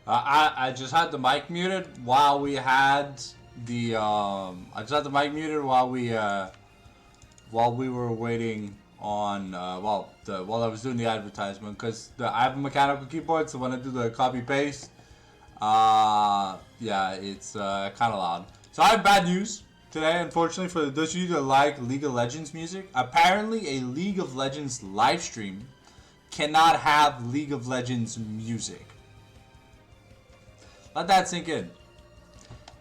I just had the mic muted while we had the I just had the mic muted while we were waiting on while I was doing the advertisement, because I have a mechanical keyboard, so when I do the copy paste, yeah, it's kind of loud. So I have bad news today, unfortunately, for those of you that like League of Legends music. Apparently, a League of Legends live stream cannot have League of Legends music. Let that sink in.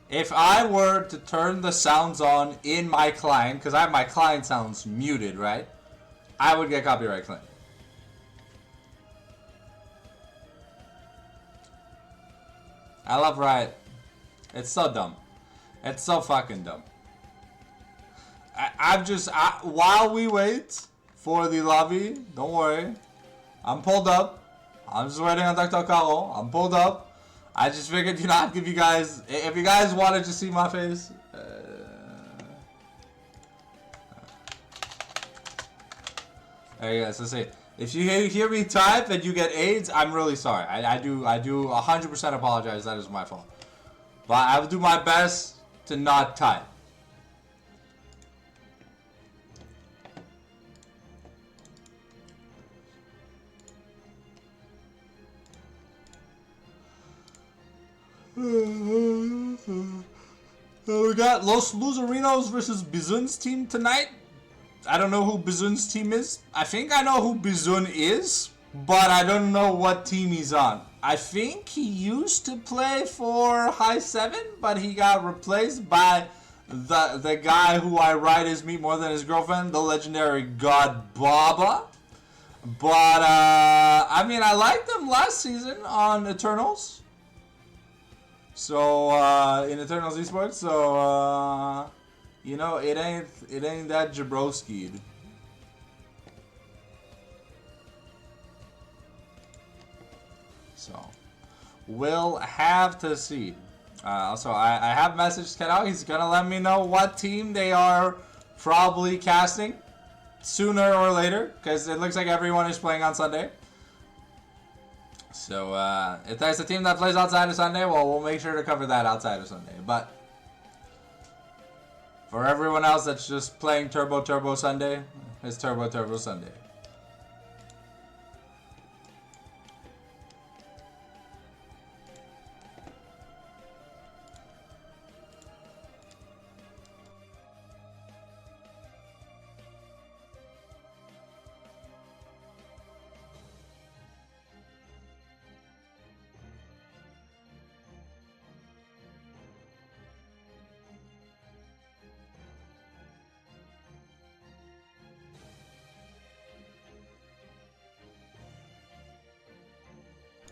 If I were to turn the sounds on in my client, because I have my client sounds muted, right? I would get copyright claim. I love Riot. It's so dumb. It's so fucking dumb. While we wait for the lobby, don't worry. I'm pulled up. I'm just waiting on Dr. Caro. I'm pulled up. I just figured, I'd give you guys, if you guys wanted to see my face. There you go. So see, if you hear me type and you get AIDS, I'm really sorry. I do 100% apologize. That is my fault. But I will do my best to not type. We got Los Loserinos versus Bizun's team tonight. I don't know who Bizun's team is. I think I know who Bizun is, but I don't know what team he's on. I think he used to play for High 7, but he got replaced by the guy who I ride his meat more than his girlfriend, the legendary God Baba. But, I mean, I liked him last season on Eternals. So, in Eternals Esports, so, it ain't that Jabrowski'd. So, we'll have to see. Also, I have messaged Ken out. He's gonna let me know what team they are probably casting sooner or later, because it looks like everyone is playing on Sunday. So, if there's a team that plays outside of Sunday, well, we'll make sure to cover that outside of Sunday. But for everyone else that's just playing Turbo Sunday, it's Turbo Sunday.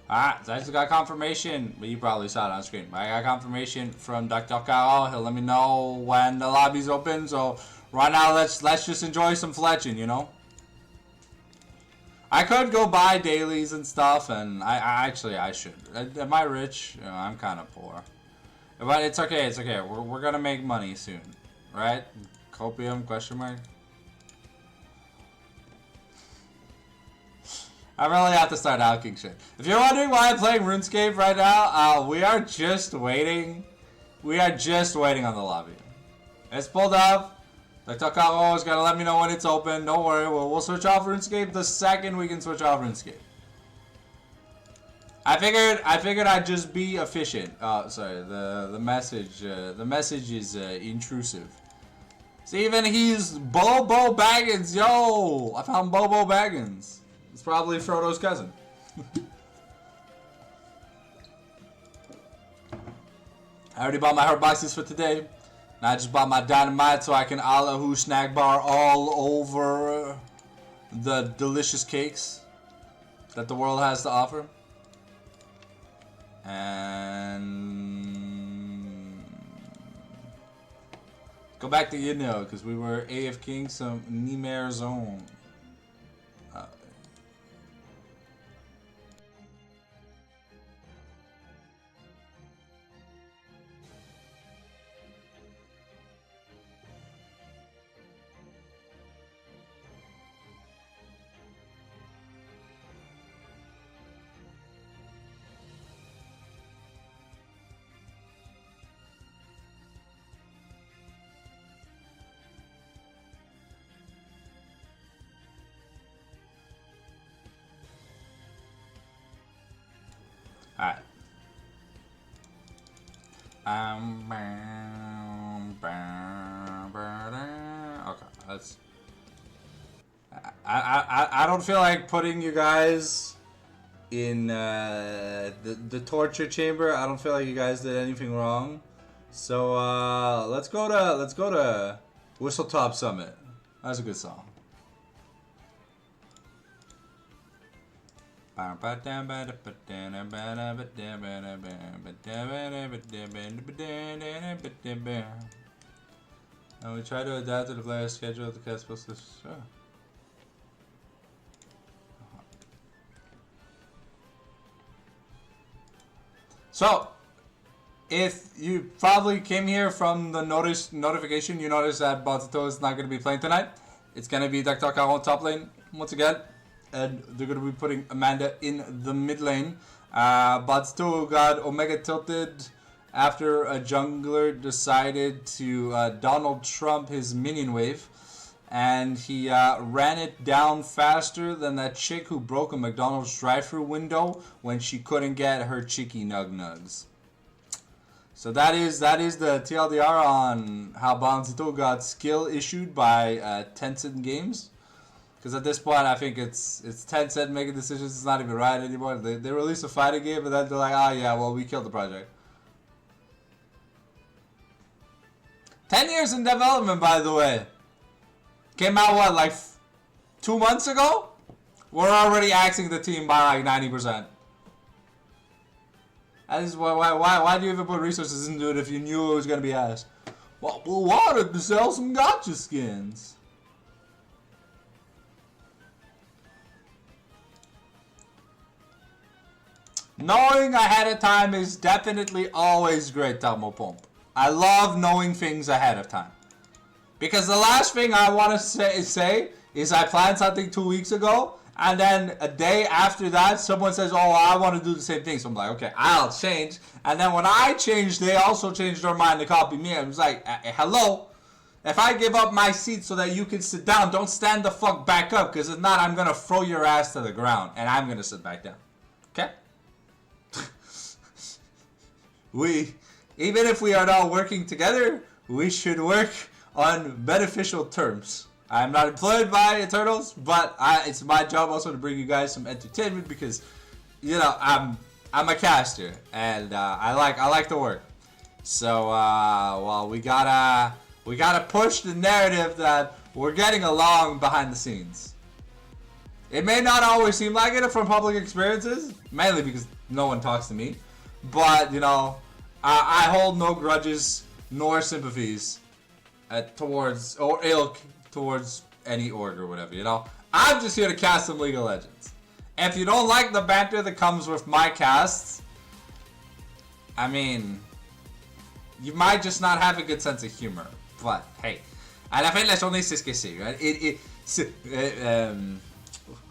Alright, so I just got confirmation, but you probably saw it on screen. I got confirmation from Dr. Kao. He'll let me know when the lobby's open. So right now, let's just enjoy some fletching, I could go buy dailies and stuff, and I should. Am I rich? I'm kind of poor. But it's okay, it's okay. We're gonna make money soon, right? Copium, question mark? I really have to start alking shit. If you're wondering why I'm playing RuneScape right now, we are just waiting. We are just waiting on the lobby. It's pulled up. The Takao is gonna let me know when it's open. Don't worry, we'll switch off RuneScape the second we can switch off RuneScape. I figured I'd just be efficient. Oh, sorry. The message is intrusive. See, even he's Bobo Baggins. Yo, I found Bobo Baggins. It's probably Frodo's cousin. I already bought my hurt boxes for today. And I just bought my dynamite so I can Allahu snack bar all over the delicious cakes that the world has to offer. And go back to because we were AFKing some Nimer zone. Alright. Okay, let's... I don't feel like putting you guys in the torture chamber. I don't feel like you guys did anything wrong. So let's go to Whistletop Summit. That's a good song. And we try to adapt to the player's schedule of the cast post this. Sure. So, if you probably came here from the notification, you noticed that Batito is not going to be playing tonight. It's going to be Dr. Caro top lane once again. And they're going to be putting Amanda in the mid lane. Batito got Omega tilted after a jungler decided to Donald Trump his minion wave. And he ran it down faster than that chick who broke a McDonald's drive-thru window when she couldn't get her chicky nug-nugs. So that is the TLDR on how Bounzito got skill issued by Tencent Games. Because at this point, I think it's Tencent making decisions. It's not even right anymore. They release a fighting game, and then they're like, yeah, well, we killed the project. 10 years in development, by the way. Came out, what, like 2 months ago? We're already axing the team by like 90%. That is why do you even put resources into it if you knew it was going to be asked? Well, we wanted to sell some gotcha skins. Knowing ahead of time is definitely always great, Tamo Pomp. I love knowing things ahead of time. Because the last thing I want to say is I planned something 2 weeks ago, and then a day after that, someone says, oh, I want to do the same thing. So I'm like, okay, I'll change. And then when I changed, they also changed their mind to copy me. I was like, hello? If I give up my seat so that you can sit down, don't stand the fuck back up, because if not, I'm going to throw your ass to the ground, and I'm going to sit back down. Okay? Even if we are not working together, we should work on beneficial terms. I'm not employed by Eternals, but it's my job also to bring you guys some entertainment because, you know, I'm a caster and I like to work. So well, we gotta push the narrative that we're getting along behind the scenes. It may not always seem like it from public experiences, mainly because no one talks to me, but you know, I hold no grudges nor sympathies towards or ilk towards any org or whatever, you know. I'm just here to cast some League of Legends. And if you don't like the banter that comes with my casts, I mean, you might just not have a good sense of humor. But hey, à la fin de la journée, c'est ce que c'est, right?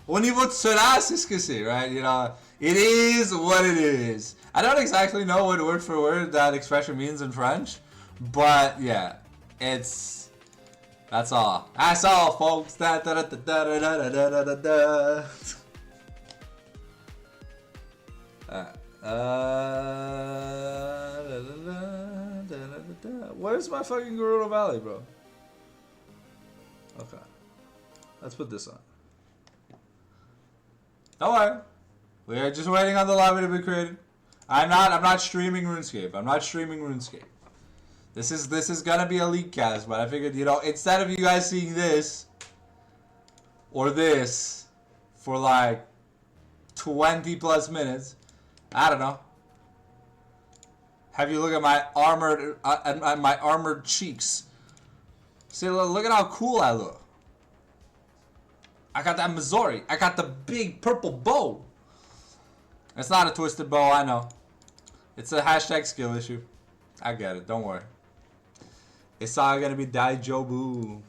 Au niveau de cela, c'est ce que c'est, right? You know, it is what it is. I don't exactly know what word for word that expression means in French, but yeah, that's all. That's all, folks. Where's my fucking Gerudo Valley, bro? Okay, let's put this on. Don't worry, we are just waiting on the lobby to be created. I'm not streaming RuneScape. I'm not streaming RuneScape. This is gonna be a leak cast, but I figured, you know, instead of you guys seeing this or this for like 20 plus minutes, I don't know, have you look at my armored cheeks. See, look at how cool I look. I got that Missouri. I got the big purple bow. It's not a twisted bow, I know. It's a hashtag skill issue. I get it, don't worry. It's all gonna be Daijobu.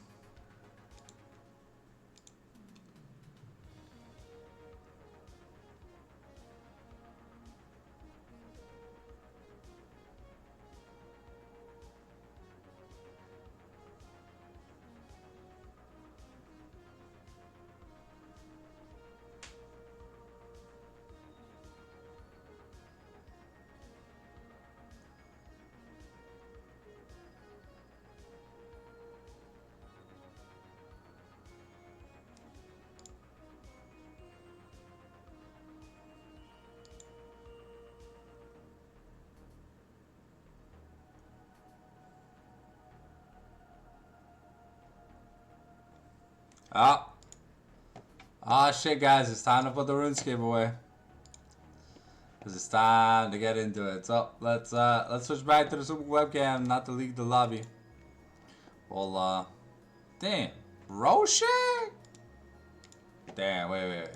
Oh. Oh shit, guys. It's time to put the RuneScape away. Because it's time to get into it. So, let's switch back to the super webcam, not to leak the lobby. Well, damn. Roche? Damn, wait.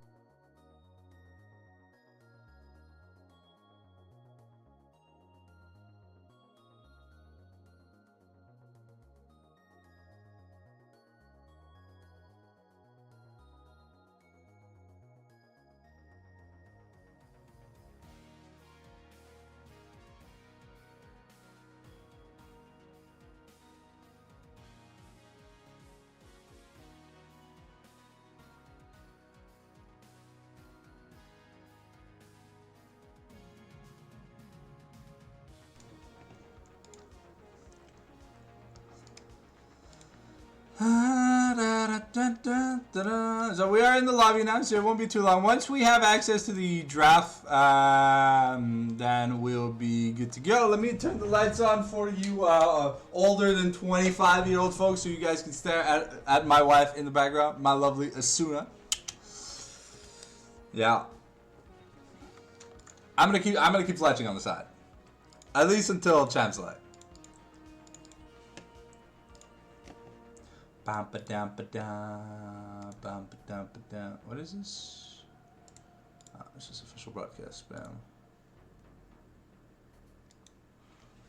So we are in the lobby now, so it won't be too long. Once we have access to the draft, then we'll be good to go. Let me turn the lights on for you older than 25-year-old folks, so you guys can stare at my wife in the background, my lovely Asuna. Yeah, I'm gonna keep fletching on the side, at least until Champs Light. What is this? Oh, this is official broadcast spam.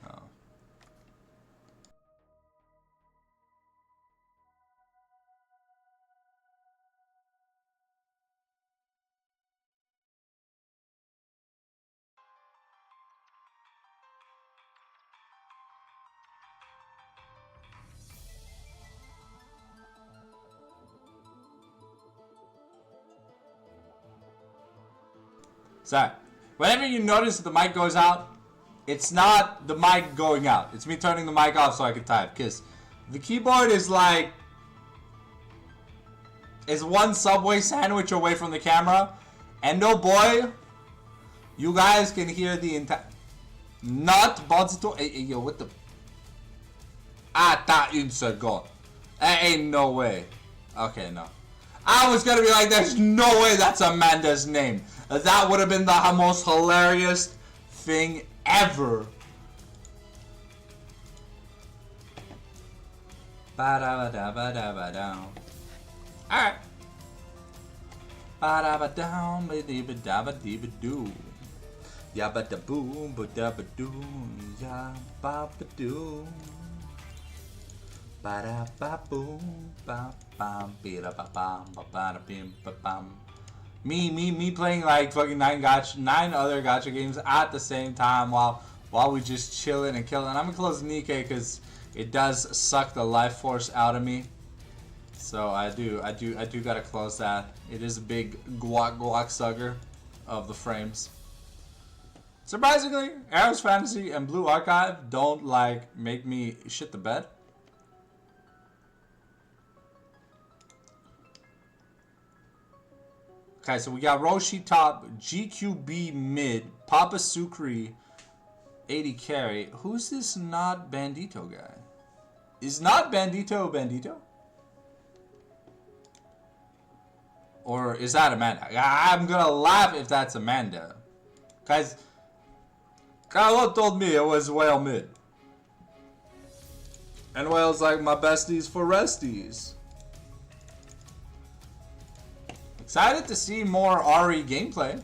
Oh. Sorry. Whenever you notice that the mic goes out, it's not the mic going out. It's me turning the mic off so I can type. Because the keyboard is like... is one Subway sandwich away from the camera. And oh boy, you guys can hear the entire... Not Bonzito. Hey, yo, what the... Ah, that insert gone. Ain't no way. Okay, no. I was gonna be like, there's no way that's Amanda's name. That would have been the most hilarious thing ever. Ba-da-ba-da-ba-da-ba-down. Alright. Ba-da-ba-down, ba-dee-ba-da-ba-dee-ba-doo. Ya-ba-da-boom, ba-da-ba-doo, ya-ba-ba-doo. Ba-da-ba-boom, ba-bam, ba-da-ba-bam, ba-da-bim, ba-bam. Me playing like fucking nine other gacha games at the same time while we just chilling and killing. I'm gonna close Nikkei because it does suck the life force out of me. So I do gotta close that. It is a big guac sucker of the frames. Surprisingly, Arrows Fantasy and Blue Archive don't like make me shit the bed. Okay, so we got Roshi top, GQB mid, Papa Sucre, 80 carry. Who's this not Bandito guy? Is not Bandito Bandito? Or is that Amanda? I'm gonna laugh if that's Amanda. Guys, Carlo told me it was Whale mid. And Whale's like my besties for resties. Excited to see more Ari gameplay.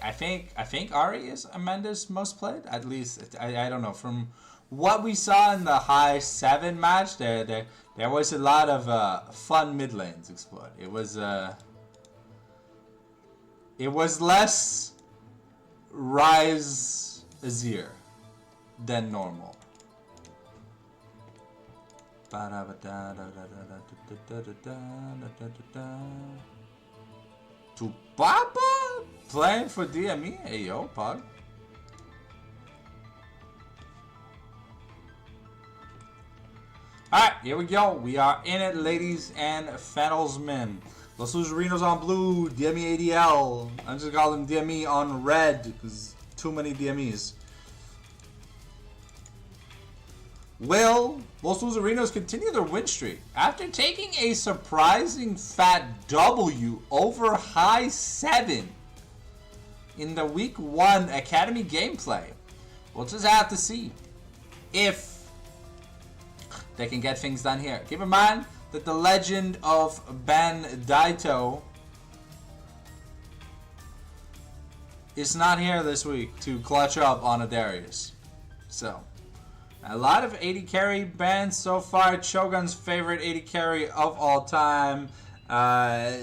I think Ari is Amanda's most played. At least I don't know. From what we saw in the high 7 match, there was a lot of fun mid lanes explored. It was less Rise Azir than normal. To Papa playing for DME? Hey yo, Pug. Alright, here we go. We are in it, ladies and men. Los Loserinos on blue, DME ADL. I'm just calling them DME on red because too many DMEs. Will Los Loserinos continue their win streak after taking a surprising fat W over high 7 in the week 1 Academy gameplay? We'll just have to see if they can get things done here. Keep in mind that the legend of Bandito is not here this week to clutch up on a Darius. So, a lot of 80 carry bans so far. Shogun's favorite 80 carry of all time.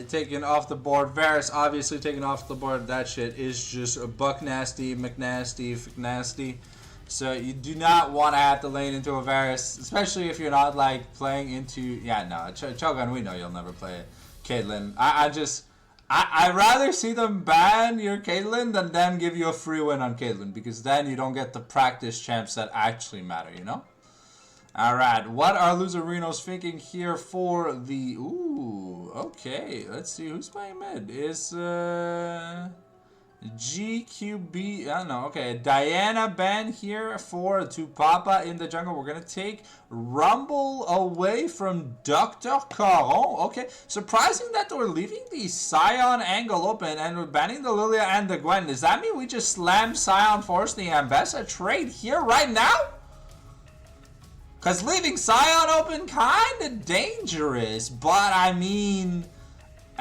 Taken off the board. Varus obviously taken off the board. That shit is just a buck nasty, McNasty, FNasty. So you do not want to have to lane into a Varus, especially if you're not like playing into. Yeah, no, Shogun, we know you'll never play Caitlyn. I'd rather see them ban your Caitlyn than them give you a free win on Caitlyn, because then you don't get the practice champs that actually matter, you know? Alright, what are Loserinos thinking here for the... Ooh, okay, let's see, who's playing mid? Is, GQB, I don't know, okay, Diana ban here for Tupapa in the jungle. We're going to take Rumble away from Dr. Caron. Okay, surprising that we're leaving the Scion angle open and we're banning the Lilia and the Gwen. Does that mean we just slam Scion Force the Ambessa trade here right now? Because leaving Scion open kind of dangerous, but I mean...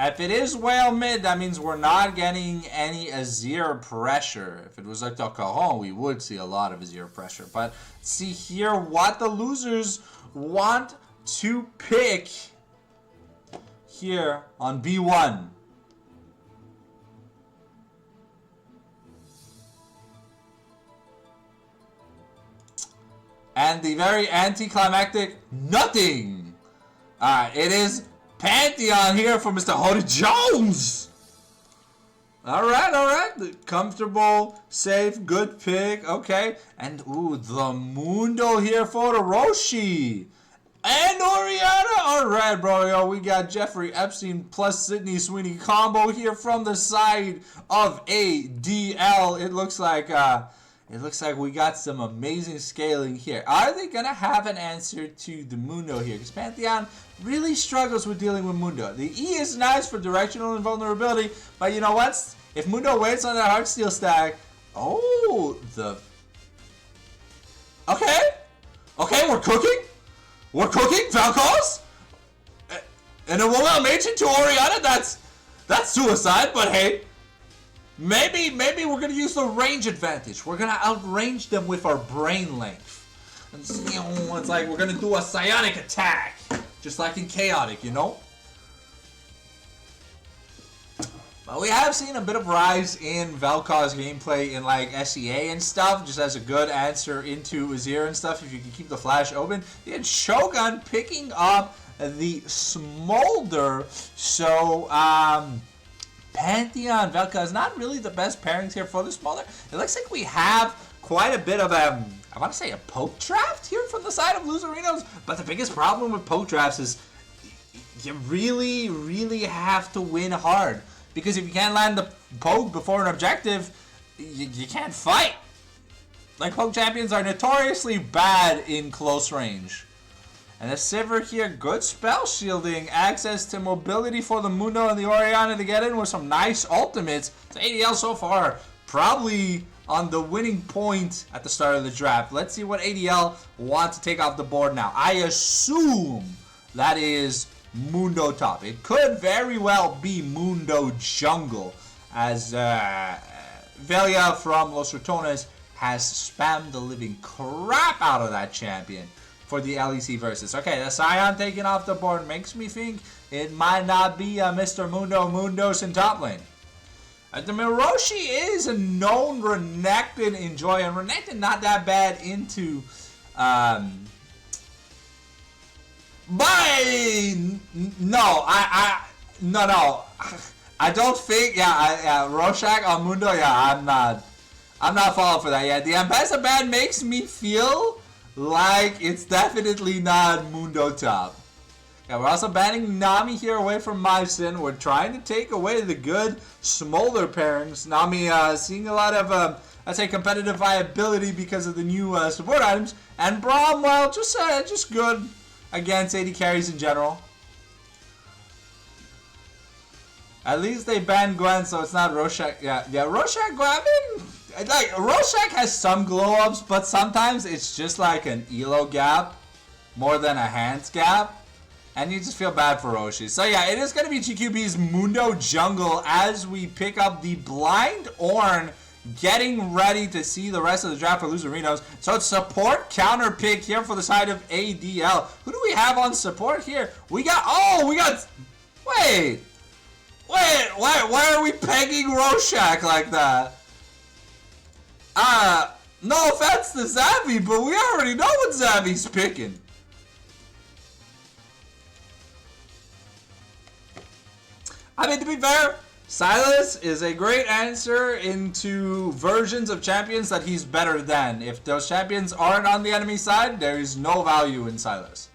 If it is whale mid, that means we're not getting any Azir pressure. If it was like Dr. Caron, we would see a lot of Azir pressure. But see here what the losers want to pick here on B1. And the very anticlimactic nothing. Alright, it is Pantheon here for Mr. Hody Jones. Alright. Comfortable, safe, good pick. Okay. And, ooh, the Mundo here for the Roshi. And Oriana. Alright, bro. Yo, we got Jeffrey Epstein plus Sydney Sweeney combo here from the side of ADL. It looks like we got some amazing scaling here. Are they going to have an answer to the Mundo here? Because Pantheon really struggles with dealing with Mundo. The E is nice for directional invulnerability, but you know what? If Mundo waits on that Heartsteel stack... Oh, the... Okay, we're cooking. Falcons? And a Woman Mage into Oriana? That's suicide, but hey... Maybe we're going to use the range advantage. We're going to outrange them with our brain length. And, you know, it's like we're going to do a psionic attack. Just like in Chaotic, you know? But we have seen a bit of rise in Vel'Koz gameplay in like SEA and stuff. Just as a good answer into Azir and stuff. If you can keep the flash open. You had Shogun picking up the Smolder. So, Pantheon, Vel'Koz, not really the best pairings here for the Smolder. It looks like we have quite a bit of I want to say a poke draft here from the side of Loserinos. But the biggest problem with poke drafts is you really have to win hard. Because if you can't land the poke before an objective, you can't fight. Like, poke champions are notoriously bad in close range. And the Sivir here, good spell shielding, access to mobility for the Mundo and the Oriana to get in with some nice ultimates. So ADL so far probably on the winning point at the start of the draft. Let's see what ADL wants to take off the board now. I assume that is Mundo top. It could very well be Mundo jungle, as Velia from Los Ratones has spammed the living crap out of that champion for the LEC versus. Okay, the Scion taking off the board makes me think it might not be Mr. Mundos in top lane. The Miroshi is a known Renekton enjoy, and Renekton not that bad into no, I don't think, Rorschach on Mundo, I'm not falling for that. Yeah, the Ambassador ban makes me feel like it's definitely not Mundo top. Yeah, we're also banning Nami here away from Mycin. We're trying to take away the good Smolder pairings. Nami seeing a lot of let's say, competitive viability because of the new support items. And Braum, well, just good against AD carries in general. At least they banned Gwen, so it's not Rorschach. Yeah, Rorschach, I mean, like, Rorschach has some glow-ups, but sometimes it's just like an elo gap more than a hands gap. And you just feel bad for Roshi. So yeah, it is going to be GQB's Mundo Jungle as we pick up the Blind Ornn, getting ready to see the rest of the draft for Loserinos. So it's support counter pick here for the side of ADL. Who do we have on support here? Wait, why are we pegging Rorschach like that? No offense to Zavi, but we already know what Zavi's picking. I mean, to be fair, Silas is a great answer into versions of champions that he's better than. If those champions aren't on the enemy side, there is no value in Silas.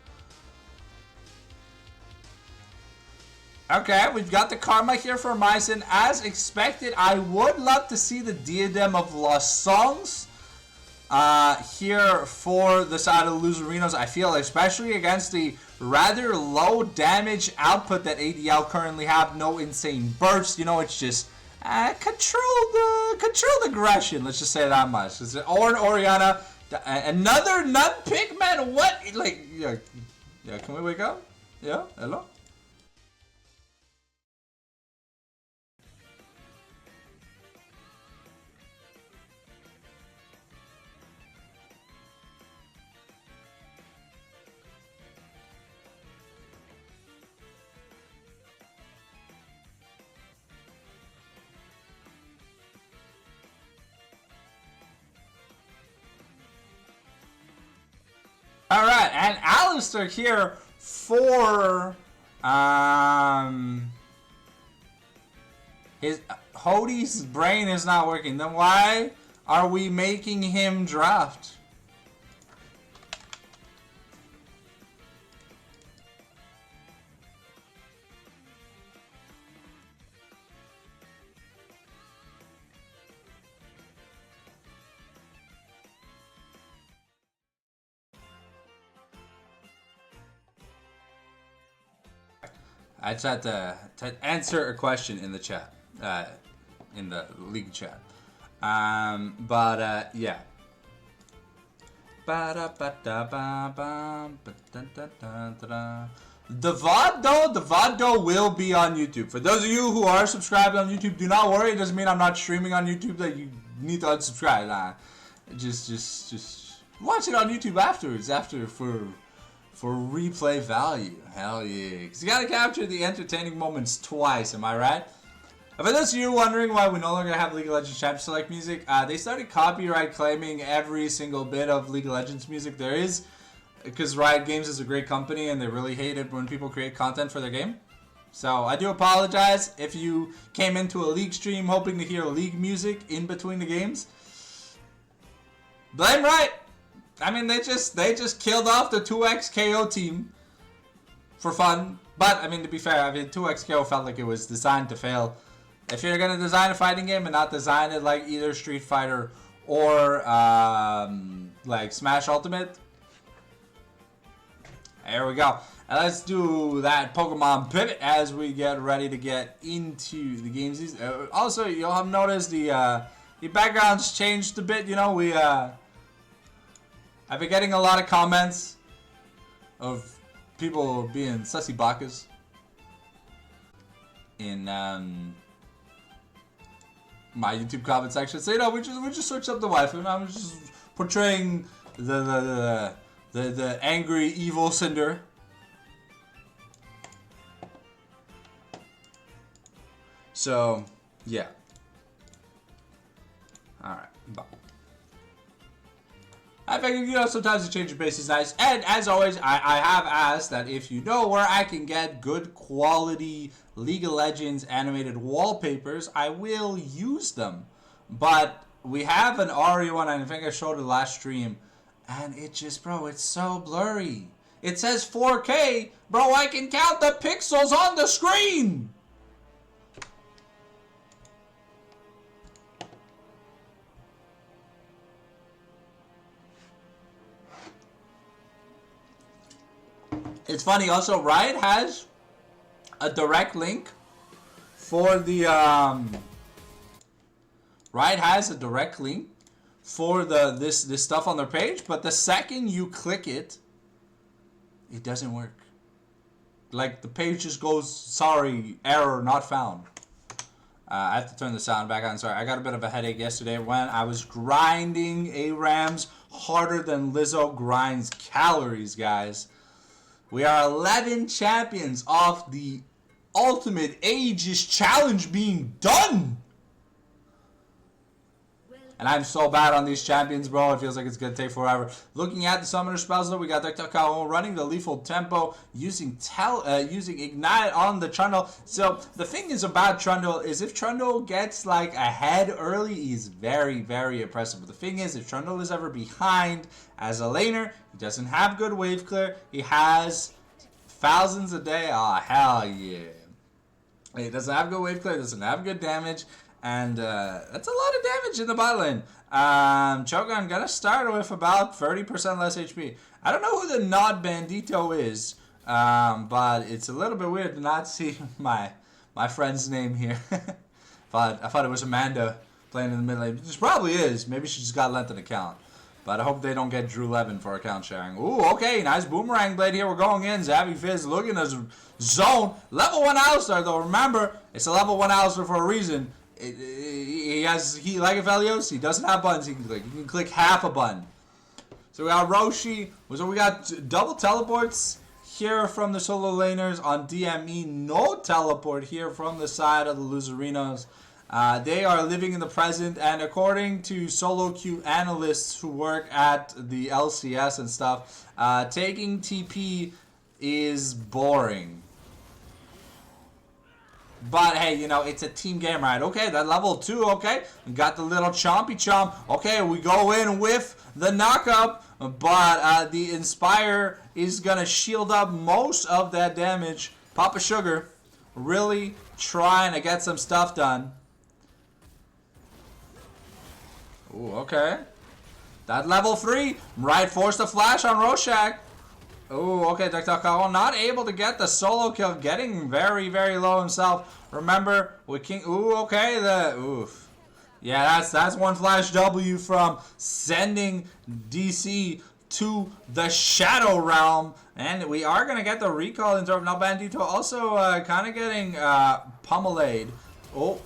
Okay, we've got the Karma here for Mycin. As expected, I would love to see the Diadem of Lost Songs here for the side of the Loserinos. I feel, especially against the rather low damage output that ADL currently have, no insane burst. You know, it's just controlled aggression. Let's just say that much. It's Ornn, Orianna, another nut pick, man. What? Like, yeah. Can we wake up? Yeah. Hello. Alright, and Alistair here for his Hodie's brain is not working. Then why are we making him draft? I just had to answer a question in the chat, in the league chat. Yeah. The VOD will be on YouTube. For those of you who are subscribed on YouTube, do not worry. It doesn't mean I'm not streaming on YouTube that you need to unsubscribe. Just watch it on YouTube afterwards, for replay value. Hell yeah. Because you gotta capture the entertaining moments twice, am I right? For those of you wondering why we no longer have League of Legends Champion Select music, they started copyright claiming every single bit of League of Legends music there is, because Riot Games is a great company and they really hate it when people create content for their game. So I do apologize if you came into a League stream hoping to hear League music in between the games. Blame Riot! I mean, they just killed off the 2x KO team for fun. But, I mean, to be fair, I mean, 2x KO felt like it was designed to fail. If you're going to design a fighting game and not design it like either Street Fighter or, like, Smash Ultimate. There we go. And let's do that Pokemon pivot as we get ready to get into the games. Also, you'll have noticed the background's changed a bit. You know, I've been getting a lot of comments of people being sussy bakas in my YouTube comment section. So, you know, we just switched up the waifu, and I'm just portraying the angry evil Cinder. So, yeah. All right. Bye. I figured, you know, sometimes a change of pace is nice. And as always, I have asked that if you know where I can get good quality League of Legends animated wallpapers, I will use them. But we have an Ari one, and I think I showed it last stream, and it just, bro, it's so blurry. It says 4K, bro, I can count the pixels on the screen. It's funny. Also, Riot has a direct link for the Riot has a direct link for this stuff on their page, but the second you click it, it doesn't work. Like, the page just goes, sorry, error not found. I have to turn the sound back on. Sorry, I got a bit of a headache yesterday when I was grinding ARAMs harder than Lizzo grinds calories, guys. We are 11 champions off the Ultimate Aegis Challenge being done. And I'm so bad on these champions, bro. It feels like it's going to take forever. Looking at the summoner spells, though, we got Dr. Kao running the lethal tempo, using Ignite on the Trundle. So the thing is about Trundle is if Trundle gets like ahead early, he's very, very impressive. But the thing is, if Trundle is ever behind as a laner, he doesn't have good wave clear. He has thousands a day. Oh, hell yeah. He doesn't have good wave clear, doesn't have good damage. And that's a lot of damage in the bot lane. Cho'Gath gonna start with about 30% less HP. I don't know who the Not Bandito is, but it's a little bit weird to not see my friend's name here. But I thought it was Amanda playing in the mid lane. This probably is. Maybe she just got lent an account. But I hope they don't get Drew Levin for account sharing. Ooh, okay, nice boomerang blade here. We're going in. Zavi Fizz looking at his zone. Level 1 Alistar, though. Remember, it's a level 1 Alistar for a reason. He like Aphelios, he doesn't have buttons he can click. You can click half a button. So we got Roshi. So we got double teleports here from the solo laners on DME. No teleport here from the side of the Loserinos. They are living in the present, and according to solo queue analysts who work at the LCS and stuff, taking TP is boring. But hey, you know, it's a team game, right? Okay, that level 2, okay. We got the little chompy chomp. Okay, we go in with the knockup, but the Inspire is going to shield up most of that damage. Papa Sugar really trying to get some stuff done. Ooh, okay. That level 3, right, forced a flash on Rorschach. Ooh, okay, Dr. Kao not able to get the solo kill, getting very, very low himself. Remember, with King, ooh, okay, oof. Yeah, that's one flash W from sending DC to the Shadow Realm. And we are going to get the recall in terms of now Bandito also kind of getting pummeled. Oh,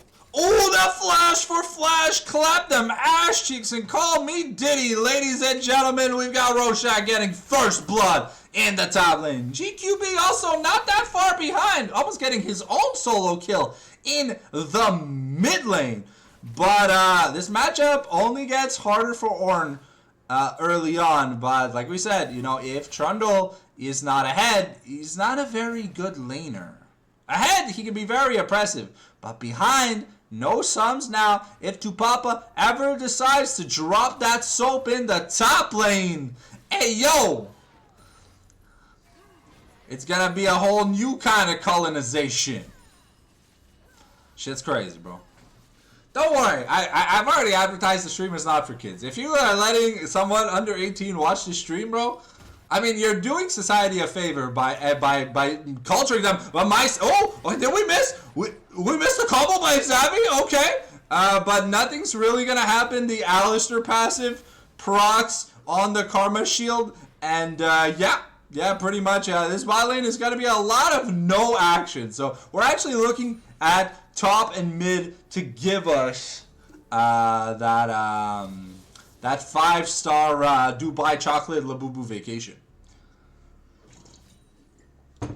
that flash for Flash. Clap them ass cheeks and call me Diddy. Ladies and gentlemen, we've got Rorschach getting first blood in the top lane. GQB also not that far behind. Almost getting his own solo kill in the mid lane. But this matchup only gets harder for Ornn early on. But like we said, you know, if Trundle is not ahead, he's not a very good laner. Ahead, he can be very oppressive. But behind, no sums now. If Tupapa ever decides to drop that soap in the top lane, hey, yo, it's going to be a whole new kind of colonization. Shit's crazy, bro. Don't worry. I've already advertised the stream is not for kids. If you are letting someone under 18 watch the stream, bro, I mean, you're doing society a favor by culturing them. But did we miss? We missed a combo by Zavi? Okay. But nothing's really going to happen. The Alistar passive procs on the Karma Shield. And, yeah, pretty much. This bot lane is going to be a lot of no action. So we're actually looking at top and mid to give us that 5-star Dubai chocolate Labubu vacation.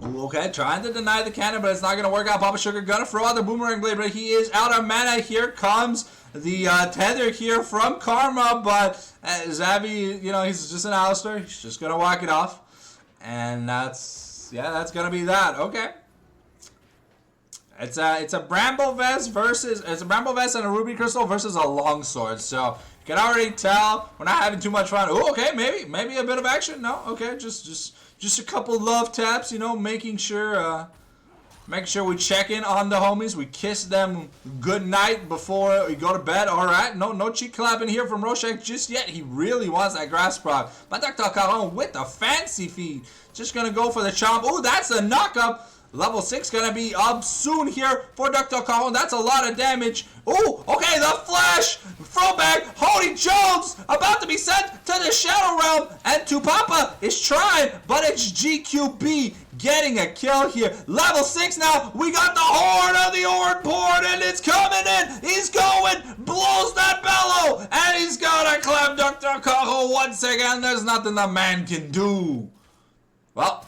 Okay, trying to deny the cannon, but it's not going to work out. Papa Sugar gonna throw out the boomerang blade, but he is out of mana. Here comes the tether here from Karma, but Zavi, you know, he's just an Alistar. He's just going to walk it off. And that's going to be that. Okay. It's a Bramble Vest and a Ruby Crystal versus a Longsword. So you can already tell we're not having too much fun. Oh, okay, maybe a bit of action. No, okay, just a couple love taps, you know, making sure Make sure we check in on the homies. We kiss them good night before we go to bed. All right. No cheek clapping here from Rorschach just yet. He really wants that grass proc. But Dr. Caron with the fancy feed. Just going to go for the chomp. Oh, that's a knock-up. Level 6 gonna be up soon here for Dr. Caron. That's a lot of damage. Oh, okay, the flash! Throwback! Holy Jones! About to be sent to the Shadow Realm! And Tupapa is trying, but it's GQB getting a kill here. Level 6 now. We got the Horn of the Oran board, and it's coming in. He's going, blows that bellow, and he's gonna clap Dr. Caron once again. There's nothing the man can do. Well,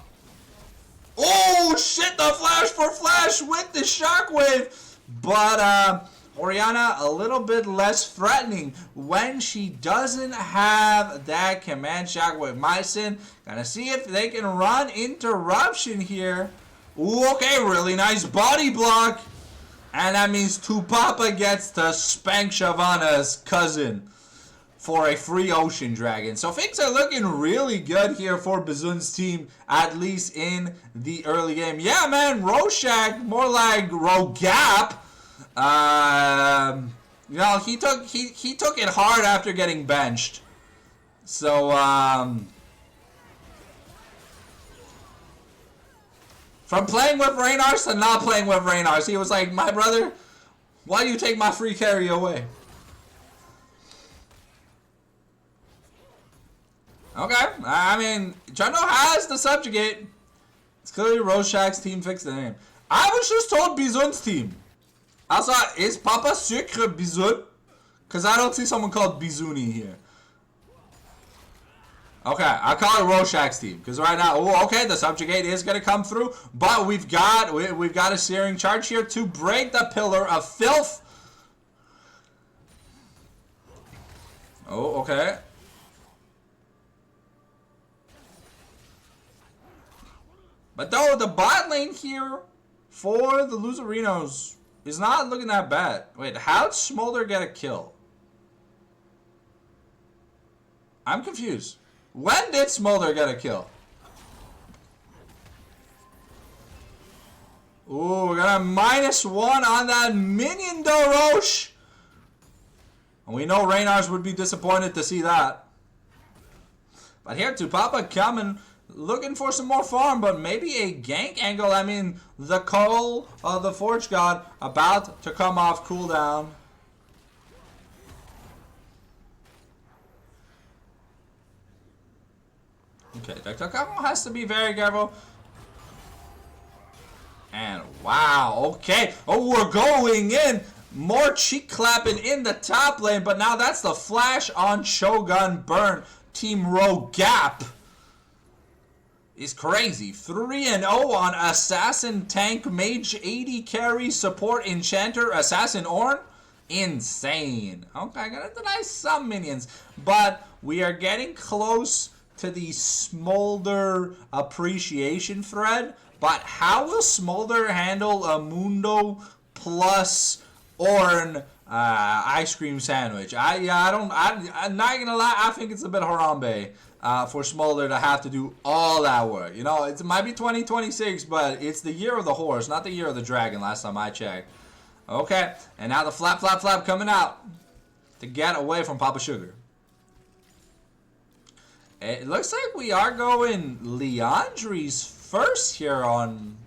oh shit, the flash for flash with the shockwave. But Orianna a little bit less threatening when she doesn't have that command shockwave. Mycin gonna see if they can run interruption here. Ooh, okay, really nice body block. And that means Tupapa gets to spank Shyvana's cousin for a free Ocean Dragon. So things are looking really good here for Bizun's team, at least in the early game. Yeah, man, Rorschach, more like Rogap. You know, he took it hard after getting benched. So, from playing with Reynars to not playing with Reynars, he was like, my brother, why do you take my free carry away? Okay, I mean, Jundo has the subjugate. It's clearly Rorschach's team fixed the name. I was just told Bizun's team. I thought, is Papa Sucre Bizun? Because I don't see someone called Bizuni here. Okay, I'll call it Rorschach's team. Because right now, oh, okay, the subjugate is going to come through. But we've got a searing charge here to break the pillar of filth. Oh, okay. But though the bot lane here for the Loserinos is not looking that bad. Wait, how'd Smolder get a kill? I'm confused. When did Smolder get a kill? Ooh, we got a -1 on that minion Dorosh. And we know Reynars would be disappointed to see that. But here, Tupapa coming, looking for some more farm, but maybe a gank angle. I mean, the Coal of the Forge God about to come off cooldown. Okay, Dr. Caron has to be very careful. And wow, okay. Oh, we're going in. More cheek clapping in the top lane, but now that's the flash on Shogun Burn. Team Rogap is crazy. 3-0 on Assassin, Tank, Mage, 80 carry, Support, Enchanter, Assassin, Ornn. Insane. Okay, gonna deny some minions, but we are getting close to the Smolder appreciation thread. But how will Smolder handle a Mundo plus Ornn ice cream sandwich? I'm not gonna lie, I think it's a bit Harambe for Smolder to have to do all that work. You know, it might be 2026, but it's the year of the horse, not the year of the dragon, last time I checked. Okay, and now the flap coming out to get away from Papa Sugar. It looks like we are going Leandri's first here on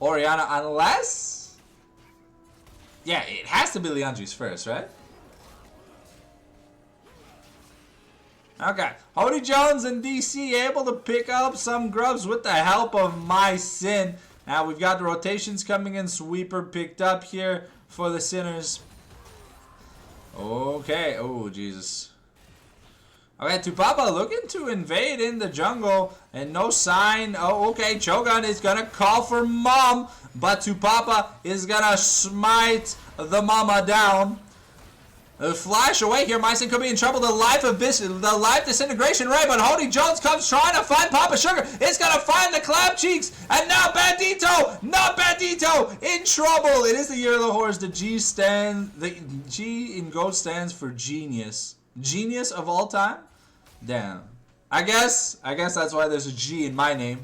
Orianna, unless... Yeah, it has to be Leandri's first, right? Okay, Hody Jones and DC able to pick up some grubs with the help of Mycin. Now we've got the rotations coming in. Sweeper picked up here for the Sinners. Okay, oh Jesus. Okay, Tupapa looking to invade in the jungle, and no sign. Oh, okay, Shogun is gonna call for mom, but Tupapa is gonna smite the mama down. Flash away here. Mycin could be in trouble. The life disintegration ray, but Hody Jones comes trying to find Papa Sugar. It's gonna find the clap cheeks, and now Bandito, not Bandito, in trouble. It is the year of the horse. The G in gold stands for genius. Genius of all time? Damn. I guess that's why there's a G in my name.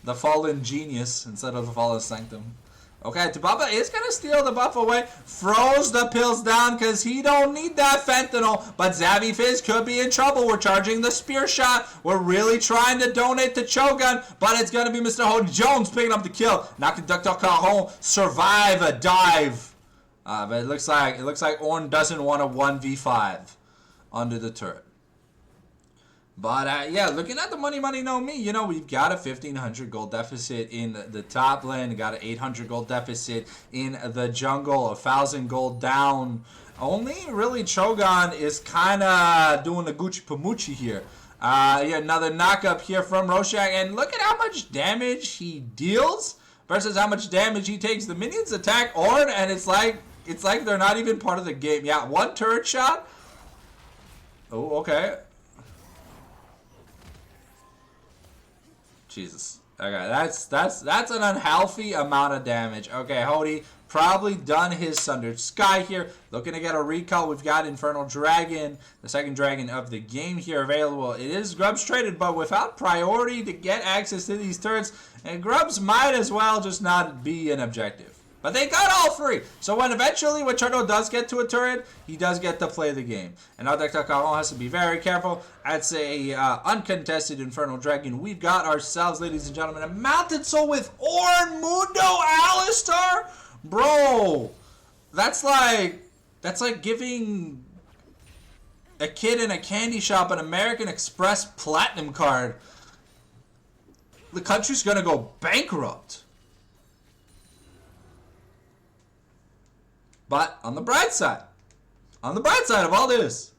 The fallen genius instead of the fallen sanctum. Okay, Tupapa is going to steal the buff away. Froze the pills down because he don't need that fentanyl. But Zavi Fizz could be in trouble. We're charging the spear shot. We're really trying to donate to Chogun. But it's going to be Mr. Hody Jones picking up the kill. Knocking Dr. Caron survive a dive. But it looks like Ornn doesn't want a 1v5 under the turret. But, yeah, looking at the money, no me, you know, we've got a 1,500 gold deficit in the top lane. Got an 800 gold deficit in the jungle. 1,000 gold down. Only, really, Chogun is kind of doing the Gucci Pamucci here. Yeah, another knock-up here from Roshan. And look at how much damage he deals versus how much damage he takes. The minions attack Ornn, and it's like they're not even part of the game. Yeah, one turret shot. Oh, okay. Jesus. Okay, that's an unhealthy amount of damage. Okay, Hody probably done his Sundered Sky here. Looking to get a recall. We've got Infernal Dragon, the second dragon of the game here available. It is Grubs traded, but without priority to get access to these turrets, and Grubs might as well just not be an objective. But they got all three. So when Cherno does get to a turret, he does get to play the game. And now Dr. Caron has to be very careful. That's a uncontested Infernal Dragon. We've got ourselves, ladies and gentlemen, a Mounted Soul with Ornn Mundo Alistar. Bro, that's like giving a kid in a candy shop an American Express Platinum card. The country's gonna go bankrupt. But on the bright side of all this,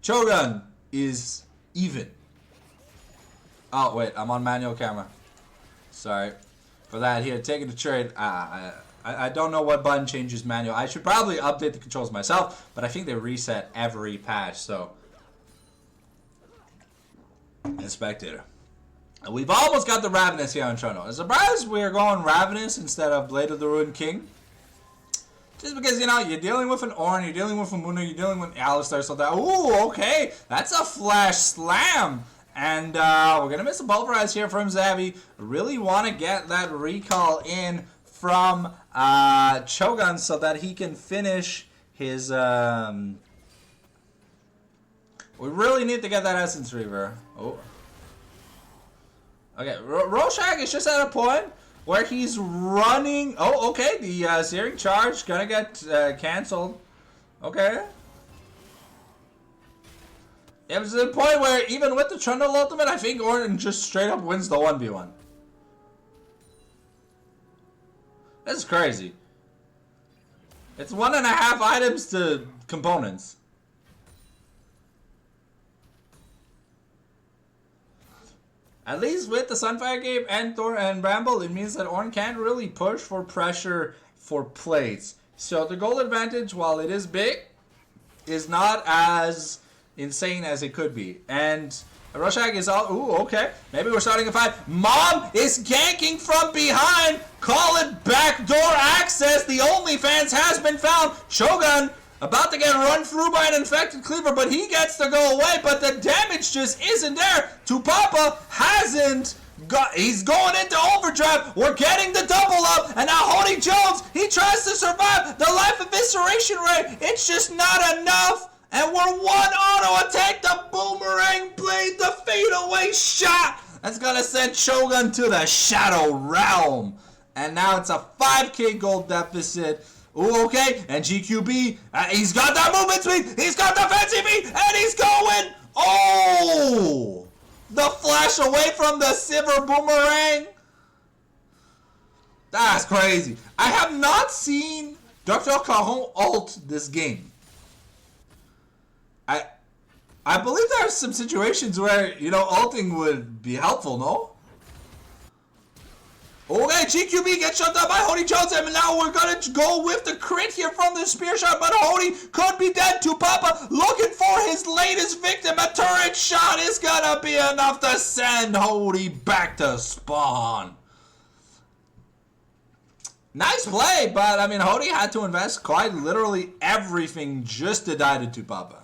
Chogun is even. Oh, wait, I'm on manual camera. Sorry for that here. Taking the trade. I don't know what button changes manual. I should probably update the controls myself, but I think they reset every patch, so. Spectator. We've almost got the Ravenous here on Cherno. I'm surprised we're going Ravenous instead of Blade of the Ruined King. Just because, you know, you're dealing with an Ornn, you're dealing with a Mundo, you're dealing with Alistar, so that... Ooh, okay. That's a flash slam. And we're going to miss a pulverize here from Zavi. Really want to get that recall in from Chogun so that he can finish his... We really need to get that Essence Reaver. Oh. Okay, Rorschach is just at a point where he's running. Oh, okay, the Searing Charge gonna get cancelled. Okay. It was a point where even with the Trundle ultimate, I think Ornn just straight up wins the 1v1. That's crazy. It's 1.5 items to components. At least with the Sunfire Cape and Thor and Bramble, it means that Ornn can't really push for pressure for plates. So the goal advantage, while it is big, is not as insane as it could be. And Rorschach is all... Ooh, okay. Maybe we're starting a fight. Mom is ganking from behind. Call it backdoor access. The OnlyFans has been found. Shogun about to get run through by an infected cleaver, but he gets to go away, but the damage just isn't there. Tupapa hasn't got... He's going into overdrive. We're getting the double up, and now Hody Jones, he tries to survive the life evisceration rate. It's just not enough, and we're one auto attack. The boomerang blade, the fadeaway shot. That's gonna send Shogun to the Shadow Realm. And now it's a 5k gold deficit. Ooh, okay, and GQB, he's got that movement speed, he's got the fancy feet, and he's going! Oh! The flash away from the Silver Boomerang. That's crazy. I have not seen Dr. Caron ult this game. I believe there are some situations where, you know, ulting would be helpful, no? Okay, GQB gets shut down by Hody Jones, and now we're gonna go with the crit here from the spear shot, but Hody could be dead. Tupapa looking for his latest victim. A turret shot is gonna be enough to send Hody back to spawn. Nice play, but I mean, Hody had to invest quite literally everything just to die to Tupapa.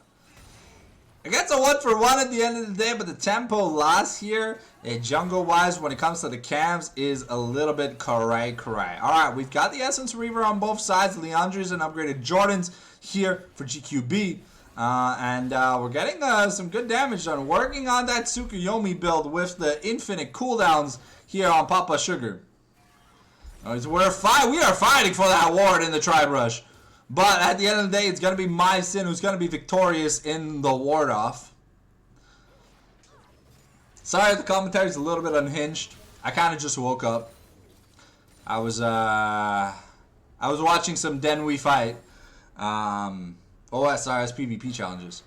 It gets a 1-for-1 at the end of the day, but the tempo loss here, jungle-wise, when it comes to the cams, is a little bit cray. Alright, we've got the Essence Reaver on both sides. Leandres and upgraded Jordans here for GQB. And we're getting some good damage done. Working on that Tsukuyomi build with the infinite cooldowns here on Papa Sugar. We are fighting for that ward in the Tribe Rush. But at the end of the day, it's going to be my Sin who's going to be victorious in the ward off. Sorry if the commentary is a little bit unhinged. I kind of just woke up. I was watching some Denwi fight. OSRS PvP challenges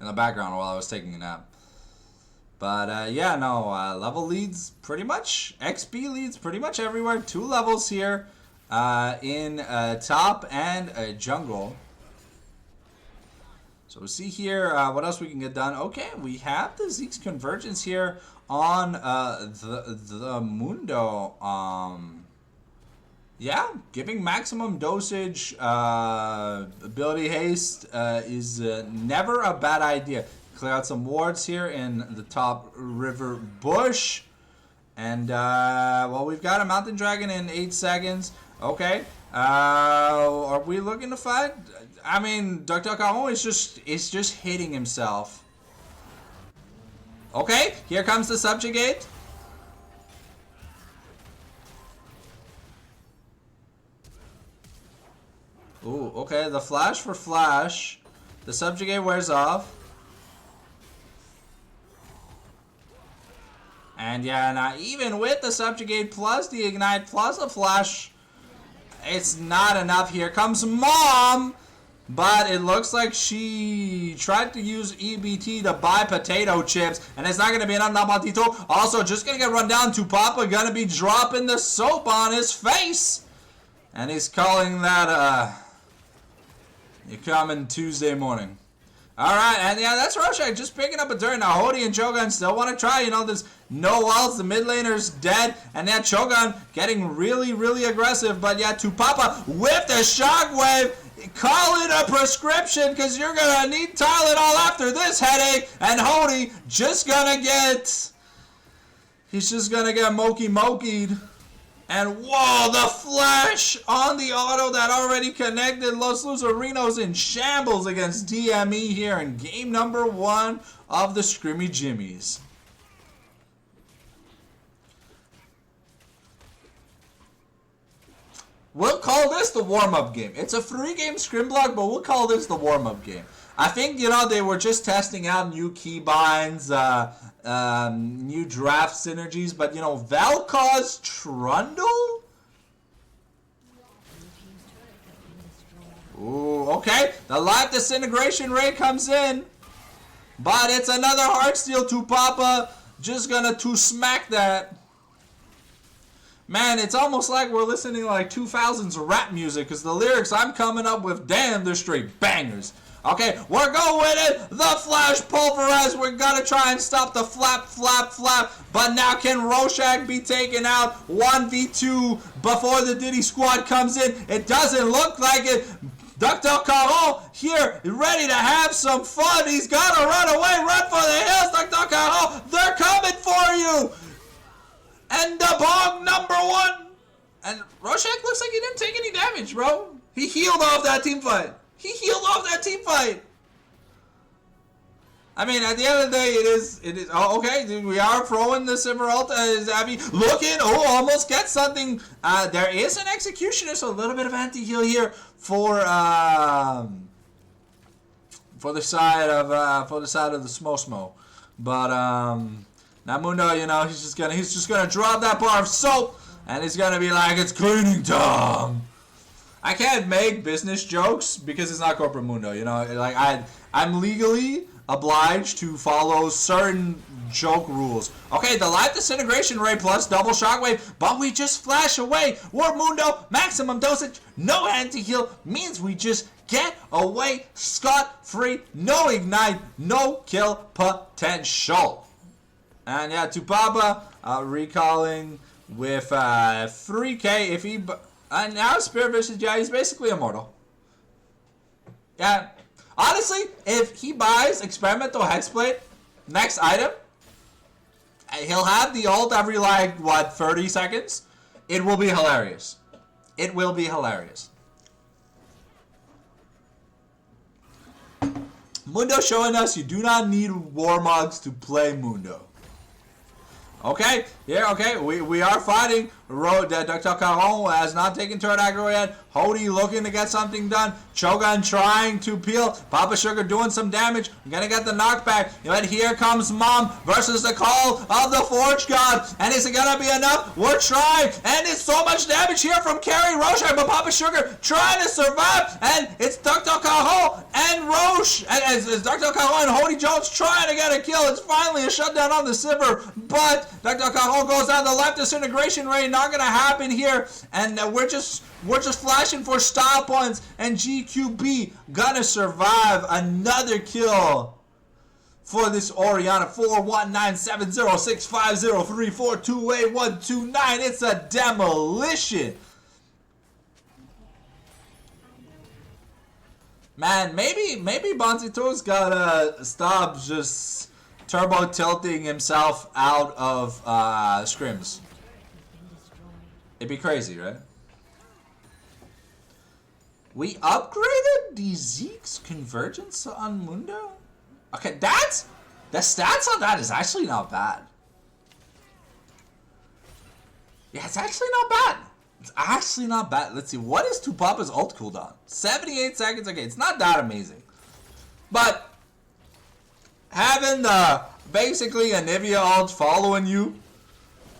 in the background while I was taking a nap. But yeah, no, level leads pretty much. XP leads pretty much everywhere. 2 levels here. In top and jungle. So we'll see here what else we can get done. Okay, we have the Zeke's Convergence here on the Mundo. Yeah, giving maximum dosage, ability haste is never a bad idea. Clear out some wards here in the top river bush. And, well, we've got a Mountain Dragon in 8 seconds. Okay. Are we looking to fight? I mean, DuckDuckGo is just hitting himself. Okay, here comes the Subjugate. Ooh, okay, the flash for flash. The Subjugate wears off. And yeah, now even with the Subjugate plus the Ignite plus the flash, it's not enough. Here comes Mom! But it looks like she tried to use EBT to buy potato chips, and it's not going to be enough. Namatito also just going to get run down. Papa going to be dropping the soap on his face. And he's calling that, you're coming Tuesday morning. Alright, and yeah, that's Roshan just picking up a turn. Now, Hody and Cho'Gath still want to try. You know, there's no walls. The mid laner's dead. And yeah, Cho'Gath getting really, really aggressive. But yeah, Tupapa with the shockwave. Call it a prescription because you're going to need Tylenol after this headache. And Hody just going to get... He's just going to get mokied. And whoa, the flash on the auto that already connected. Los Loserinos in shambles against DME here in game number 1 of the Scrimmy Jimmies. We'll call this the warm-up game. It's a free game scrim block, but we'll call this the warm-up game. I think, you know, they were just testing out new keybinds, new draft synergies, but, you know, Vel'Koz Trundle? Ooh, okay. The live disintegration ray comes in, but it's another Heartsteel to Papa. Just gonna smack that. Man, it's almost like we're listening to like 2000s rap music, because the lyrics I'm coming up with, damn, they're straight bangers. Okay, we're going with it. The flash pulverized. We're gonna try and stop the flap. But now can Rorschach be taken out 1v2 before the Diddy squad comes in? It doesn't look like it. DuckDuckGo here, ready to have some fun. He's gotta run away. Run for the hills, DuckDuckGo. They're coming for you. And the bong number 1. And Rorschach looks like he didn't take any damage, bro. He healed off that team fight. I mean, at the end of the day, it is. Oh, okay, dude, we are throwing the Cimaralta as Abby looking. Oh, almost gets something. There is an Executioner, so a little bit of anti-heal here for the side of the Smo. But Namundo, you know, he's just gonna drop that bar of soap, and he's gonna be like, it's cleaning time. I can't make business jokes because it's not Corporate Mundo, you know. Like I'm legally obliged to follow certain joke rules. Okay, the live disintegration ray plus double shockwave, but we just flash away. War Mundo, maximum dosage, no anti-heal means we just get away scot-free, no ignite, no kill potential. And yeah, Tupapa recalling with 3k if he. And now Spirit Vicious, yeah, he's basically immortal. Yeah. Honestly, if he buys Experimental Hexblade, next item, he'll have the ult every, like, what, 30 seconds? It will be hilarious. It will be hilarious. Mundo showing us you do not need Warmogs to play Mundo. Okay, yeah, okay, we are fighting. Dr. Caron has not taken turret aggro yet. Hody looking to get something done. Cho'Gath trying to peel. Papa Sugar doing some damage. We're gonna get the knockback. But here comes Mom versus the call of the Forge God. And is it gonna be enough? We're trying. And it's so much damage here from Carrie Roche. But Papa Sugar trying to survive. And it's Dr. Caron and Roche. And it's Dr. Caron and Hody Jones trying to get a kill. It's finally a shutdown on the Sivir. But Dr. Caron goes down the left. Disintegration rate not gonna happen here. And we're just flashing for style points, and GQB gonna survive another kill for this Orianna. 419706503428129. It's a demolition. Man, maybe Bonzito's gotta stop just turbo tilting himself out of scrims. It'd be crazy, right? We upgraded the Zeke's convergence on Mundo? Okay, the stats on that is actually not bad. Yeah, it's actually not bad. It's actually not bad. Let's see, what is Tupapa's ult cooldown? 78 seconds? Okay, it's not that amazing. But having the basically a Nivea ult following you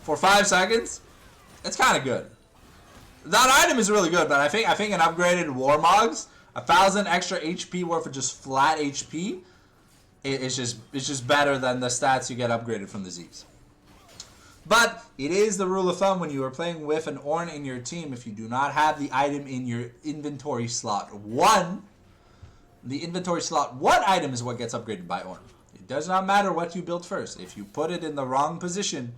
for 5 seconds, it's kind of good. That item is really good, but I think an upgraded Warmogs, 1,000 extra HP worth of just flat HP, it's just better than the stats you get upgraded from the Z's. But it is the rule of thumb when you are playing with an Ornn in your team, if you do not have the item in your inventory slot 1, the inventory slot 1 item is what gets upgraded by Ornn. It does not matter what you built first. If you put it in the wrong position,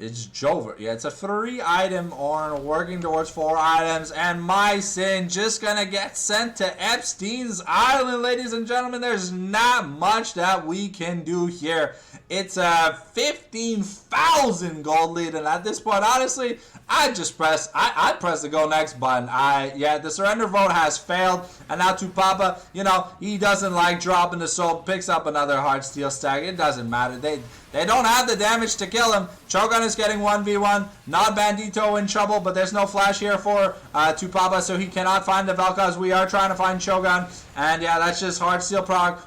it's Jover. Yeah, it's a 3 item Ornn working towards 4 items, and my sin just gonna get sent to Epstein's Island, ladies and gentlemen. There's not much that we can do here. It's a 15,000 gold lead, and at this point, honestly, I press the go next button. Yeah, the surrender vote has failed, and now Tupapa, you know, he doesn't like dropping the soul, picks up another hard steel stack. It doesn't matter. They don't have the damage to kill him. Cho'Gath is getting 1v1. Not Bandito in trouble, but there's no flash here for Tupapa, so he cannot find the Vel'Koz. We are trying to find Cho'Gath. And yeah, that's just hard steel prog,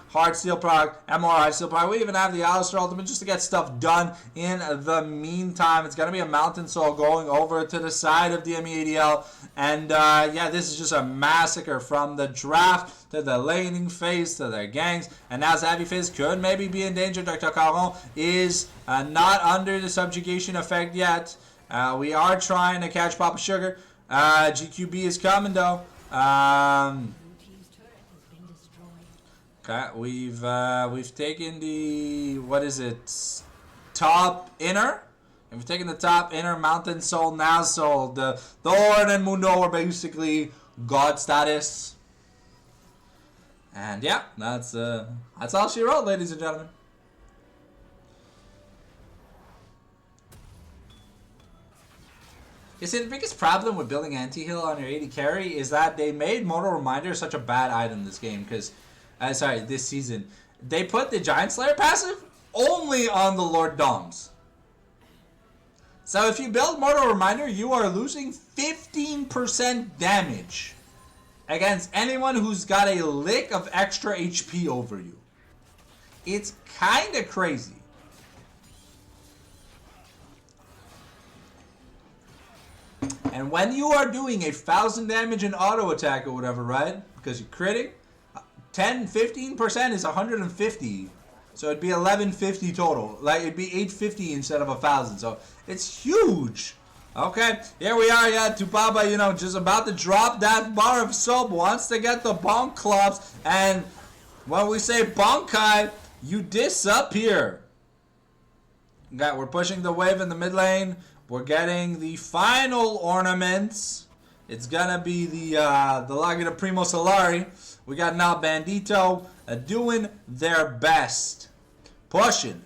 and more hard steel prog. We even have the Alistar ultimate just to get stuff done in the meantime. It's going to be a Mountain Soul going over to the side of the MEADL. And yeah, this is just a massacre from the draft to the laning phase to their gangs. And now Zavi Fizz could maybe be in danger. Dr. Caron is not under the subjugation effect yet. We are trying to catch Papa Sugar. GQB is coming though. Okay, we've taken the, what is it, top inner, and we've taken the top inner Mountain Soul now, so the Ornn and Mundo are basically god status, and yeah, that's all she wrote, ladies and gentlemen. You see, the biggest problem with building anti-heal on your AD carry is that they made Mortal Reminder such a bad item this game, because this season. They put the Giant Slayer passive only on the Lord Doms. So if you build Mortal Reminder, you are losing 15% damage against anyone who's got a lick of extra HP over you. It's kind of crazy. And when you are doing 1,000 damage in auto attack or whatever, right? Because you're critting, 15% is 150, so it'd be 1150 total. Like, it'd be 850 instead of 1,000, so it's huge. Okay, here we are, yeah, Tupapa, you know, just about to drop that bar of soap, wants to get the bonk clubs, and when we say bonkai, you disappear. Okay, we're pushing the wave in the mid lane, we're getting the final ornaments. It's gonna be the Laguna Primo Solari. We got now Bandito doing their best. Pushing.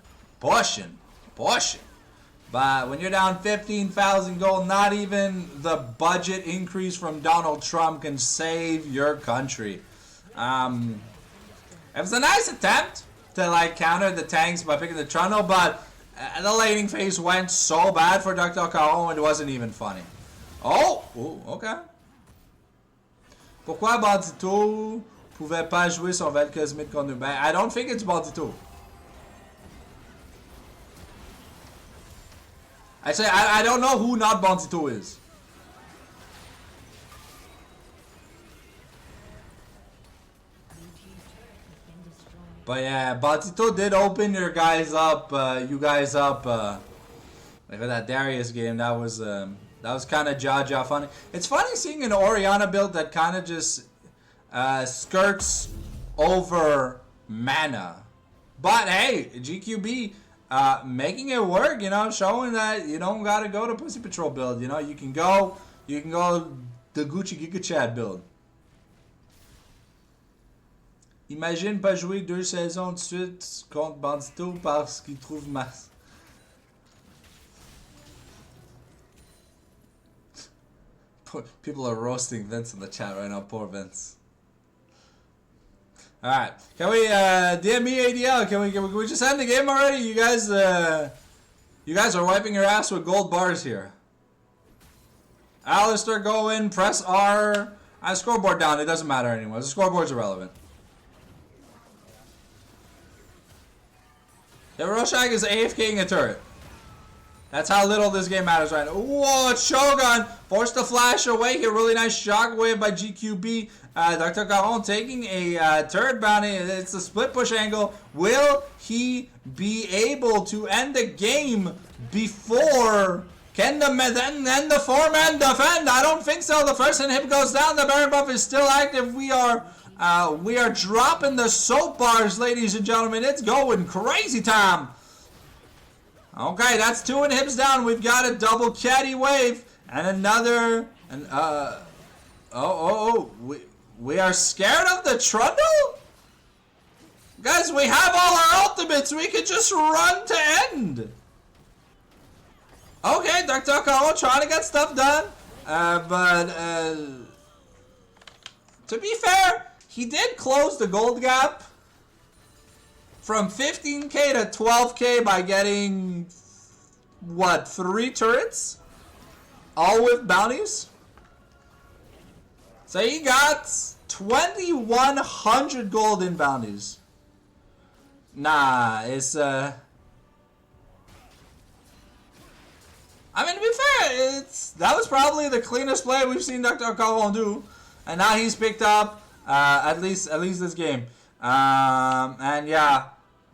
But when you're down 15,000 gold, not even the budget increase from Donald Trump can save your country. It was a nice attempt to like counter the tanks by picking the Trundle, but the laning phase went so bad for Dr. Caron, it wasn't even funny. Oh! Ooh, okay. Pourquoi Bandito pouvait pas jouer son Vel'Koz contre nous? I don't think it's Bandito. Actually, I don't know who not Bandito is. But yeah, Bandito did open you guys up. Like with that Darius game, that was kind of jaw funny. It's funny seeing an Orianna build that kind of just skirts over mana. But hey, GQB making it work, you know, showing that you don't gotta go to Pussy Patrol build. You know, you can go the Gucci Giga Chad build. Imagine pas jouer 2 saisons de suite contre Bandito parce qu'il trouve masse. People are roasting Vince in the chat right now. Poor Vince. All right, can we DM me ADL? Can we just end the game already? You guys are wiping your ass with gold bars here. Alistair, go in, press R. Scoreboard down. It doesn't matter anymore. The scoreboard's irrelevant. The Rorschach is AFKing a turret. That's how little this game matters right now. Whoa, Shogun forced the flash away here. Really nice shockwave by GQB. Dr. Caron taking a turret bounty. It's a split push angle. Will he be able to end the game before? Can the four-man defend? I don't think so. The first inhib goes down. The Baron buff is still active. We are dropping the soap bars, ladies and gentlemen. It's going crazy time. Okay, that's 2 inhibs down. We've got a double caddy wave and another. And we are scared of the Trundle? Guys, we have all our ultimates. We could just run to end. Okay, Dr. Caron trying to get stuff done. But to be fair, he did close the gold gap from 15k to 12k by getting, what, 3 turrets? All with bounties? So he got 2,100 gold in bounties. Nah, it's, I mean, to be fair, that was probably the cleanest play we've seen Dr. Caron do. And now he's picked up, at least this game. And yeah,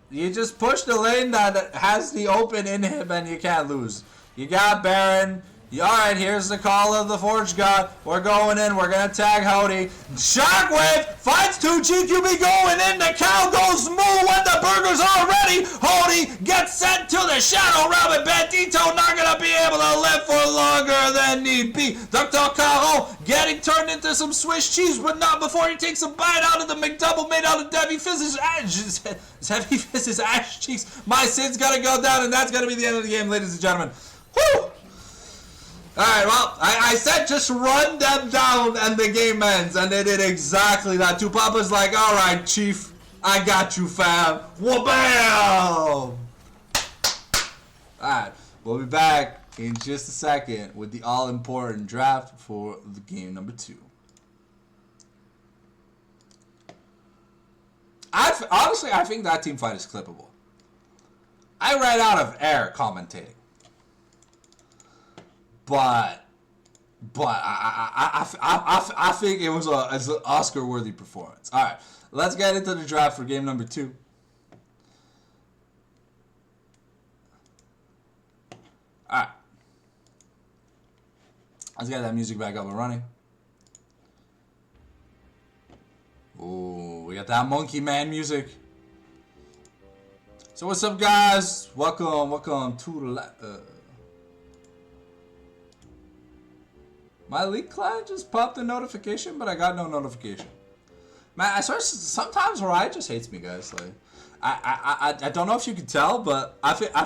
you just push the lane that has the open inhib and you can't lose. You got Baron. Alright, here's the call of the Forge God. We're going in. We're going to tag Hody. Shockwave finds 2. GQB going in. The cow goes moo when the burgers are ready. Hody gets sent to the Shadow Rabbit. Bandito not going to be able to live for longer than need be. Dr. Caron getting turned into some Swiss cheese, but not before he takes a bite out of the McDouble made out of Heavy Fizz's ash. Heavy Fizz's ash cheeks. My Sid's got to go down, and that's going to be the end of the game, ladies and gentlemen. Woo! Alright, well, I said just run them down and the game ends, and they did exactly that. Tupapa's like, alright, Chief, I got you, fam. Wha-bam! Alright, we'll be back in just a second with the all-important draft for the game number 2. Honestly, I think that team fight is clippable. I ran out of air commentating. But I think it was an Oscar-worthy performance. All right, let's get into the draft for game number 2. All right, let's get that music back up and running. Ooh, we got that Monkey Man music. So what's up, guys? Welcome to the. My League client just popped a notification, but I got no notification. Man, I swear sometimes Riot just hates me, guys. Like, I don't know if you can tell, but honestly I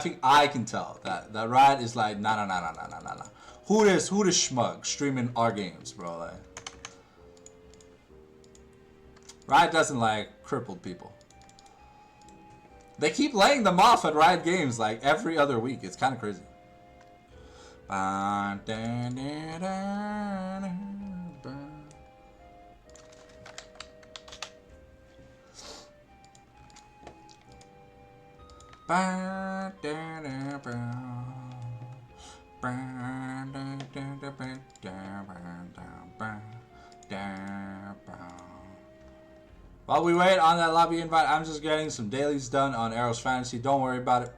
think I can tell that Riot is like nah. Who this schmug streaming our games, bro? Like, Riot doesn't like crippled people. They keep laying them off at Riot Games like every other week. It's kind of crazy. While we wait on that lobby invite, I'm just getting some dailies done on Arrow's Fantasy. Don't worry about it.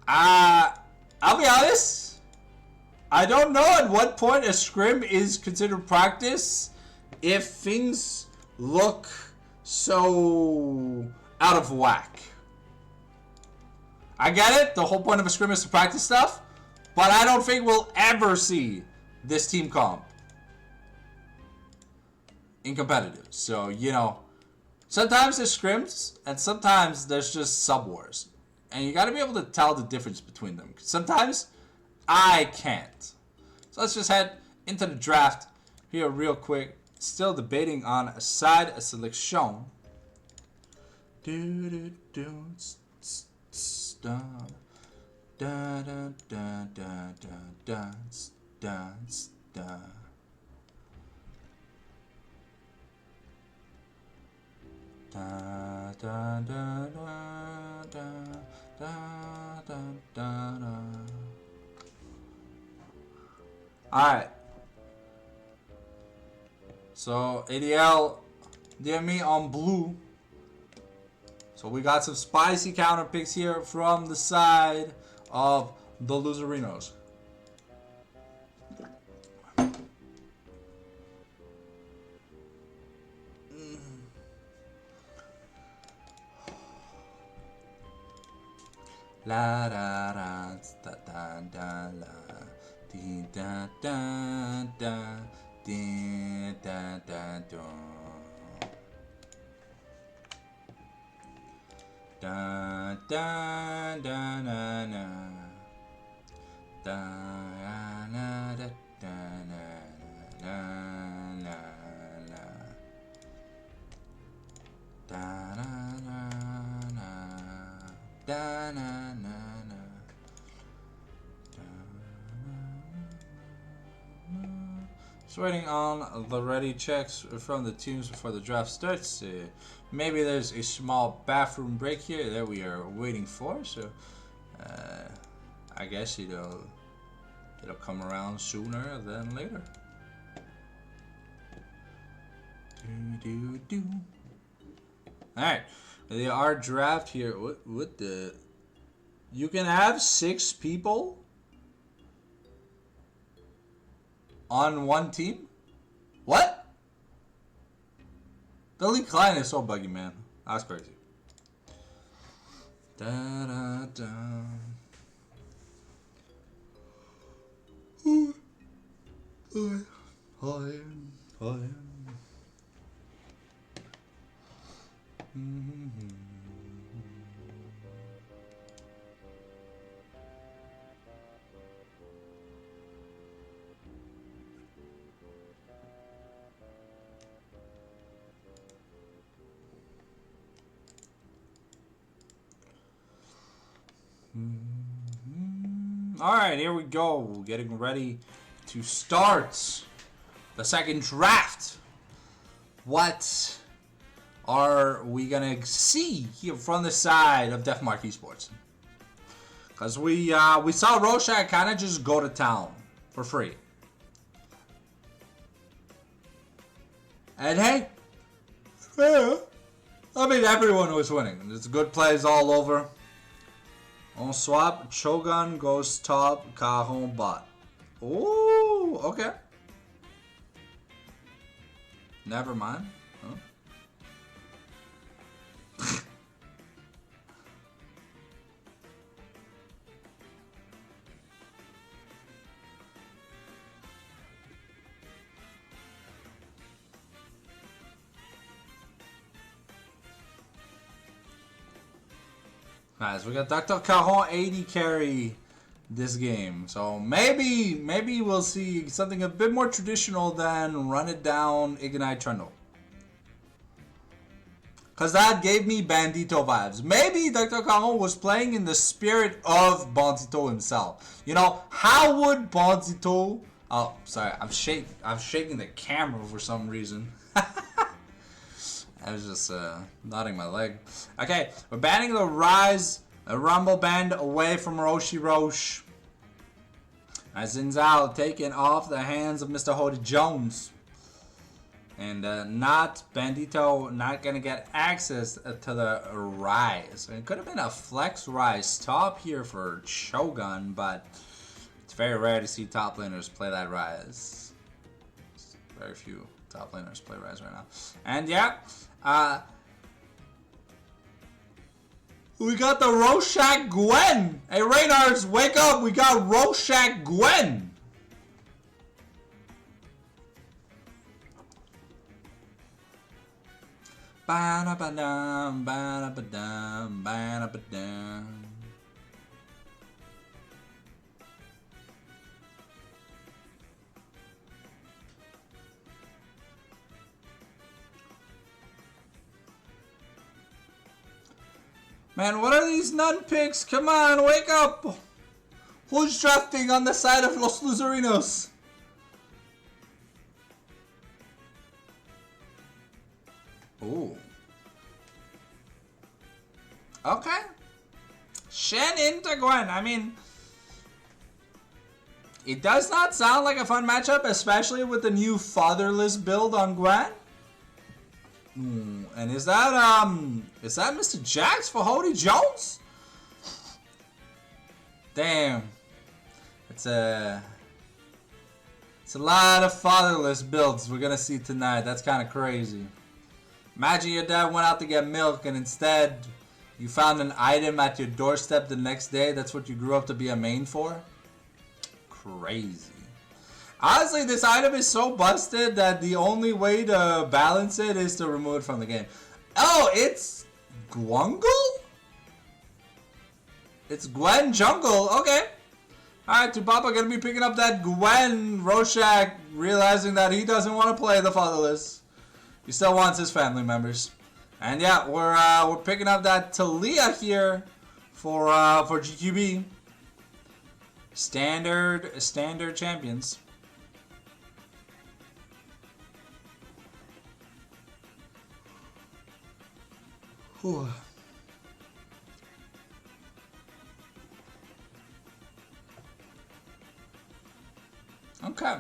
I'll be honest. I don't know at what point a scrim is considered practice if things look so out of whack. I get it. The whole point of a scrim is to practice stuff. But I don't think we'll ever see this team comp in competitive. So, you know, sometimes there's scrims and sometimes there's just sub wars. And you got to be able to tell the difference between them. Sometimes I can't. So let's just head into the draft here real quick. Still debating on a side selection. Alright. So ADL DM me on blue. So we got some spicy counter picks here from the side of the Loserinos. La da da da da da la di da da da di da da do da da da na na da na da da na na na na da na na na da na na na. Just waiting on the ready checks from the teams before the draft starts. Maybe there's a small bathroom break here that we are waiting for. So I guess it'll come around sooner than later. All right. Our draft here. What the? You can have 6 people on one team? What? The league client is so buggy, man. That's crazy. Da da da. Hi. Alright, here we go. Getting ready to start the second draft. What are we gonna see here from the side of Deathmark Esports? Because we saw Roshan kind of just go to town for free. And hey, yeah, I mean, everyone was winning. It's good plays all over. On swap, Chogun goes top, Cajon bot. Ooh, okay. Never mind. Huh? Guys, we got Dr. Caron 80 carry this game. So maybe we'll see something a bit more traditional than run it down Ignite Trundle. Because that gave me Bandito vibes. Maybe Dr. Caron was playing in the spirit of Bandito himself. You know, how would Bandito... Oh, sorry, I'm shaking the camera for some reason. I was just nodding my leg. Okay, we're banning the Rise, a Rumble Band away from Roshi Roche. As Zinzao taken off the hands of Mr. Hody Jones. And not Bandito, not going to get access to the Rise. It could have been a Flex Rise top here for Shogun, but it's very rare to see top laners play that Rise. Very few top laners play Rise right now. And yeah, we got the Rorschach Gwen. Hey, Reynards, wake up. We got Rorschach Gwen. Ba-da-ba-dum, ba-da-ba-dum, ba-da-ba-dum. Man, what are these nun picks? Come on, wake up! Who's drafting on the side of Los Loserinos? Ooh. Okay. Shen into Gwen. I mean, it does not sound like a fun matchup, especially with the new fatherless build on Gwen. And is that Mr. Jax for Hody Jones? Damn. It's a lot of fatherless builds we're gonna see tonight. That's kind of crazy. Imagine your dad went out to get milk and instead you found an item at your doorstep the next day. That's what you grew up to be a main for? Crazy. Honestly, this item is so busted that the only way to balance it is to remove it from the game. Oh, it's Gwungle? It's Gwen Jungle. Okay. Alright, Tupapa gonna be picking up that Gwen Rorschach, realizing that he doesn't want to play the fatherless. He still wants his family members. And yeah, we're picking up that Talia here for GQB. Standard champions. Whew. Okay.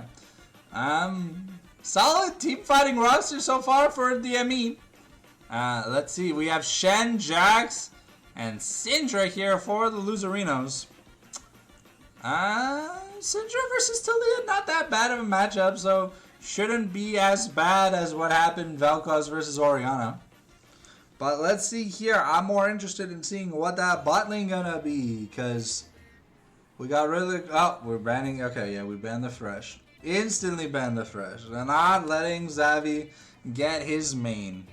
Solid team fighting roster so far for the ME. Let's see. We have Shen, Jax, and Syndra here for the Loserinos. Syndra versus Talia, not that bad of a matchup, so shouldn't be as bad as what happened Vel'Koz versus Orianna. But let's see here. I'm more interested in seeing what that bot lane gonna be, because we got rid of the... Oh, we're banning... Okay, yeah, we banned the Thresh. Instantly banned the Thresh. We're not letting Xavi get his main.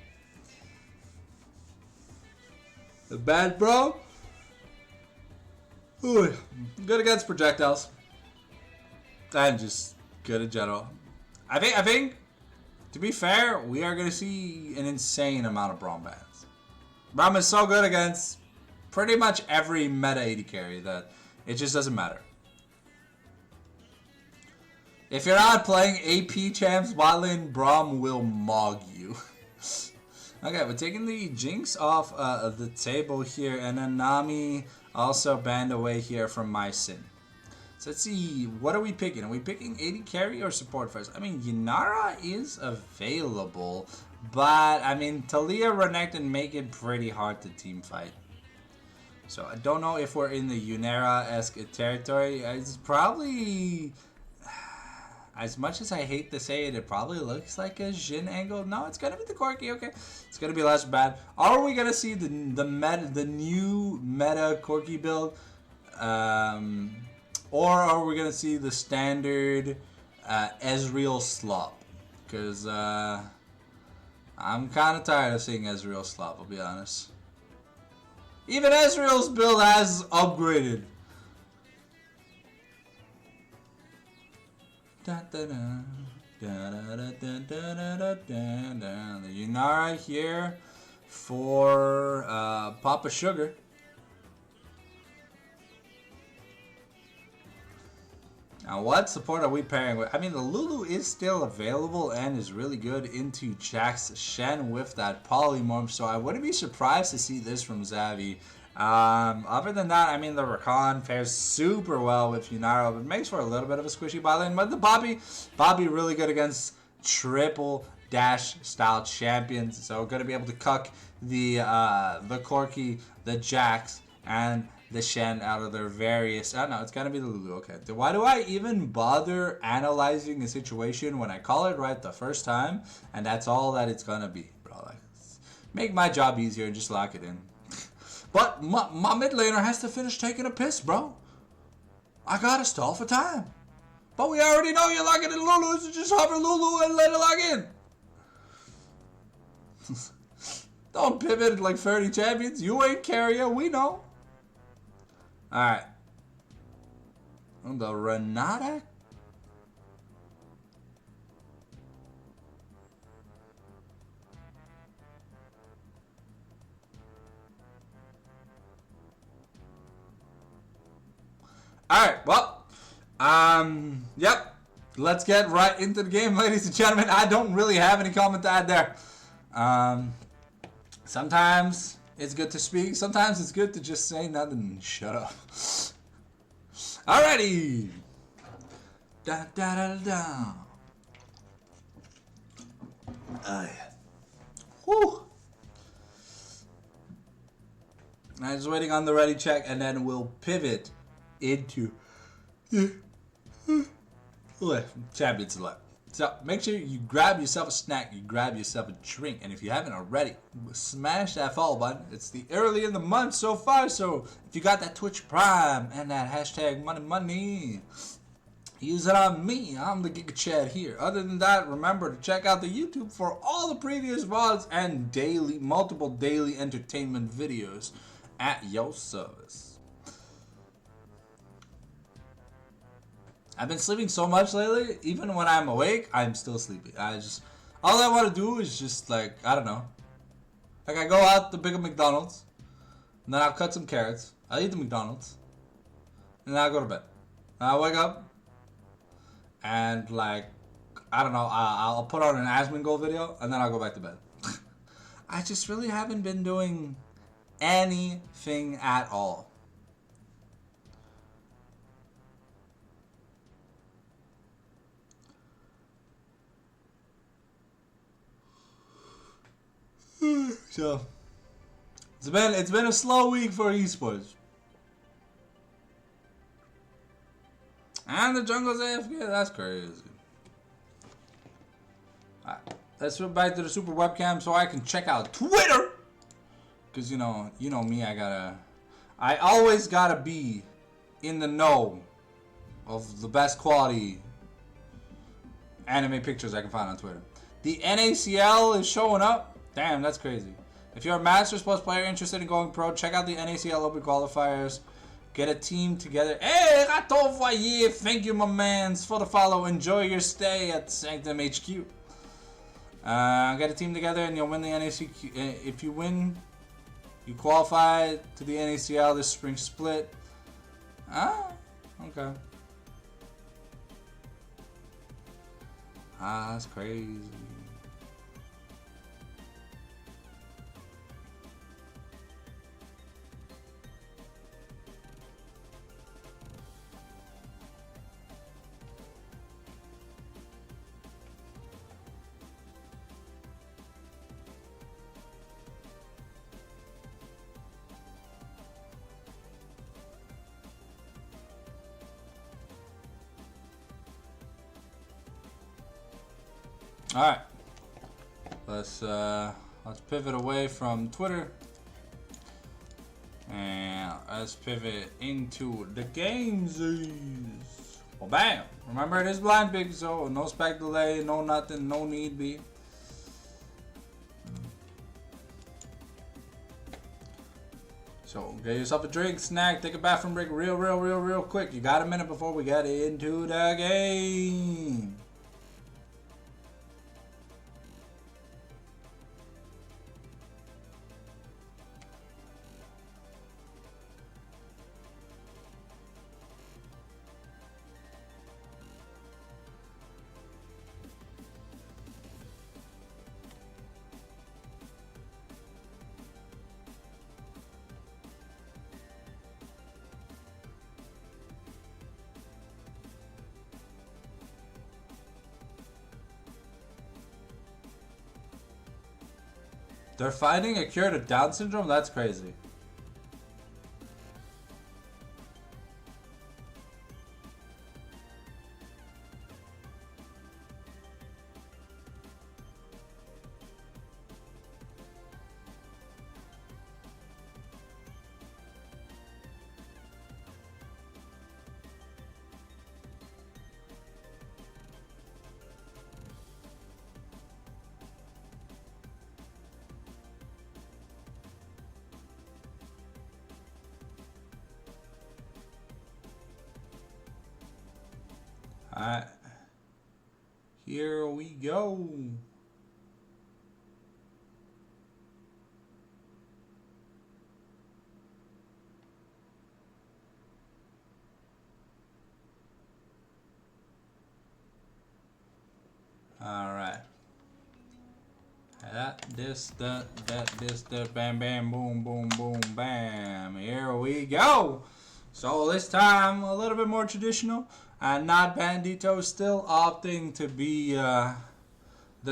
The bad bro. Ooh, good against projectiles. I'm just good in general. I think, to be fair, we are gonna see an insane amount of Braum bans. Braum is so good against pretty much every meta AD carry that it just doesn't matter. If you're not playing AP champs, bot lane, Braum will mog you. Okay, we're taking the Jinx off of the table here, and then Nami also banned away here from my Sin. So let's see, what are we picking? Are we picking AD carry or support first? I mean, Yinara is available, but I mean, Talia, Renekton make it pretty hard to team fight. So I don't know if we're in the Yunera-esque territory. It's probably... As much as I hate to say it, it probably looks like a Jhin angle. No, it's gonna be the Corki. Okay, it's gonna be less bad. Are we gonna see the new meta Corki build, or are we gonna see the standard Ezreal slop? Because I'm kind of tired of seeing Ezreal slop. I'll be honest. Even Ezreal's build has upgraded. The Yunara here for Papa Sugar. Now, what support are we pairing with? I mean, the Lulu is still available and is really good into Jax Shen with that polymorph, so I wouldn't be surprised to see this from Xavi. Other than that, I mean, the Rakan fares super well with Yunara, but makes for a little bit of a squishy bot lane. But the Bobby really good against triple dash style champions, so gonna be able to cuck the Corki, the Jax, and the Shen out of their various... Oh, no, it's gotta be the Lulu. Okay. Why do I even bother analyzing a situation when I call it right the first time, and that's all that it's gonna be, bro? Like, make my job easier and just lock it in. But my mid laner has to finish taking a piss, bro. I gotta stall for time. But we already know you're locking in Lulu, so just hover Lulu and let it lock in. Don't pivot like 30 champions. You ain't carrier, we know. Alright. The Renata? Alright, well. Yep. Let's get right into the game, ladies and gentlemen. I don't really have any comment to add there. Sometimes it's good to speak. Sometimes it's good to just say nothing and shut up. Alrighty. Da da da da. Whew. I'm just waiting on the ready check, and then we'll pivot into Champions Select. So make sure you grab yourself a snack, you grab yourself a drink, and if you haven't already, smash that follow button. It's the early in the month so far, so if you got that Twitch Prime and that hashtag money, use it on me. I'm the Giga Chad here. Other than that, remember to check out the YouTube for all the previous VODs and multiple daily entertainment videos at your service. I've been sleeping so much lately, even when I'm awake, I'm still sleepy. All I want to do is just, like, I don't know. Like, I go out to pick up McDonald's, and then I'll cut some carrots, I'll eat the McDonald's, and then I'll go to bed. And I'll wake up, and, like, I don't know, I'll put on an Asmongold video, and then I'll go back to bed. I just really haven't been doing anything at all. So it's been a slow week for esports. And the jungle's AFK, that's crazy. Alright, let's go back to the super webcam so I can check out Twitter. Cause you know me, I always gotta be in the know of the best quality anime pictures I can find on Twitter. The NACL is showing up. Damn, that's crazy. If you're a Masters Plus player interested in going pro, check out the NACL Open Qualifiers. Get a team together. Hey, Rato Voyer, thank you, my mans, for the follow. Enjoy your stay at Sanctum HQ. Get a team together and you'll win the NACL. If you win, you qualify to the NACL this spring split. Ah, okay. Ah, that's crazy. Alright, let's pivot away from Twitter and let's pivot into the games. Well, bam! Remember, it is blind pick, so no spec delay, no nothing, no need be. So get yourself a drink, snack, take a bathroom break real quick. You got a minute before we get into the game. They're finding a cure to Down syndrome? That's crazy. Alright. Here we go. Alright. This, bam, bam, boom, boom, boom, bam. Here we go. So this time, a little bit more traditional. And not Bandito, still opting to be the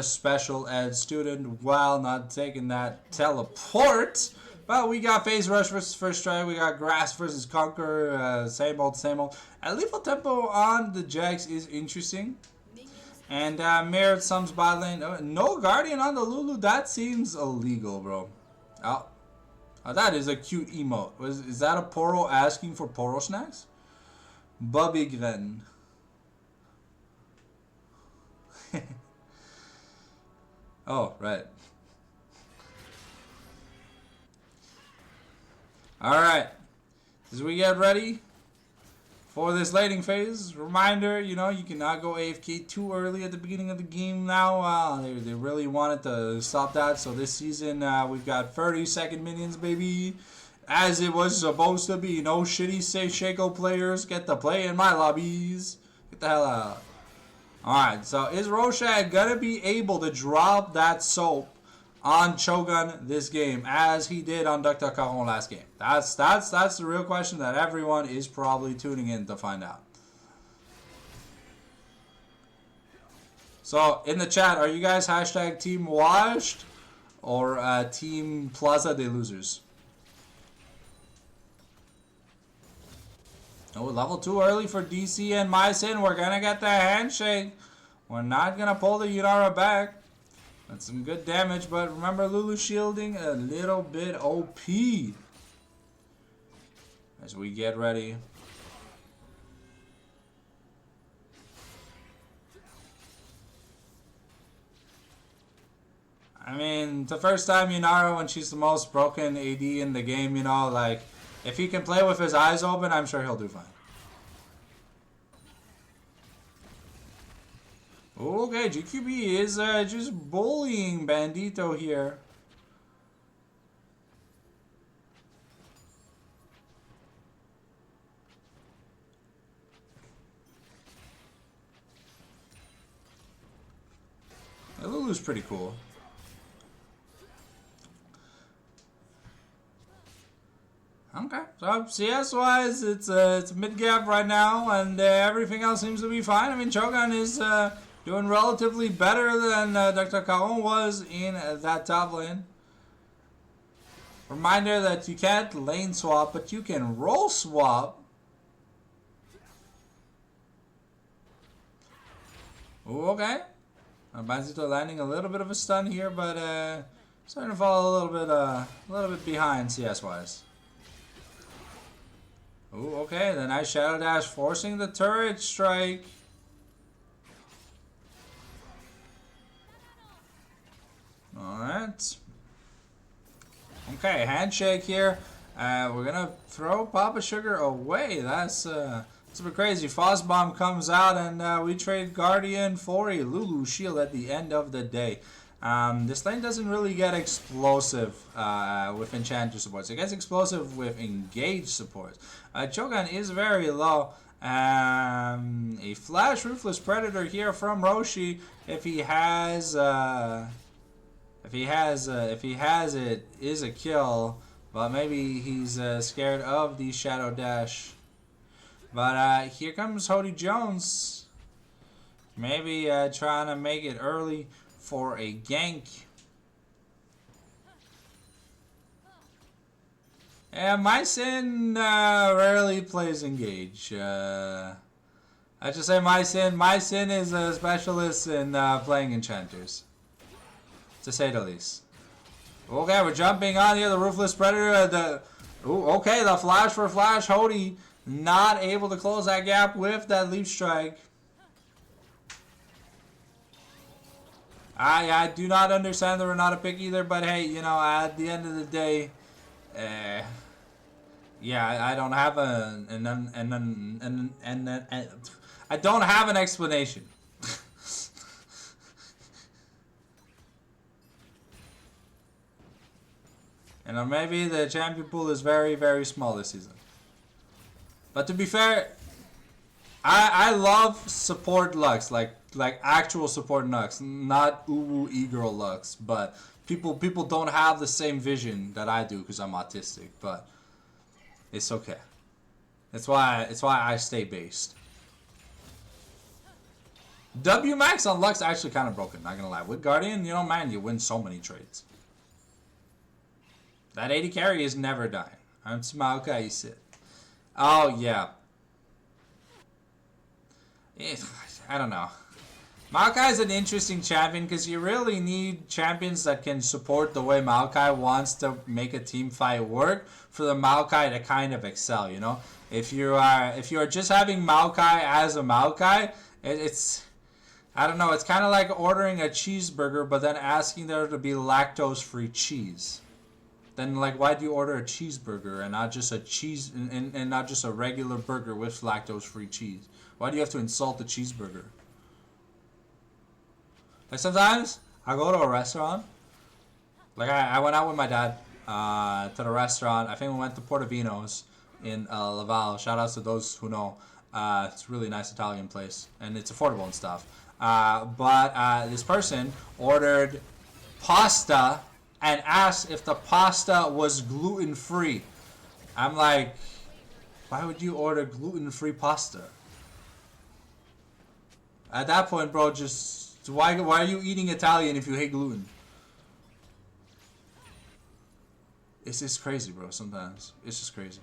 special ed student while not taking that teleport. But we got Phase Rush versus First Strike, we got Grass versus Conquer, same old, same old. And lethal tempo on the Jax is interesting. And Merit Sums bot lane. No Guardian on the Lulu, that seems illegal, bro. Oh, that is a cute emote. Is that a Poro asking for Poro snacks? Bobby Gren. Oh, right. Alright. As we get ready for this laning phase, reminder, you know, you cannot go AFK too early at the beginning of the game now. They really wanted to stop that. So this season, we've got 30-second minions, baby. As it was supposed to be. No shitty Shaco players get to play in my lobbies. Get the hell out. Alright, so is Roshan gonna be able to drop that soap on Cho'Gath this game as he did on Dr. Caron last game? That's the real question that everyone is probably tuning in to find out. So in the chat, are you guys hashtag Team Washed or Team Plaza de Losers? Oh, level 2 early for DC and Mycin. We're going to get the handshake. We're not going to pull the Yunara back. That's some good damage, but remember Lulu shielding a little bit OP. As we get ready. I mean, the first time Yunara when she's the most broken AD in the game, you know, like, if he can play with his eyes open, I'm sure he'll do fine. Okay, GQB is just bullying Bandito here. Lulu's pretty cool. Okay, so CS-wise, it's mid-gap right now, and everything else seems to be fine. I mean, Cho'Gath is doing relatively better than Dr. Caron was in that top lane. Reminder that you can't lane swap, but you can role swap. Ooh, okay. Bandito landing a little bit of a stun here, but starting to fall a little bit behind CS-wise. Ooh, okay, the nice Shadow Dash forcing the turret strike. Alright. Okay, handshake here. We're gonna throw Papa Sugar away. That's super crazy. Bomb comes out and we trade Guardian for a Lulu Shield at the end of the day. This lane doesn't really get explosive with Enchanter supports. It gets explosive with Engage supports. Cho'Gath is very low. A Flash Ruthless Predator here from Roshi. If he has it, is a kill. But maybe he's scared of the Shadow Dash. But here comes Hody Jones. Maybe trying to make it early for a gank. And my Sin rarely plays Engage. I just say my Sin is a specialist in playing Enchanters, to say the least. Okay, we're jumping on here. The Ruthless Predator. Okay, the flash for Flash. Hody not able to close that gap with that Leap Strike. I do not understand the Renata pick either, but hey, you know, at the end of the day, yeah, I don't have I don't have an explanation. And maybe the champion pool is very, very small this season. But to be fair, I love support Lux, like actual support Lux, not uwu e-girl Lux. But people don't have the same vision that I do because I'm autistic. But it's okay. It's why I stay based. W max on Lux actually kind of broken. Not gonna lie. With Guardian, you know, man, you win so many trades. That 80 carry is never dying. I'm Maokai, you sit. Oh, yeah. I don't know. Maokai is an interesting champion because you really need champions that can support the way Maokai wants to make a team fight work for the Maokai to kind of excel, you know? If you are just having Maokai as a Maokai, it's I don't know, it's kind of like ordering a cheeseburger but then asking there to be lactose-free cheese. Then, like, why do you order a cheeseburger and not just a cheese and not just a regular burger with lactose-free cheese? Why do you have to insult the cheeseburger? Like, sometimes I go to a restaurant. Like, I went out with my dad to the restaurant. I think we went to Portofino's in Laval. Shout outs to those who know. It's a really nice Italian place, and it's affordable and stuff. But this person ordered pasta and asked if the pasta was gluten-free. I'm like, why would you order gluten-free pasta? At that point, bro, just why are you eating Italian if you hate gluten? It's just crazy, bro. Sometimes it's just crazy.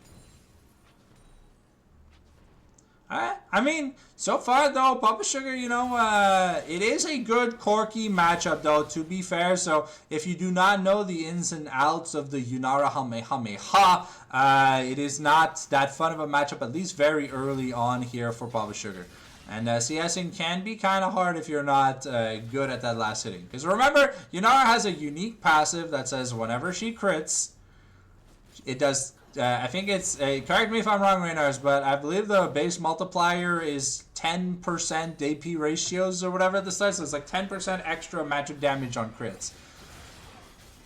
I mean, so far though, Papa Sugar, you know, it is a good Corki matchup though, to be fair. So if you do not know the ins and outs of the Yunara Hamehameha, it is not that fun of a matchup, at least very early on here for Papa Sugar. And CSing can be kind of hard if you're not good at that last hitting. Because remember, Yunara has a unique passive that says whenever she crits, it does... I think it's, correct me if I'm wrong, Raynars, but I believe the base multiplier is 10% AP ratios or whatever at the start, so it's like 10% extra magic damage on crits.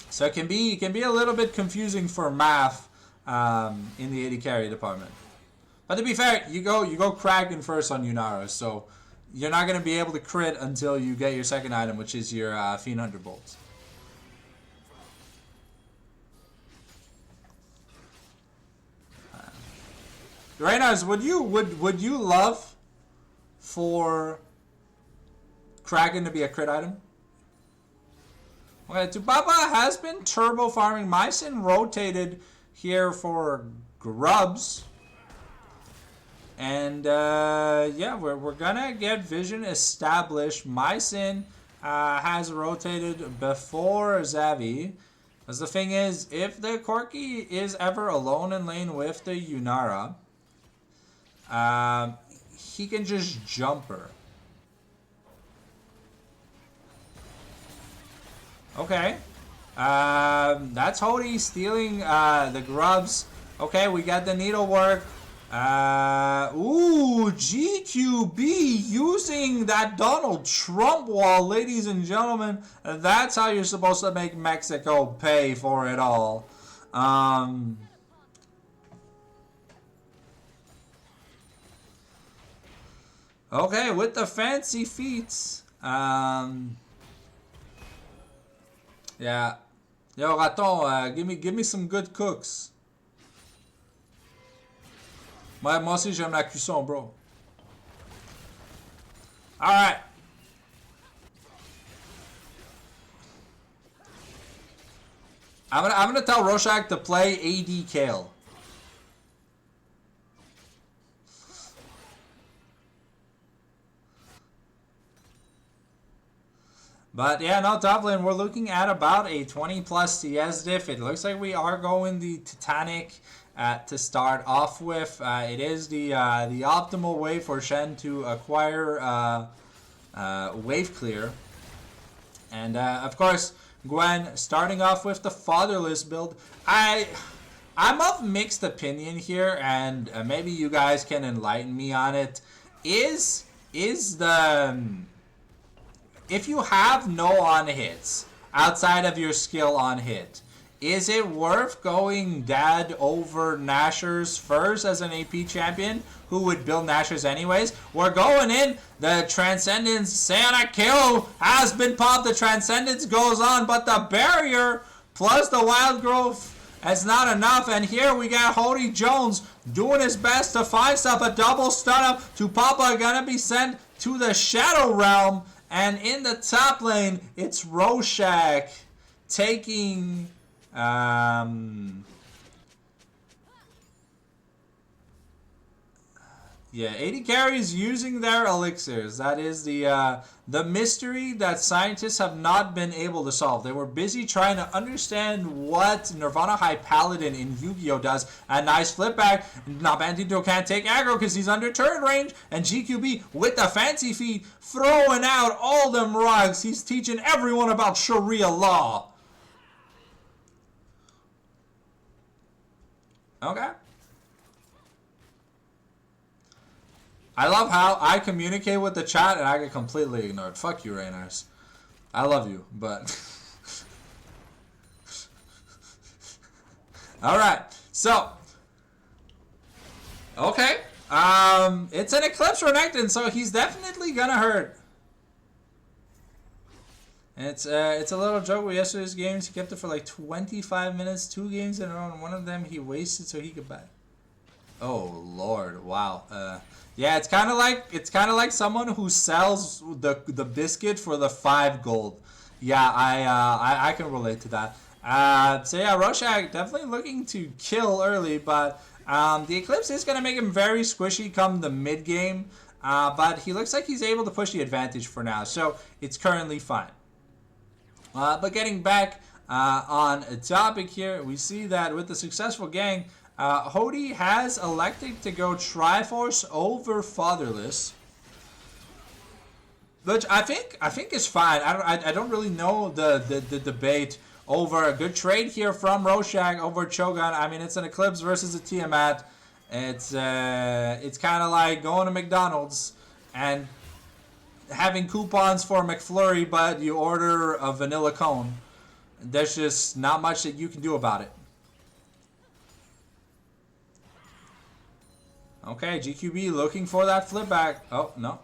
So it can be a little bit confusing for math in the AD carry department. But to be fair, you go Kraken first on Yunara, so you're not going to be able to crit until you get your second item, which is your Fiend Hunter Bolts. Raynars, would you love for Kraken to be a crit item? Okay, Tubaba has been turbo farming. Mycin rotated here for Grubs. And yeah, we're gonna get Vision established. Mycin has rotated before Xavi. Because the thing is, if the Corki is ever alone in lane with the Yunara, he can just jump her. Okay. That's Hody stealing the grubs. Okay, we got the needlework. Ooh, GQB using that Donald Trump wall, ladies and gentlemen. That's how you're supposed to make Mexico pay for it all. Okay, with the fancy feats. Yeah. Yo, Raton, give me some good cooks. Moi aussi, j'aime la cuisson, bro. Alright. I'm gonna tell Rorschach to play AD Kale. But yeah, no, top lane, we're looking at about a 20 plus CS diff. It looks like we are going the Titanic to start off with. It is the optimal way for Shen to acquire wave clear. And of course, Gwen starting off with the fatherless build. I'm of mixed opinion here, and maybe you guys can enlighten me on it. Is the if you have no on hits outside of your skill on hit, is it worth going dad over Nashers first as an AP champion who would build Nashers anyways? We're going in. The Transcendence Santa kill has been popped. The Transcendence goes on, but the barrier plus the Wild Growth is not enough. And here we got Hody Jones doing his best to find stuff. A double stun up to Papa, gonna be sent to the Shadow Realm. And in the top lane, it's Rorschach taking yeah, 80 carries using their elixirs. That is the mystery that scientists have not been able to solve. They were busy trying to understand what Nirvana High Paladin in Yu-Gi-Oh! Does. A nice flip back. Now Bandito can't take aggro because he's under turret range. And GQB with the fancy feet throwing out all them rugs. He's teaching everyone about Sharia law. Okay. I love how I communicate with the chat and I get completely ignored. Fuck you, Raynars. I love you, but... Alright, so... Okay. It's an Eclipse Renekton, so he's definitely gonna hurt. It's a little joke with yesterday's games. He kept it for like 25 minutes, 2 games in a row, and one of them he wasted so he could buy. Oh Lord, wow. Yeah, it's kind of like someone who sells the biscuit for the 5 gold. Yeah, I can relate to that. So yeah, Rorschach definitely looking to kill early, but the Eclipse is gonna make him very squishy come the mid game. But he looks like he's able to push the advantage for now, so it's currently fine. But getting back on a topic here, we see that with the successful gang, Hody has elected to go Triforce over Fatherless, which I think is fine. I don't really know the debate over a good trade here from Rorschach over Cho'Gath. I mean, it's an Eclipse versus a Tiamat. It's kind of like going to McDonald's and having coupons for McFlurry, but you order a vanilla cone. There's just not much that you can do about it. Okay, GQB looking for that flip back. Oh, no.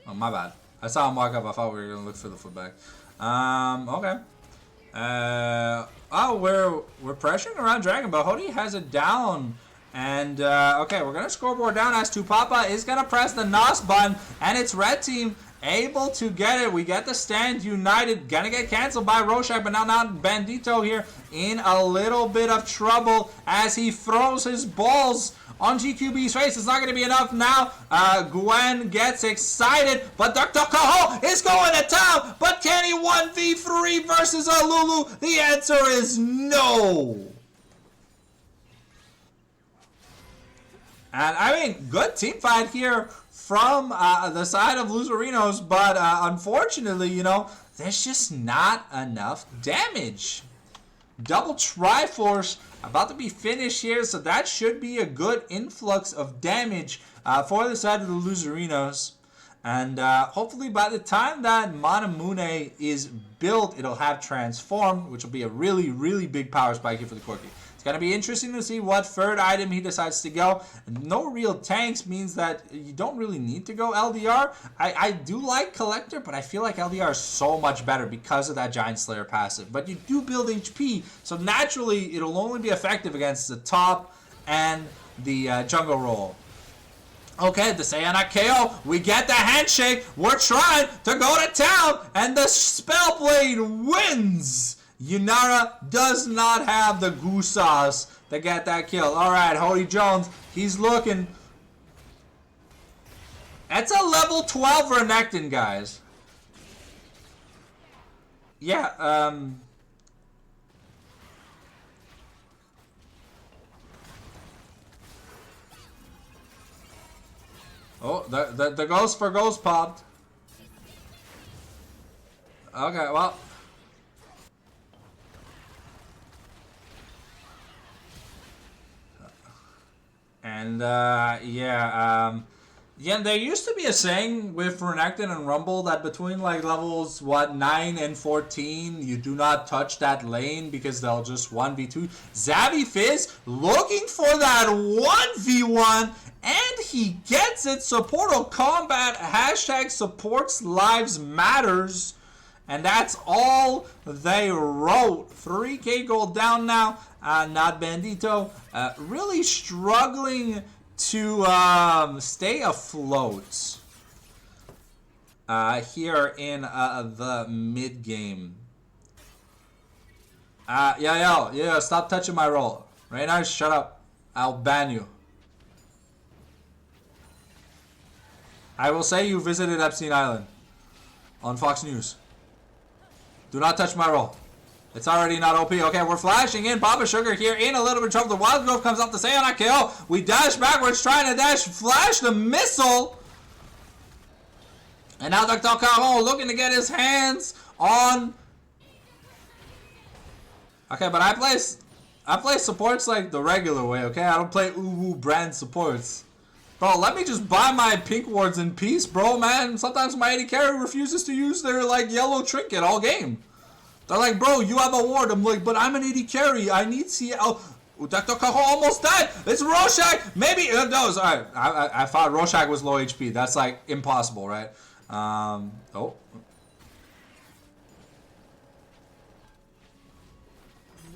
Oh, my bad. I saw him walk up. I thought we were going to look for the flip back. Okay. Oh, we're pressuring around Dragon, but Hody has it down. And, okay, we're going to scoreboard down as Tupapa is going to press the NOS button, and it's red team able to get it. We get the stand united. Gonna get canceled by Rorschach, but now Bandito here in a little bit of trouble as he throws his balls on GQB's face. It's not going to be enough now. Gwen gets excited, but Dr. Kaho is going to town. But can he 1v3 versus a Lulu? The answer is no. And I mean, good team fight here from the side of Loserinos, but unfortunately, you know, there's just not enough damage. Double Triforce about to be finished here, so that should be a good influx of damage for the side of the Loserinos. And hopefully by the time that Manamune is built, it'll have Transform, which will be a really, really big power spike here for the Corki. It's going to be interesting to see what third item he decides to go. No real tanks means that you don't really need to go LDR. I do like Collector, but I feel like LDR is so much better because of that Giant Slayer passive. But you do build HP, so naturally it'll only be effective against the top and the jungle roll. Okay, the Sayana KO. We get the handshake. We're trying to go to town, and the Spellblade wins. Yunara does not have the goose sauce to get that kill. Alright, Hody Jones, he's looking. That's a level 12 Renekton, guys. Yeah, oh, the ghost for ghost popped. Okay, well. And, yeah, there used to be a saying with Renekton and Rumble that between, like, levels, 9 and 14, you do not touch that lane because they'll just 1v2. Zavi Fizz looking for that 1v1, and he gets it. Supportal Combat, hashtag supports lives matters. And that's all they wrote. 3k gold down now. Not Bandito. Really struggling to stay afloat here in the mid game. Yeah, stop touching my roll. Raynar, shut up. I'll ban you. I will say you visited Epstein Island on Fox News. Do not touch my roll. It's already not OP. Okay, we're flashing in. Baba Sugar here in a little bit of trouble. The Wild Growth comes up to say on a KO. We dash backwards, trying to dash, flash the missile. And now Dr. Caron looking to get his hands on. Okay, but I play supports like the regular way, okay? I don't play Uwu brand supports. Bro, let me just buy my pink wards in peace, bro, man. Sometimes my AD carry refuses to use their, like, yellow trinket all game. They're like, bro, you have a ward. I'm like, but I'm an AD carry. I need CL. Dr. Cajo almost died. It's Rorschach. Maybe. No, sorry. I thought Rorschach was low HP. That's, like, impossible, right? Oh.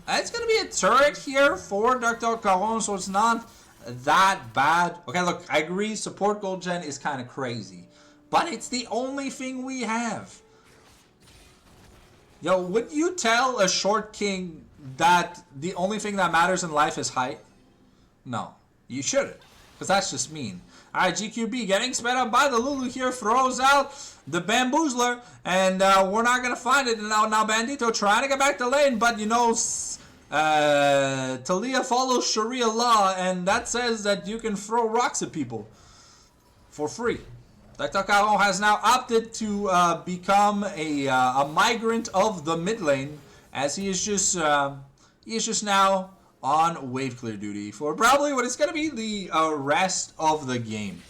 It's going to be a turret here for Dr. Caron, so it's not that bad. Okay, look, I agree, support gold gen is kind of crazy, but it's the only thing we have. Yo, would you tell a short king that the only thing that matters in life is height? No, you shouldn't, because that's just mean. Alright, GQB getting sped up by the Lulu here, throws out the Bamboozler, and we're not going to find it. And now Bandito trying to get back to lane, but you know, Talia follows Sharia law, and that says that you can throw rocks at people for free. Dr. Caron has now opted to become a migrant of the mid lane, as he is just now on wave clear duty for probably what is going to be the rest of the game.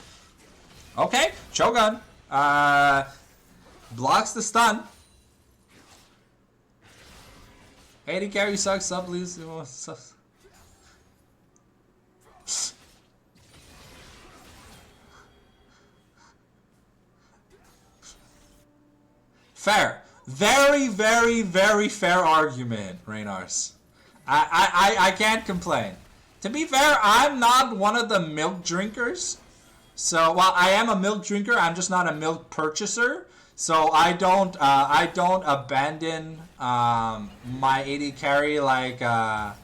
Okay, Shogun blocks the stun. AD carry sucks, sub leaves. Fair. Very, very, very fair argument, Raynars. I can't complain. To be fair, I'm not one of the milk drinkers. So while I am a milk drinker, I'm just not a milk purchaser. So I don't abandon my AD carry like I'm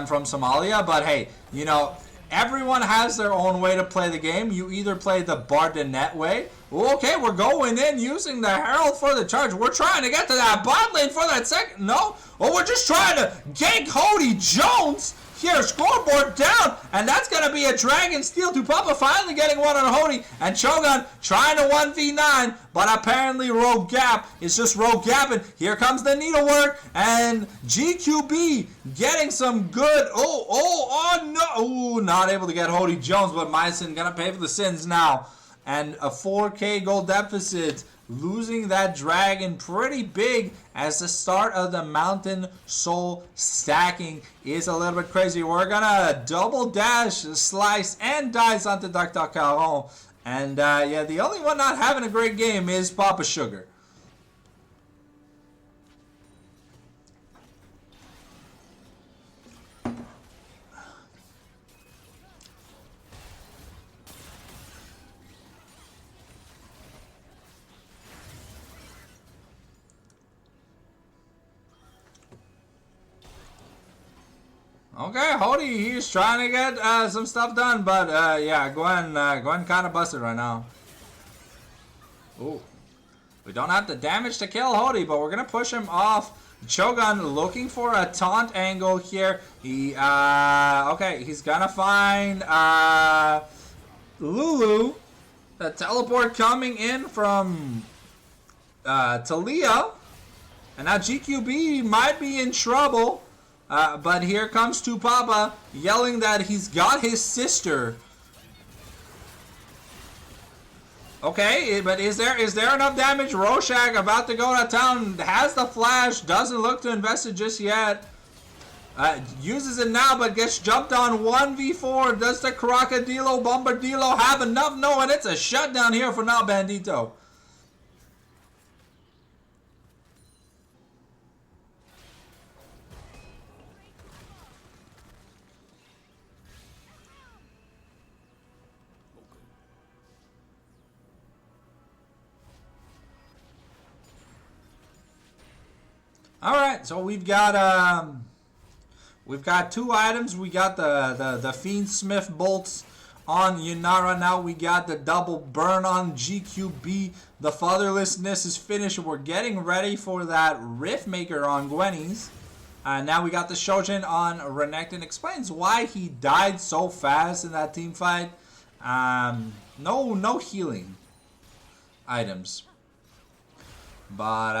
from Somalia. But hey, you know, everyone has their own way to play the game. You either play the Bardinet way. Okay, we're going in using the Herald for the charge. We're trying to get to that bot lane for that second. No. Or we're just trying to gank Hody Jones. here. Scoreboard down, and that's going to be a Dragon Steel. Tupapa finally getting one on Hody, and Cho'Gawn trying to 1v9, but apparently Rogue Gap is just Rogue Gapping. Here comes the needlework, and GQB getting some good. Oh no. Ooh, not able to get Hody Jones, but Myson going to pay for the sins now. And a 4K gold deficit, losing that dragon pretty big, as the start of the Mountain Soul stacking is a little bit crazy. We're gonna double dash, slice, and dice onto Dr. Caron. And yeah, the only one not having a great game is Papa Sugar. Okay, Hody, he's trying to get some stuff done, but yeah, Gwen kind of busted right now. Ooh, we don't have the damage to kill Hody, but we're gonna push him off. Cho'Gawn looking for a taunt angle here. He okay, he's gonna find Lulu. The teleport coming in from Talia, and now GQB might be in trouble. But here comes Tupapa yelling that he's got his sister. Okay, but is there enough damage? Rorschach about to go to town, has the flash, doesn't look to invest it just yet. Uses it now, but gets jumped on 1v4. Does the Crocodilo Bombardilo have enough? No, and it's a shutdown here for now, Bandito. All right, so we've got two items. We got the Fiend Smith bolts on Yunara. Now we got the double burn on GQB. The fatherlessness is finished. We're getting ready for that Rift Maker on Gwenny's. Now we got the Shojin on Renekton. Explains why he died so fast in that team fight. No healing items. But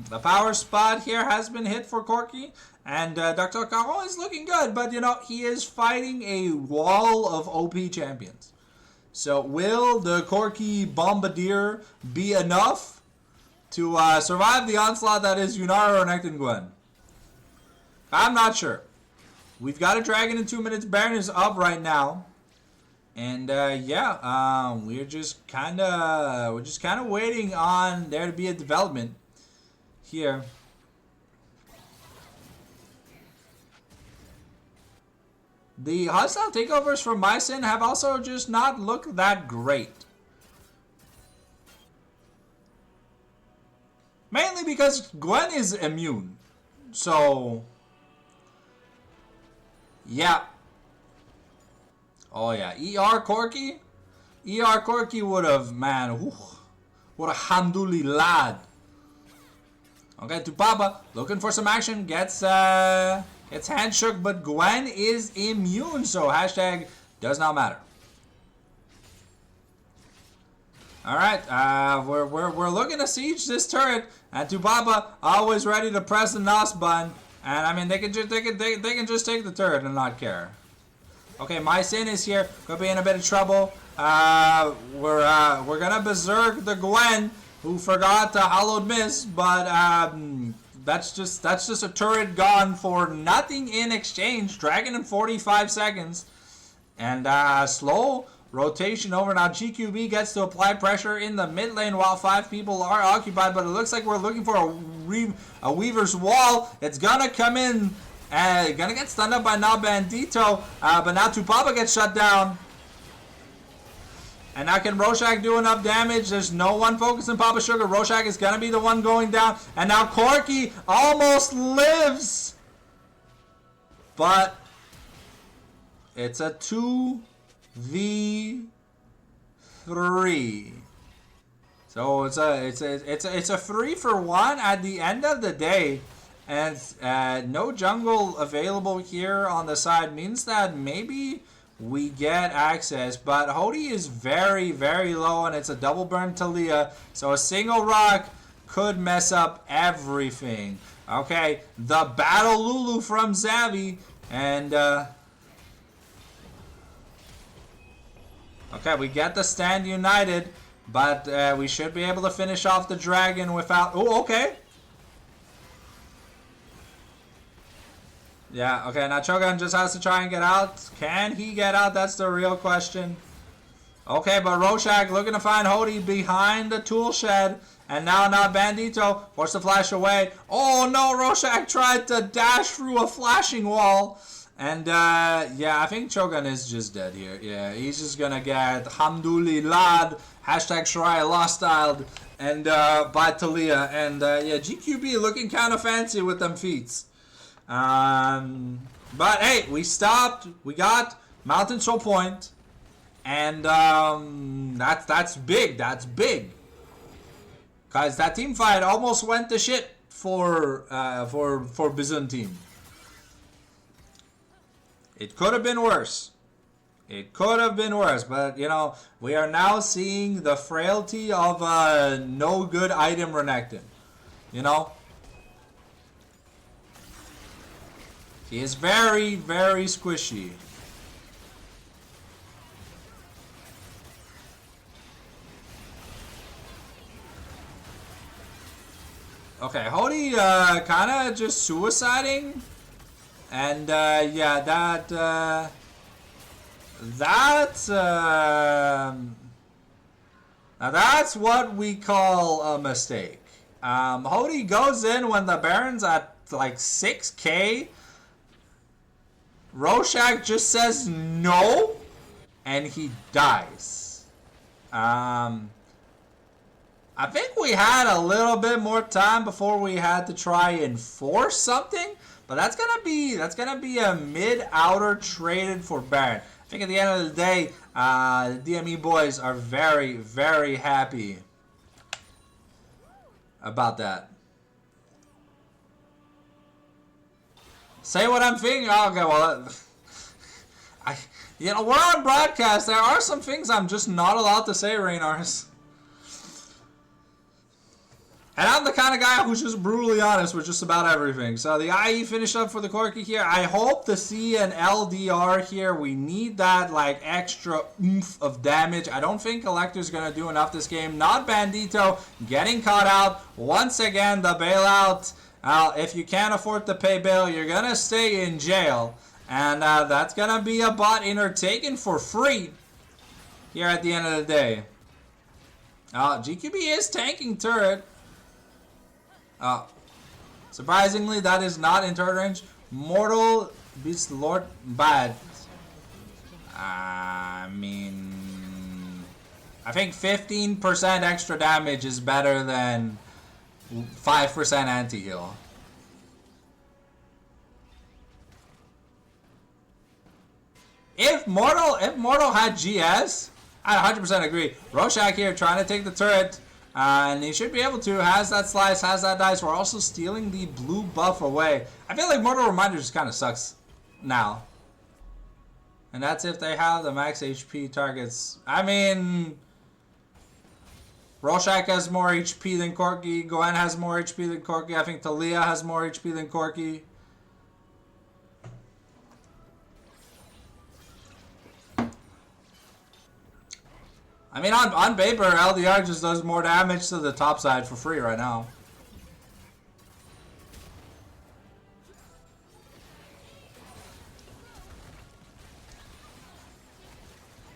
the power spot here has been hit for Corki, and Dr. Caron is looking good, but you know, he is fighting a wall of OP champions. So will the Corki Bombardier be enough to survive the onslaught that is Yunara, Renekton, Gwen? I'm not sure. We've got a dragon in 2 minutes. Baron is up right now. And yeah, we're just kind of waiting on there to be a development here. The hostile takeovers from Mycin have also just not looked that great. Mainly because Gwen is immune. So yeah. Oh yeah, ER Corki? ER Corki would have, man, what a handuli lad. Okay, Tupapa looking for some action, gets hand shook, but Gwen is immune, so hashtag does not matter. Alright, we're looking to siege this turret, and Tupapa always ready to press the NOS button, and I mean they can just take the turret and not care. Okay, Mycin is here. Could be in a bit of trouble. We're gonna berserk the Gwen, who forgot to Hallowed Mist, but that's just a turret gone for nothing in exchange. Dragon in 45 seconds, and slow rotation over. Now GQB gets to apply pressure in the mid lane while 5 people are occupied, but it looks like we're looking for a Weaver's Wall. It's gonna come in. Gonna get stunned up by now Bandito, but now Tupapa gets shut down. And now can Rorschach do enough damage? There's no one focusing Papa Sugar. Rorschach is gonna be the one going down. And now Corki almost lives. But it's a 2v3. So it's a 3-for-1 at the end of the day. And no jungle available here on the side means that maybe we get access. But Hody is very, very low, and it's a double burn Talia. So a single rock could mess up everything. Okay, the Battle Lulu from Zavi. And, okay, we get the stand united. But we should be able to finish off the dragon without... Oh, okay. Yeah, okay, now Cho'Gawn just has to try and get out. Can he get out? That's the real question. Okay, but Rorschach looking to find Hody behind the tool shed. And now Bandito forced to flash away. Oh no, Rorschach tried to dash through a flashing wall. And yeah, I think Cho'Gawn is just dead here. Yeah, he's just gonna get Hamdulillah, hashtag Shariah lost-styled, and by Talia. And yeah, GQB looking kind of fancy with them feats. But hey, we stopped. We got Mountain Soul Point, and that's big. That's big. Cause that team fight almost went to shit for Bizun team. It could have been worse. It could have been worse, but you know, we are now seeing the frailty of no good item Renekton. You know? He is very, very squishy. Okay, Hody kind of just suiciding. And yeah, now that's what we call a mistake. Hody goes in when the Baron's at like 6k. Rorschach just says no, and he dies. I think we had a little bit more time before we had to try and force something, but that's gonna be a mid-outer traded for Baron. I think at the end of the day, the DME boys are very, very happy about that. Say what I'm thinking. Okay, well, you know, we're on broadcast. There are some things I'm just not allowed to say, Raynars. And I'm the kind of guy who's just brutally honest with just about everything. So the IE finished up for the Corki here. I hope to see an LDR here. We need that like extra oomph of damage. I don't think Collector's going to do enough this game. Not Bandito getting caught out. Once again, the bailout. If you can't afford to pay bail, you're going to stay in jail. And that's going to be a bot inner taken for free here at the end of the day. GQB is tanking turret. Surprisingly, that is not in turret range. Mortal beats the Lord, but I mean, I think 15% extra damage is better than 5% anti-heal. If Mortal had GS, I 100% agree. Rorschach here trying to take the turret. And he should be able to. Has that slice, has that dice. We're also stealing the blue buff away. I feel like Mortal Reminder just kind of sucks now. And that's if they have the max HP targets. I mean, Rorschach has more HP than Corki. Gwen has more HP than Corki. I think Talia has more HP than Corki. I mean, on paper, LDR just does more damage to the top side for free right now.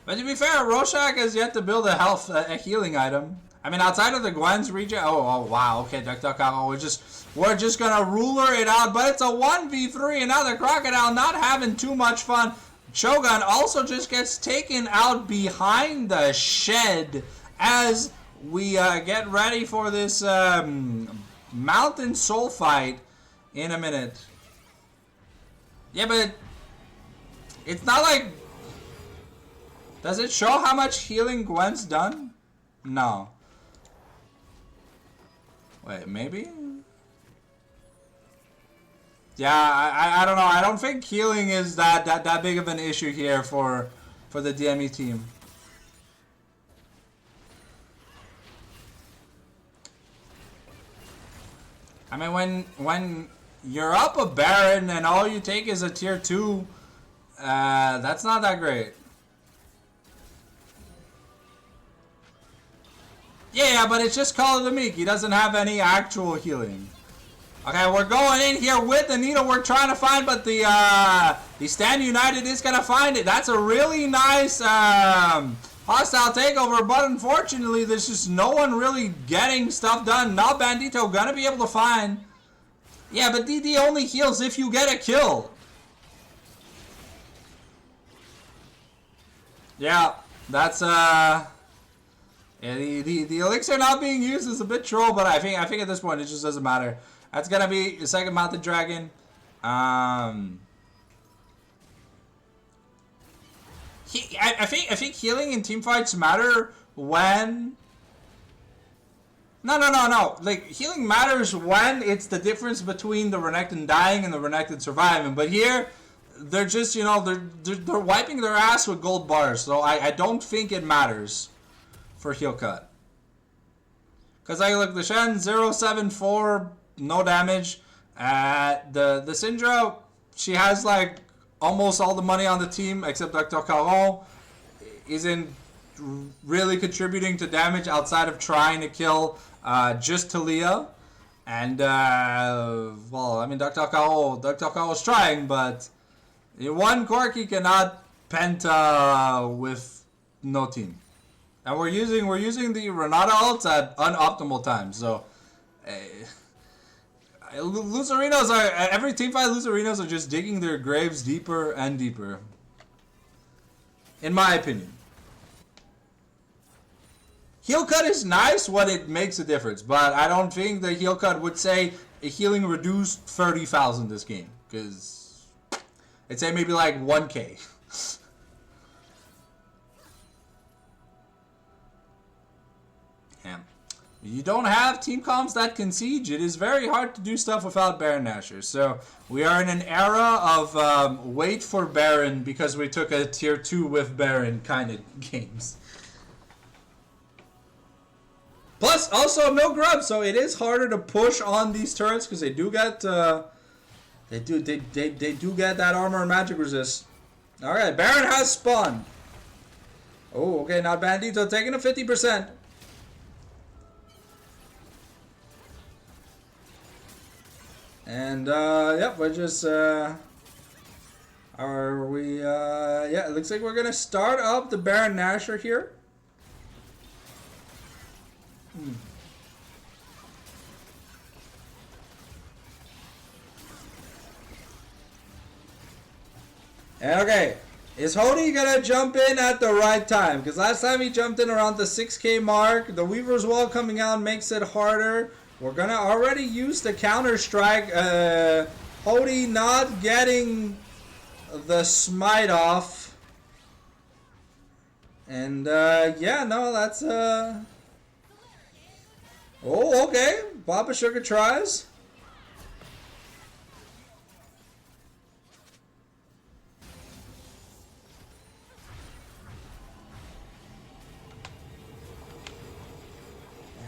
But to be fair, Rorschach has yet to build a healing item. I mean, outside of the Gwen's regen. Oh wow. Okay, Duck. We're just gonna ruler it out. But it's a 1v3, and now the Crocodile not having too much fun. Cho'Gawn also just gets taken out behind the shed as we get ready for this Mountain Soul fight in a minute. Yeah, but it's not like... Does it show how much healing Gwen's done? No. Wait, maybe? Yeah, I don't know. I don't think healing is that big of an issue here for the DME team. I mean, when you're up a Baron and all you take is a tier 2, that's not that great. Yeah, but it's just Call of the Meek. He doesn't have any actual healing. Okay, we're going in here with the needle. We're trying to find, but the Stand United is gonna find it. That's a really nice hostile takeover, but unfortunately, there's just no one really getting stuff done. Now Bandito gonna be able to find. Yeah, but DD only heals if you get a kill. Yeah, that's yeah, the elixir not being used is a bit troll, but I think at this point it just doesn't matter. That's gonna be the second mounted dragon. I think healing in team fights matter when. No. Like, healing matters when it's the difference between the Renekton dying and the Renekton surviving. But here, they're just, you know, they're wiping their ass with gold bars. So I don't think it matters for heal cut. Because I look, the Shen 074, no damage. The Syndra, she has like almost all the money on the team except Dr. Caron isn't really contributing to damage outside of trying to kill just Talia. And well, I mean, Dr. Caron is trying, but in one Corki cannot penta with no team. And we're using the Renata ults at unoptimal times, so Loserinos are, every teamfight Loserinos are just digging their graves deeper and deeper. In my opinion. Heal cut is nice when it makes a difference, but I don't think the heal cut would say a healing reduced 30,000 this game, because I'd say maybe like 1k. You don't have team comps that can siege. It is very hard to do stuff without Baron Nashor. So we are in an era of wait for Baron because we took a tier 2 with Baron kind of games. Plus, also no grub, so it is harder to push on these turrets because they do get they do get that armor and magic resist. All right, Baron has spawned. Oh, okay, now Bandito taking a 50%. And yep, we're just are we yeah, it looks like we're gonna start up the Baron Nashor here. And okay, is Hody gonna jump in at the right time? Because last time he jumped in around the 6k mark. The Weaver's Wall coming out makes it harder. We're gonna already use the counter strike. Hody not getting the smite off. And yeah, no, that's oh, okay. Papa Sugar tries.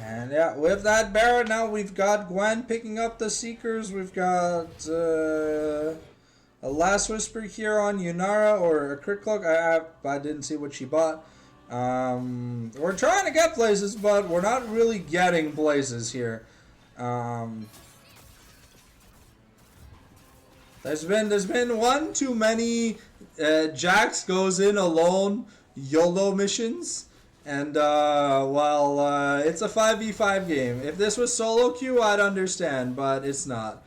And yeah, with that Baron, now we've got Gwen picking up the Seekers. We've got a Last Whisper here on Yunara, or a Crit Cloak. I didn't see what she bought. We're trying to get places, but we're not really getting places here. There's been one too many Jax goes in alone YOLO missions. And, well, it's a 5v5 game. If this was solo queue, I'd understand, but it's not.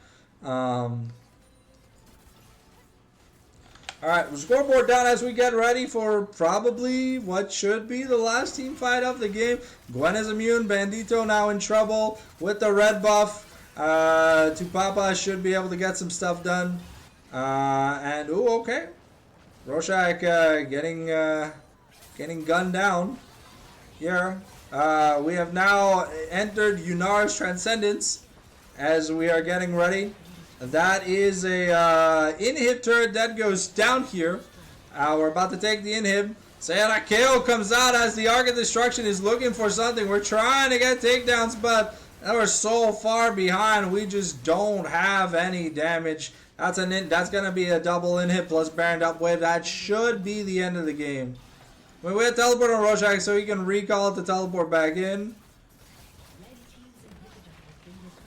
Alright, scoreboard down as we get ready for probably what should be the last team fight of the game. Gwen is immune, Bandito now in trouble with the red buff. Tupapa should be able to get some stuff done. And, ooh, okay. Rorschach getting gunned down. Here, we have now entered Yunara's Transcendence as we are getting ready. That is a inhib turret that goes down here. We're about to take the inhib. Sayada KO comes out as the Arc of Destruction is looking for something. We're trying to get takedowns, but we're so far behind. We just don't have any damage. That's gonna be a double inhib plus Baron up wave. That should be the end of the game. We have teleport on Rorschach so he can recall it to teleport back in.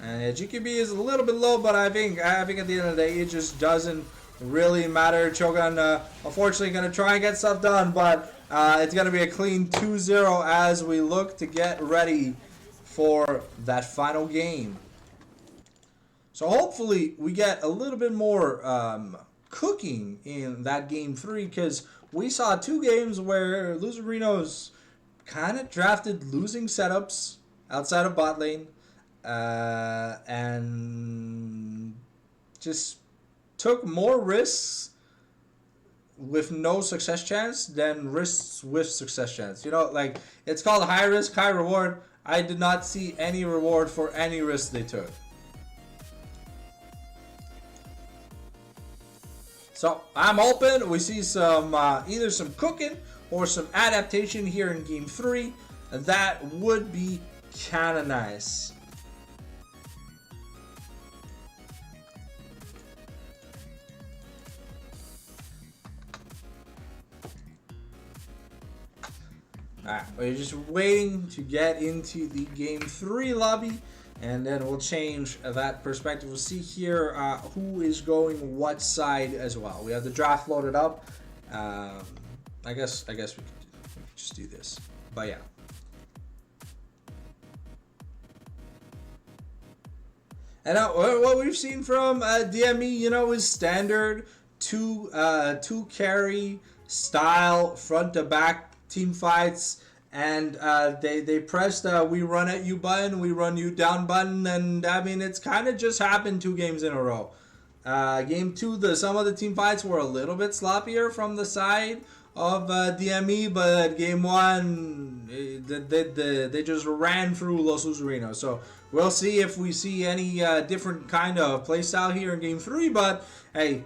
And GQB is a little bit low, but I think at the end of the day it just doesn't really matter. Cho'Gath unfortunately going to try and get stuff done, but it's going to be a clean 2-0 as we look to get ready for that final game. So hopefully we get a little bit more cooking in that game 3, because we saw 2 games where Loserinos kind of drafted losing setups outside of bot lane and just took more risks with no success chance than risks with success chance. You know, like, it's called high risk, high reward. I did not see any reward for any risk they took. So I'm hoping we see some either some cooking or some adaptation here in game 3. That would be kind of nice. Alright, we're just waiting to get into the game 3 lobby, and then we'll change that perspective. We'll see here who is going what side as well. We have the draft loaded up. I guess we could just do this. But yeah. And what we've seen from DME, you know, is standard two carry style front to back team fights, and they pressed we run at you button, we run you down button, and I mean, it's kind of just happened 2 games in a row. Game 2, some of the team fights were a little bit sloppier from the side of DME, but game 1 they just ran through Los Loserinos. So we'll see if we see any different kind of playstyle here in game 3, but hey,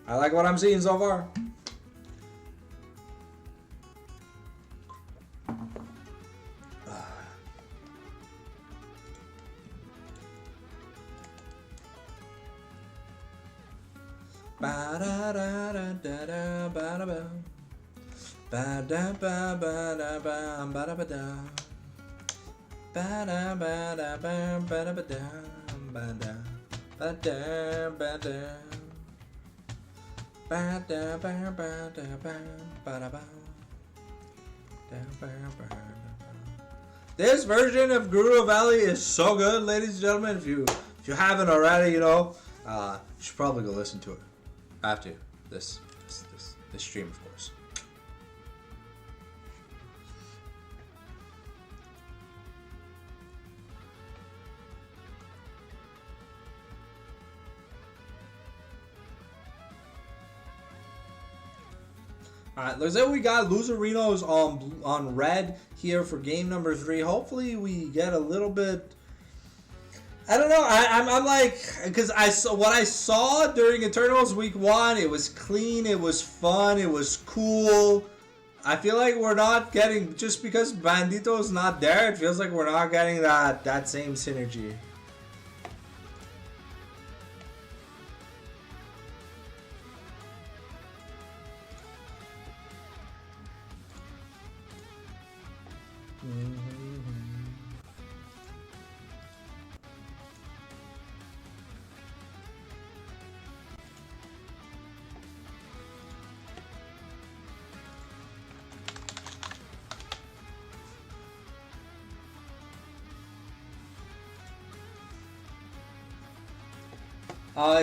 I like what I'm seeing so far. This version of Guru Valley is so good, ladies and gentlemen. If you haven't already, you know, you should probably go listen to it after this stream, of course. Alright, looks like we got Loserinos on red here for game number 3. Hopefully we get a little bit, I don't know, I'm like, because what I saw during Eternals week 1, it was clean, it was fun, it was cool. I feel like we're not getting, just because Bandito's not there, it feels like we're not getting that same synergy.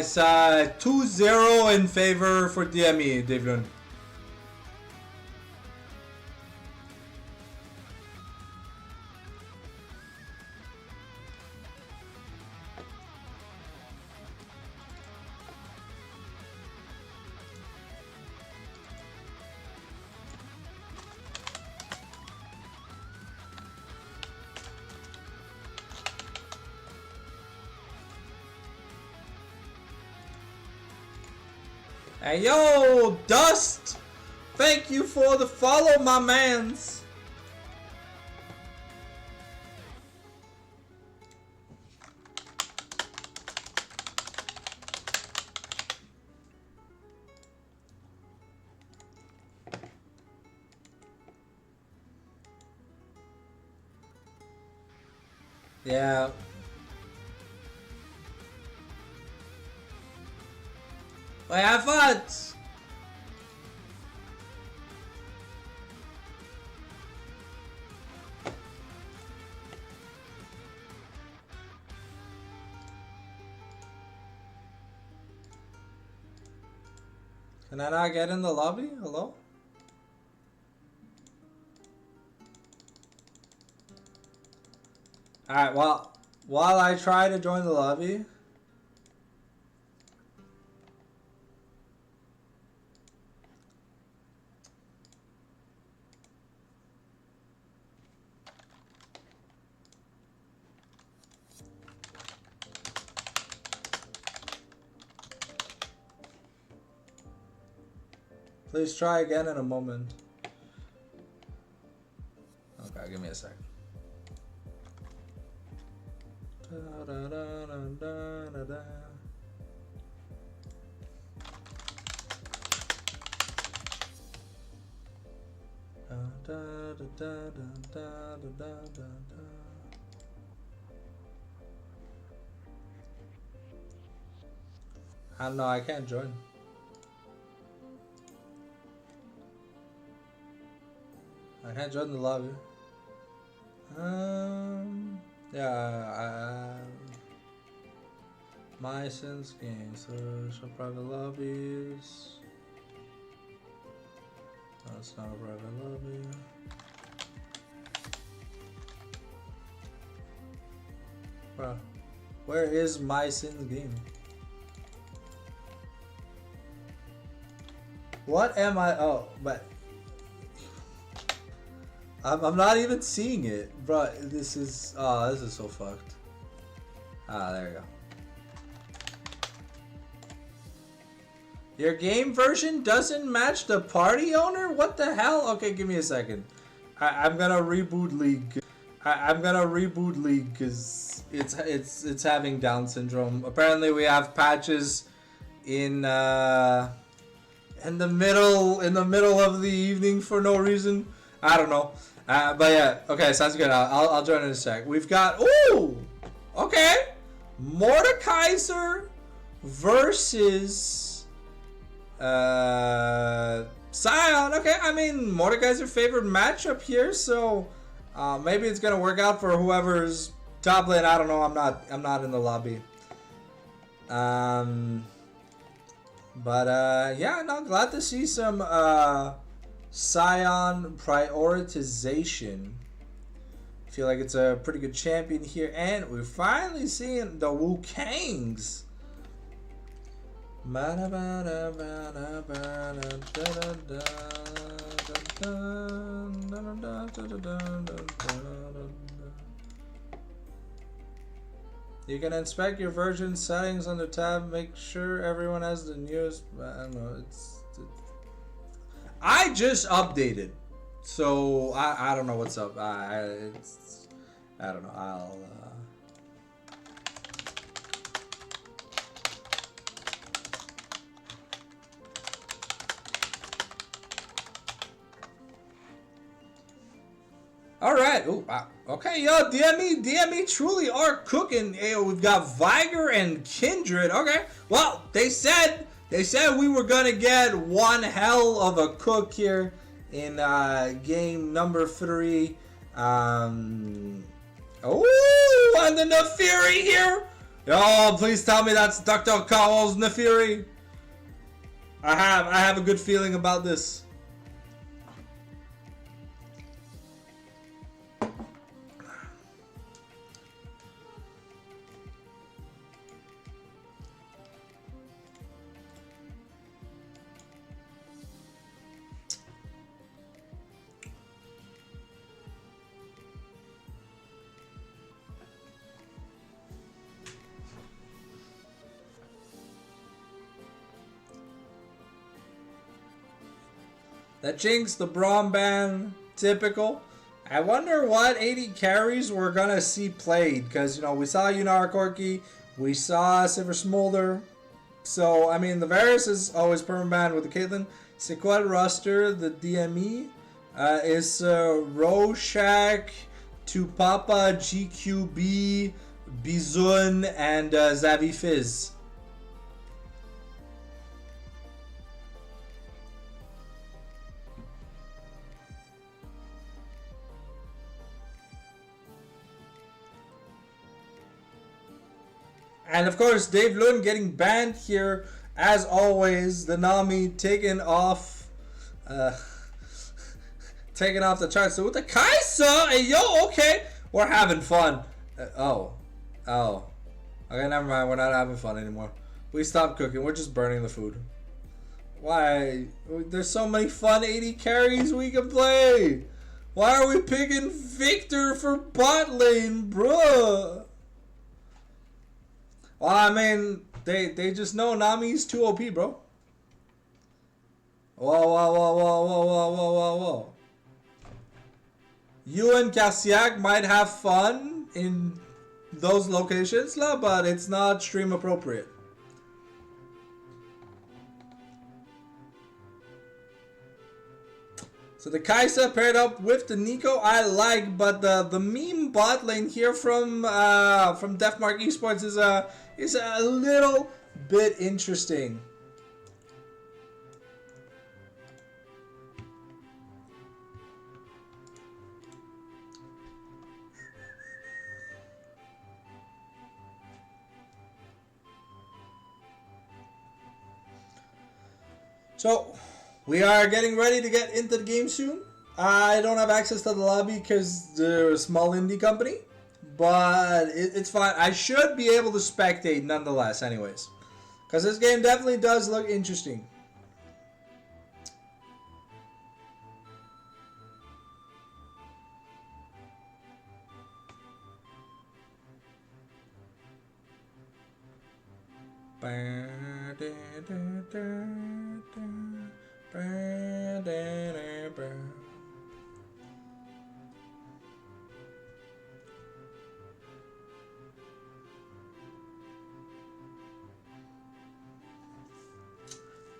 It's 2-0 in favor for DME, David. Hey yo, Dust! Thank you for the follow, my mans. Yeah. Wait, I thought. Can I not get in the lobby? Hello? Alright, well, while I try to join the lobby. Please try again in a moment. Okay, give me a sec. I don't know, I can't join. I can't join the lobby. Yeah, my sense game, so show private lobbies. No, it's not a private lobby. Bro, where is my sins game? What am I? Oh, but I'm not even seeing it, bro. This is so fucked. Ah, there you go. Your game version doesn't match the party owner? What the hell? Okay, give me a second. I'm gonna reboot League. I'm gonna reboot League because it's having Down syndrome. Apparently, we have patches in the middle of the evening for no reason. I don't know. But yeah, okay, sounds good. I'll join in a sec. We've got okay, Mordekaiser versus Scion. Okay, I mean Mordekaiser's favorite matchup here, so maybe it's gonna work out for whoever's top lane. I don't know. I'm not in the lobby. But yeah, no, glad to see some Scion prioritization. I feel like it's a pretty good champion here, and we're finally seeing the Wu Kangs. You can inspect your version settings on the tab. Make sure everyone has the newest. I don't know. I just updated, so I don't know what's up. I don't know. I'll. All right. Ooh, wow. Okay, yo, DME truly are cooking. Hey, we've got Viger and Kindred. Okay. Well, they said we were gonna get one hell of a cook here in game number 3. And the Nefiri here. Oh, please tell me that's Dr. Cowell's Nefiri. I have a good feeling about this. The Jinx, the Braum ban, typical. I wonder what 80 carries we're gonna see played, because you know we saw Yunara Corki, we saw Silver Smolder. So I mean the Varus is always permaban with the Caitlyn. C'est quoi le roster? The DME is Rorschach, Tupapa, GQB, Bizun, and Xavi Fizz. And of course, Dave Lund getting banned here, as always. The Nami taken off, taken off the charts. So with the Kaisa, hey yo, okay, we're having fun. Oh, okay, never mind. We're not having fun anymore. We stopped cooking. We're just burning the food. Why? There's so many fun 80 carries we can play. Why are we picking Victor for bot lane, bruh? Well, I mean, they just know Nami's too OP, bro. Whoa. You and Cassiak might have fun in those locations, but it's not stream appropriate. So the Kaisa paired up with the Nico I like, but the meme bot lane here from Deathmark Esports is a little bit interesting. So we are getting ready to get into the game soon. I don't have access to the lobby because they're a small indie company, but it's fine. I should be able to spectate nonetheless anyways, because this game definitely does look interesting.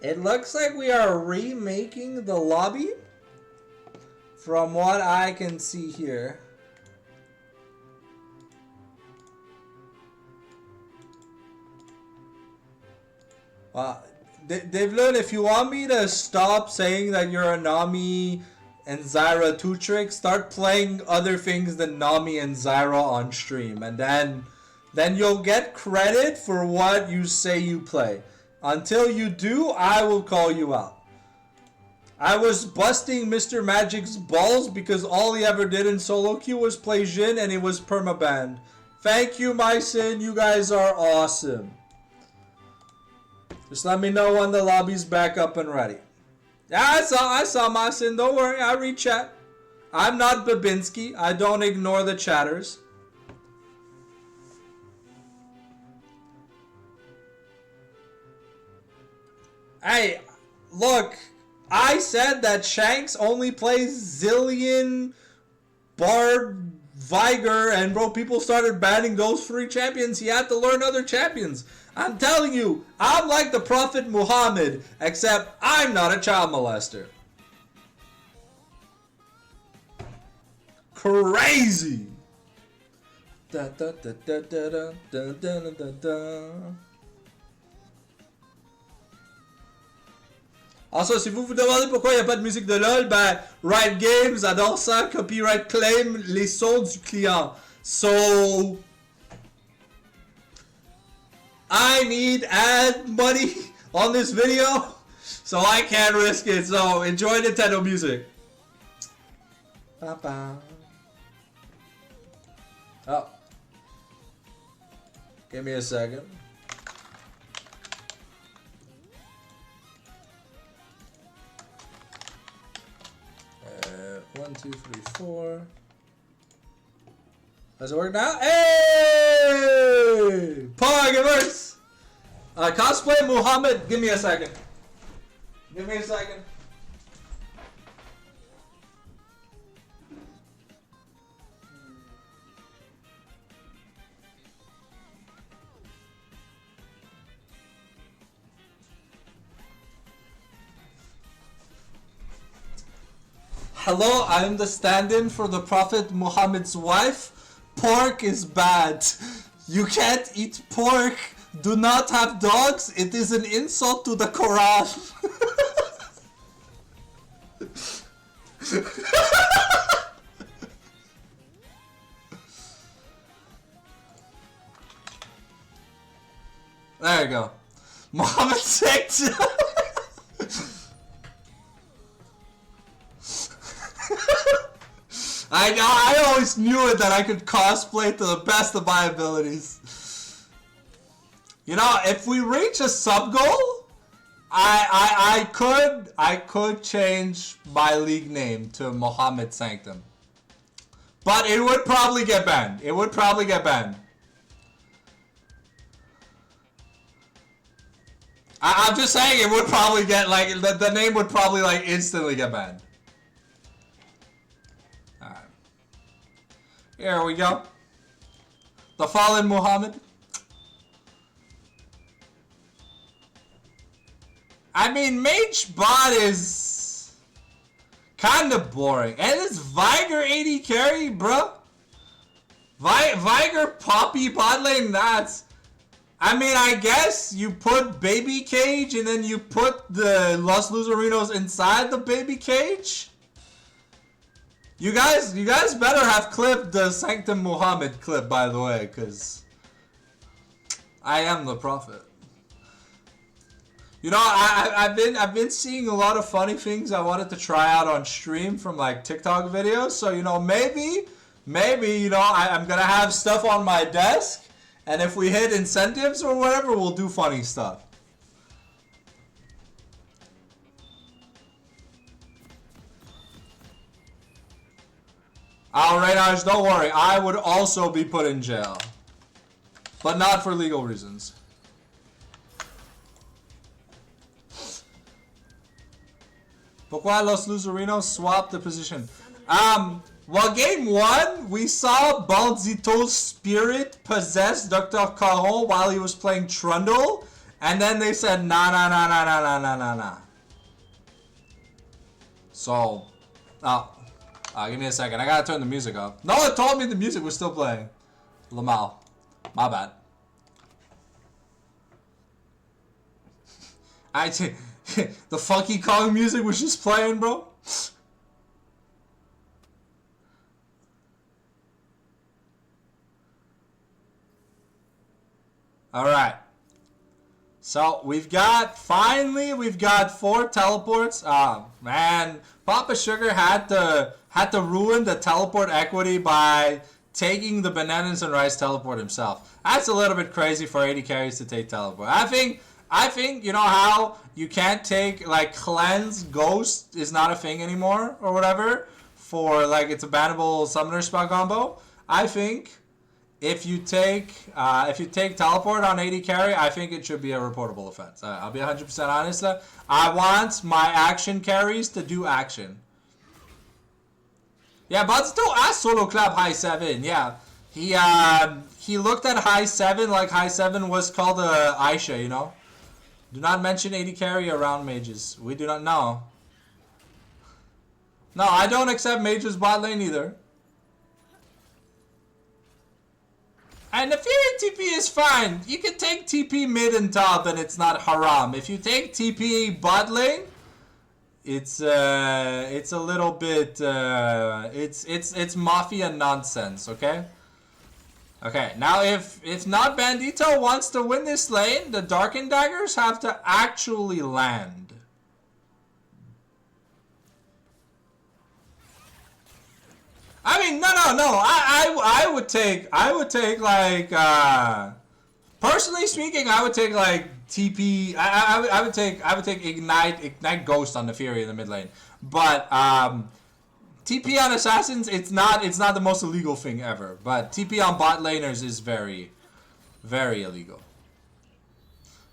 It looks like we are remaking the lobby from what I can see here. Dave Lund, if you want me to stop saying that you're a Nami and Zyra 2-trick, start playing other things than Nami and Zyra on stream, and then you'll get credit for what you say you play. Until you do, I will call you out. I was busting Mr. Magic's balls because all he ever did in solo queue was play Jhin and he was permabanned. Thank you, my sin. You guys are awesome. Just let me know when the lobby's back up and ready. Yeah, I saw my sin. Don't worry, I read chat. I'm not Babinski. I don't ignore the chatters. Hey, look, I said that Shanks only plays Zillion, Bard, Viger, and bro, people started banning those 3 champions. He had to learn other champions. I'm telling you, I'm like the Prophet Muhammad, except I'm not a child molester. Crazy. Da, da, da, da, da, da, da, da, da, da. Also, si vous vous demandez pourquoi il n'y a pas de musique de LoL, ben, Riot Games adore ça, copyright claim les sons du client. So, I need ad money on this video, so I can't risk it. So, enjoy Nintendo music. Ba-ba. Oh. Give me a second. 1, 2, 3, 4. Does it work now? Hey! Pog, it works! Cosplay Muhammad, give me a second. Give me a second. Hello, I am the stand-in for the Prophet Muhammad's wife. Pork is bad. You can't eat pork. Do not have dogs. It is an insult to the Quran. There you go. Muhammad sect. I always knew it that I could cosplay to the best of my abilities. You know, if we reach a sub goal, I could change my league name to Muhammad Sanctum. But it would probably get banned. It would probably get banned. I'm just saying it would probably get, like, the name would probably, like, instantly get banned. Alright. Here we go. The Fallen Muhammad. I mean, Mage Bot is kind of boring. And it's Viger 80 carry, bro. Viger Poppy bot lane, that's... I mean, I guess you put baby cage and then you put the Los Loserinos inside the baby cage. You guys better have clipped the Sanctum Muhammad clip, by the way, because I am the prophet. You know, I've been seeing a lot of funny things I wanted to try out on stream from like TikTok videos. So, you know, maybe you know, I'm gonna have stuff on my desk. And if we hit incentives or whatever, we'll do funny stuff. Alright, Ash, don't worry. I would also be put in jail. But not for legal reasons. Pourquoi Los Loserinos swapped the position? Well, game 1, we saw Baldito's spirit possess Dr. Caron while he was playing Trundle, and then they said, nah. So, give me a second. I gotta turn the music up. No, it told me the music was still playing. Lamau. My bad. The Funky Kong music was just playing, bro. Alright. So finally we've got 4 teleports. Man, Papa Sugar had to ruin the teleport equity by taking the bananas and rice teleport himself. That's a little bit crazy for 80 carries to take teleport. I think you know how you can't take like cleanse ghost is not a thing anymore or whatever for like it's a bannable summoner spell combo. I think if you take teleport on 80 carry, I think it should be a reportable offense. I'll be 100% honest. I want my action carries to do action. Yeah, but still asked solo clap high 7. Yeah, he looked at high 7 like high 7 was called Aisha. You know, do not mention 80 carry around mages. We do not know. No, I don't accept mages bot lane either. And the Fury TP is fine. You can take TP mid and top and it's not haram. If you take TP bot lane, it's a little bit it's mafia nonsense, okay? Okay, now if not Bandito wants to win this lane, the Darkened Daggers have to actually land. I mean, no. I would take like personally speaking, I would take like TP. I would take ignite Ghost on the Fury in the mid lane. But TP on assassins, it's not the most illegal thing ever. But TP on bot laners is very, very illegal.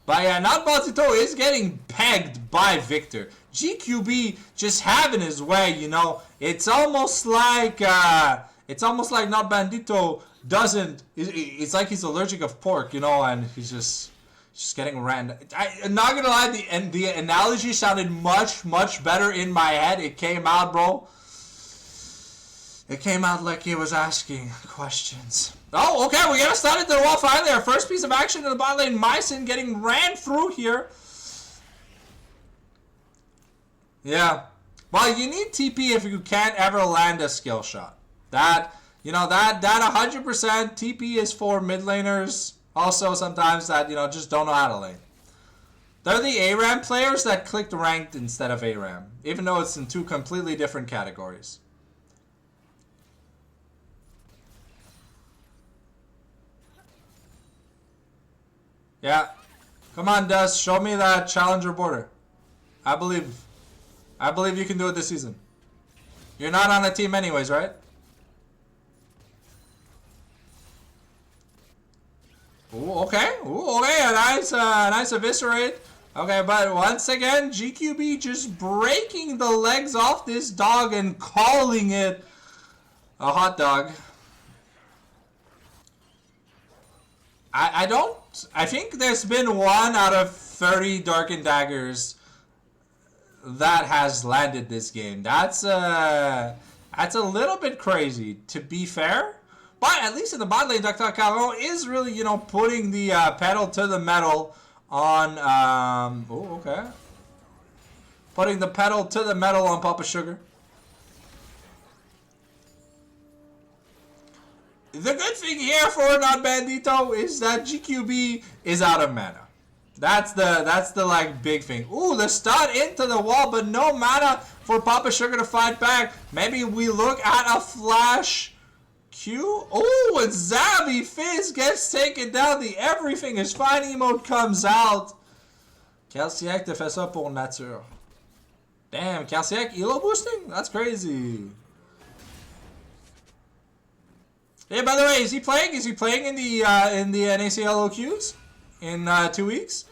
But yeah, not Baltito is getting pegged by Victor. GQB just having his way, you know. It's almost like not Bandito doesn't. It's like he's allergic of pork, you know, and he's just getting random. I'm not gonna lie, the analogy sounded much better in my head. It came out, bro. It came out like it was asking questions. Oh, okay, we got to start into the wall finally. Our first piece of action in the bot lane. Mycin getting ran through here. Yeah. Well, you need TP if you can't ever land a skill shot. That 100% TP is for mid laners. Also, sometimes that, just don't know how to lane. They're the ARAM players that clicked ranked instead of ARAM, even though it's in two completely different categories. Yeah. Come on, Dust. Show me that challenger border. I believe you can do it this season. You're not on a team anyways, right? Ooh, okay. Ooh, okay. A nice eviscerate. Okay, but once again, GQB just breaking the legs off this dog and calling it a hot dog. I think there's been 1 out of 30 Darkened Daggers that has landed this game. That's a little bit crazy, to be fair. But at least in the bot lane, Dr. Caron is really, putting the pedal to the metal on, oh, okay. Putting the pedal to the metal on Papa Sugar. The good thing here for Not Bandito is that GQB is out of mana. That's the like big thing. Ooh, the stun into the wall, but no mana for Papa Sugar to fight back. Maybe we look at a flash Q. Oh, and Zabi Fizz gets taken down. The everything is fine emote comes out. Calciac te fait ça pour nature. Damn, Calciac elo boosting? That's crazy. Hey, by the way, is he playing? Is he playing in the NACL OQs in 2 weeks?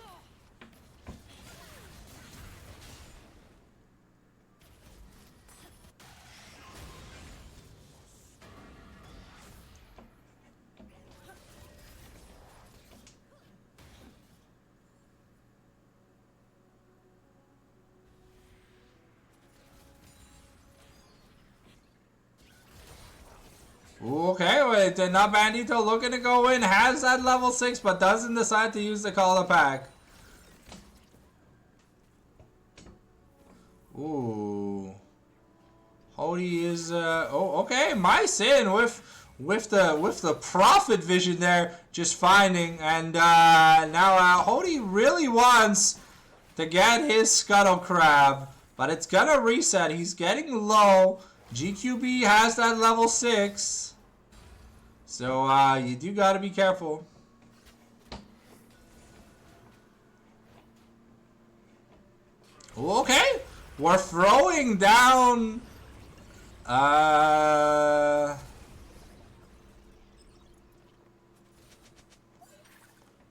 Okay, wait, Not Bandito looking to go in, has that level 6, but doesn't decide to use the Call Pack. Ooh. Hody is, oh, okay, Mycin with the profit vision there, just finding, and now Hody really wants to get his Scuttle Crab, but it's gonna reset. He's getting low. GQB has that level 6. So, you do gotta be careful. Okay, we're throwing down,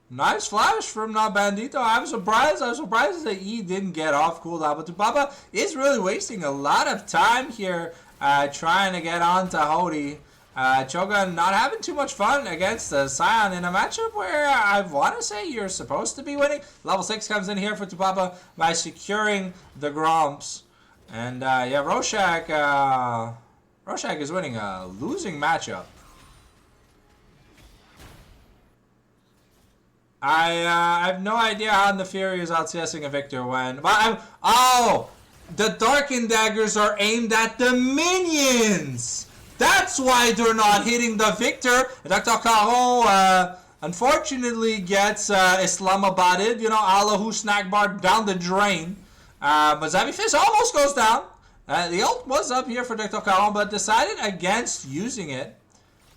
nice flash from Not Bandito. I'm surprised that E didn't get off cooldown, but Tupapa is really wasting a lot of time here, trying to get onto Hody. Choga not having too much fun against Scion in a matchup where I want to say you're supposed to be winning. Level 6 comes in here for Tupapa by securing the Gromps. And yeah, Rorschach is winning a losing matchup. I have no idea how the Fury is out CSing a Victor when... But oh! The Darkened Daggers are aimed at the minions! That's why they're not hitting the Victor. Dr. Caron, unfortunately, gets Islamabaded, Allahu snack bar down the drain. But Zabi Fizz almost goes down. The ult was up here for Dr. Caron, but decided against using it.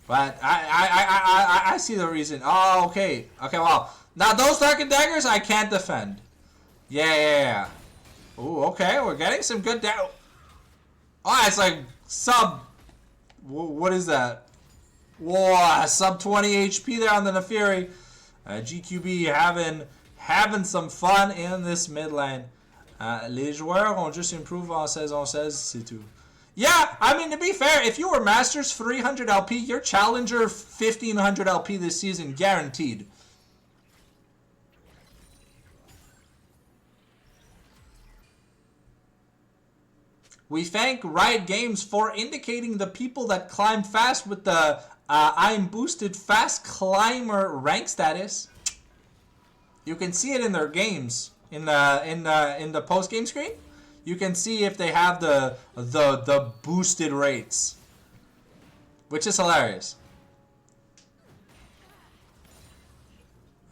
But I see the reason. Oh, okay. Okay, well. Now, those Darkened Daggers, I can't defend. Yeah. Ooh, okay. We're getting some good down. Oh, it's like sub... What is that? Whoa, sub 20 HP there on the Neferi. GQB having some fun in this mid lane. Les joueurs ont juste improved en saison 16, c'est tout. Yeah, I mean, to be fair, if you were Masters 300 LP, you're Challenger 1500 LP this season, guaranteed. We thank Riot Games for indicating the people that climb fast with the I'm boosted fast climber rank status. You can see it in their games in the post game screen. You can see if they have the boosted rates, which is hilarious.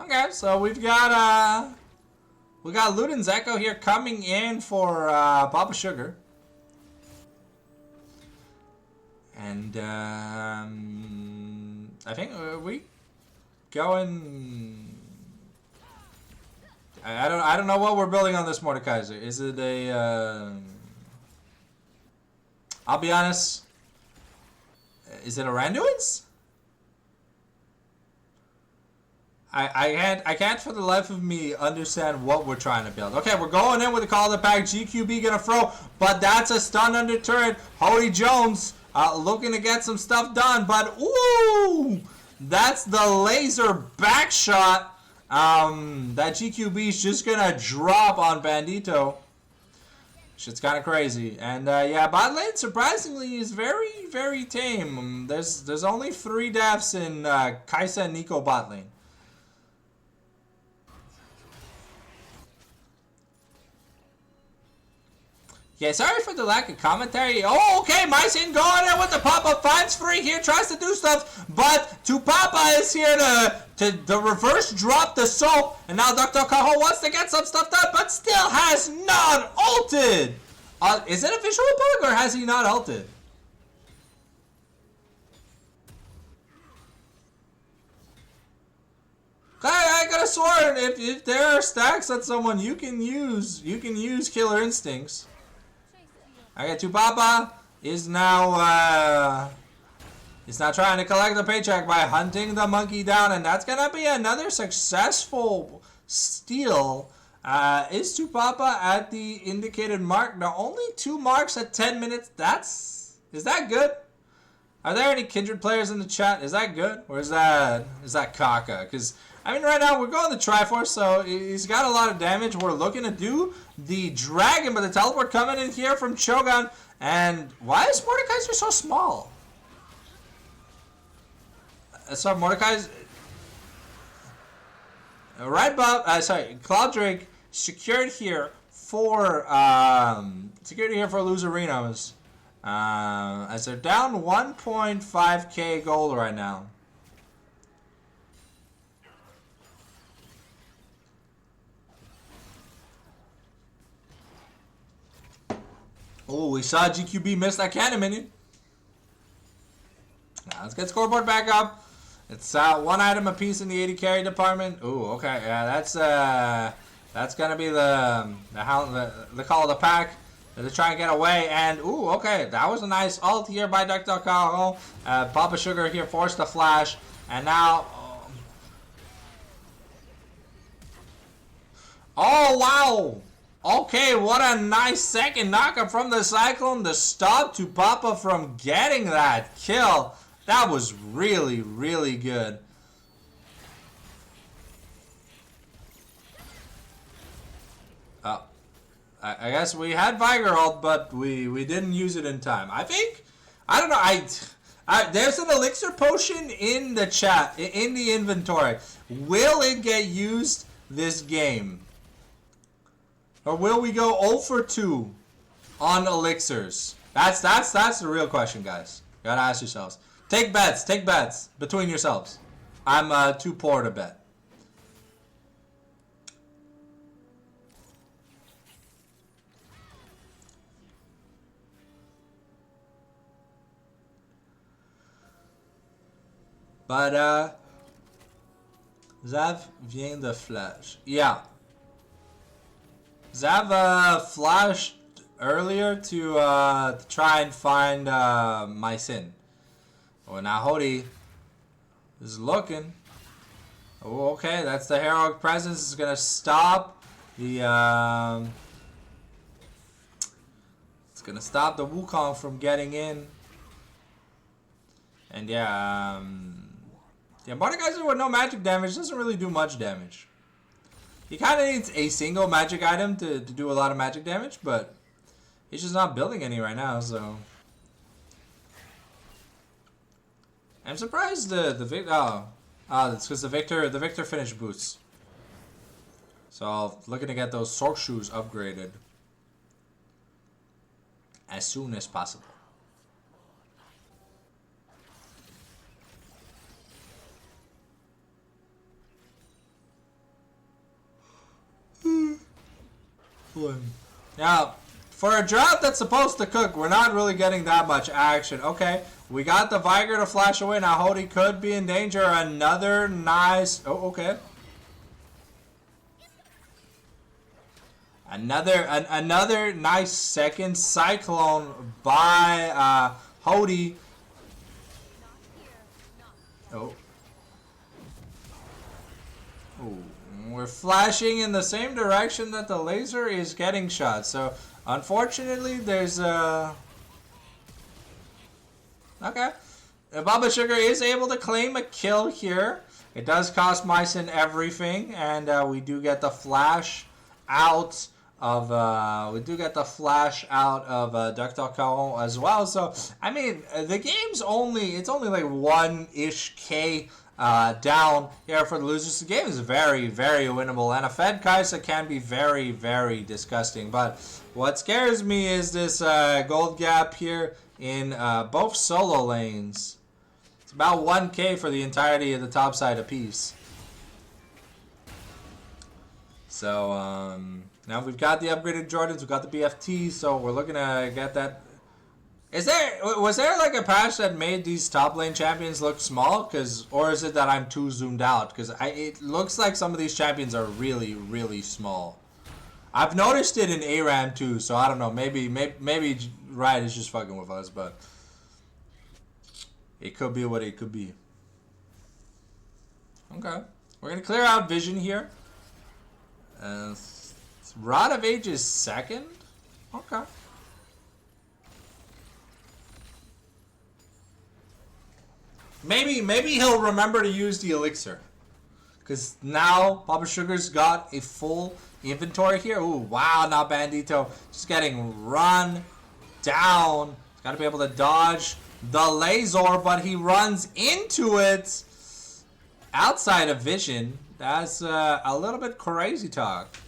Okay, so we got Luden's Echo here coming in for Papa Sugar. And I think we going. I don't know what we're building on this Mordekaiser. Is it a? I'll be honest. Is it a Randuin's? I can't for the life of me understand what we're trying to build. Okay, we're going in with the call of the pack. GQB gonna throw, but that's a stun under turret. Hody Jones looking to get some stuff done, but ooh, that's the laser back shot. That GQB is just gonna drop on Bandito. Shit's kind of crazy, and yeah, bot lane surprisingly is very, very tame. There's only 3 deaths in Kai'Sa and Nico bot lane. Yeah, sorry for the lack of commentary. Oh, okay, Mycene going in with the pop-up, finds free here, tries to do stuff, but Tupapa is here to reverse drop the soap, and now Dr. Cajo wants to get some stuff done, but still has not ulted. Is it a visual bug, or has he not ulted? I could have sworn if there are stacks on someone, you can use Killer Instincts. Okay, Tupapa is now trying to collect the paycheck by hunting the monkey down, and that's gonna be another successful steal. Is Tupapa at the indicated mark? Now only 2 marks at 10 minutes. Is that good? Are there any Kindred players in the chat? Is that good, or is that caca? Because I mean, right now we're going the Triforce, so he's got a lot of damage. We're looking to do the Dragon, but the teleport coming in here from Cho'Gath. And why is Mordekaiser so small? So Mordekaiser, right above, sorry, Cloud Drake secured here for Loserinos. As they're down 1.5k gold right now. Oh, we saw GQB miss that cannon minion. Now let's get scoreboard back up. It's 1 item apiece in the 80 carry department. Ooh, okay, yeah, that's gonna be the call of the pack. They're trying to get away, and ooh, okay, that was a nice ult here by Dr. Cajo. Papa Sugar here forced the flash, and now. Oh wow! Okay, what a nice second knockup from the Cyclone to stop Tupapa from getting that kill. That was really, really good. I guess we had Viger ult, but we didn't use it in time. I don't know, there's an elixir potion in the chat, in the inventory. Will it get used this game? Or will we go 0 for 2 on elixirs? That's the real question, guys. You gotta ask yourselves. Take bets between yourselves. I'm too poor to bet. But Zav vient de flash. Yeah. Zav flashed earlier to try and find Mycene. Oh, now Hody is looking. Oh, okay, that's the heroic presence. Is gonna stop the it's gonna stop the Wukong from getting in. And yeah, Mordekaiser with no magic damage doesn't really do much damage. He kind of needs a single magic item to do a lot of magic damage, but He's just not building any right now, so I'm surprised the Victor. It's because the Victor finished boots. So looking to get those Sork shoes upgraded as soon as possible. Now, for a drought that's supposed to cook, we're not really getting that much action. Okay, we got the Viger to flash away. Now Hody could be in danger. Another nice... Oh, okay. Another nice second Cyclone by Hody. Oh. Ooh. We're flashing in the same direction that the laser is getting shot. So, unfortunately, there's a... Okay. Baba Sugar is able to claim a kill here. It does cost Mycin everything. And we do get the flash out of... Ductile Caron as well. So, I mean, the game's only... It's only like 1-ish K... down here for the losers. The game is very, very winnable, and a Fed Kai'Sa can be very, very disgusting. But what scares me is this gold gap here in both solo lanes. It's about 1K for the entirety of the top side apiece. So now we've got the upgraded Jordans, we've got the BFT, so we're looking to get that. Was there like a patch that made these top lane champions look small? Or is it that I'm too zoomed out? Because it looks like some of these champions are really, really small. I've noticed it in ARAM too, so I don't know. Maybe Riot is just fucking with us, but it could be what it could be. Okay, we're gonna clear out Vision here. Rod of Age is second. Okay. Maybe he'll remember to use the elixir. Because now Papa Sugar's got a full inventory here. Ooh, wow, now Bandito just getting run down. He's got to be able to dodge the laser, but he runs into it outside of Vision. That's a little bit crazy talk.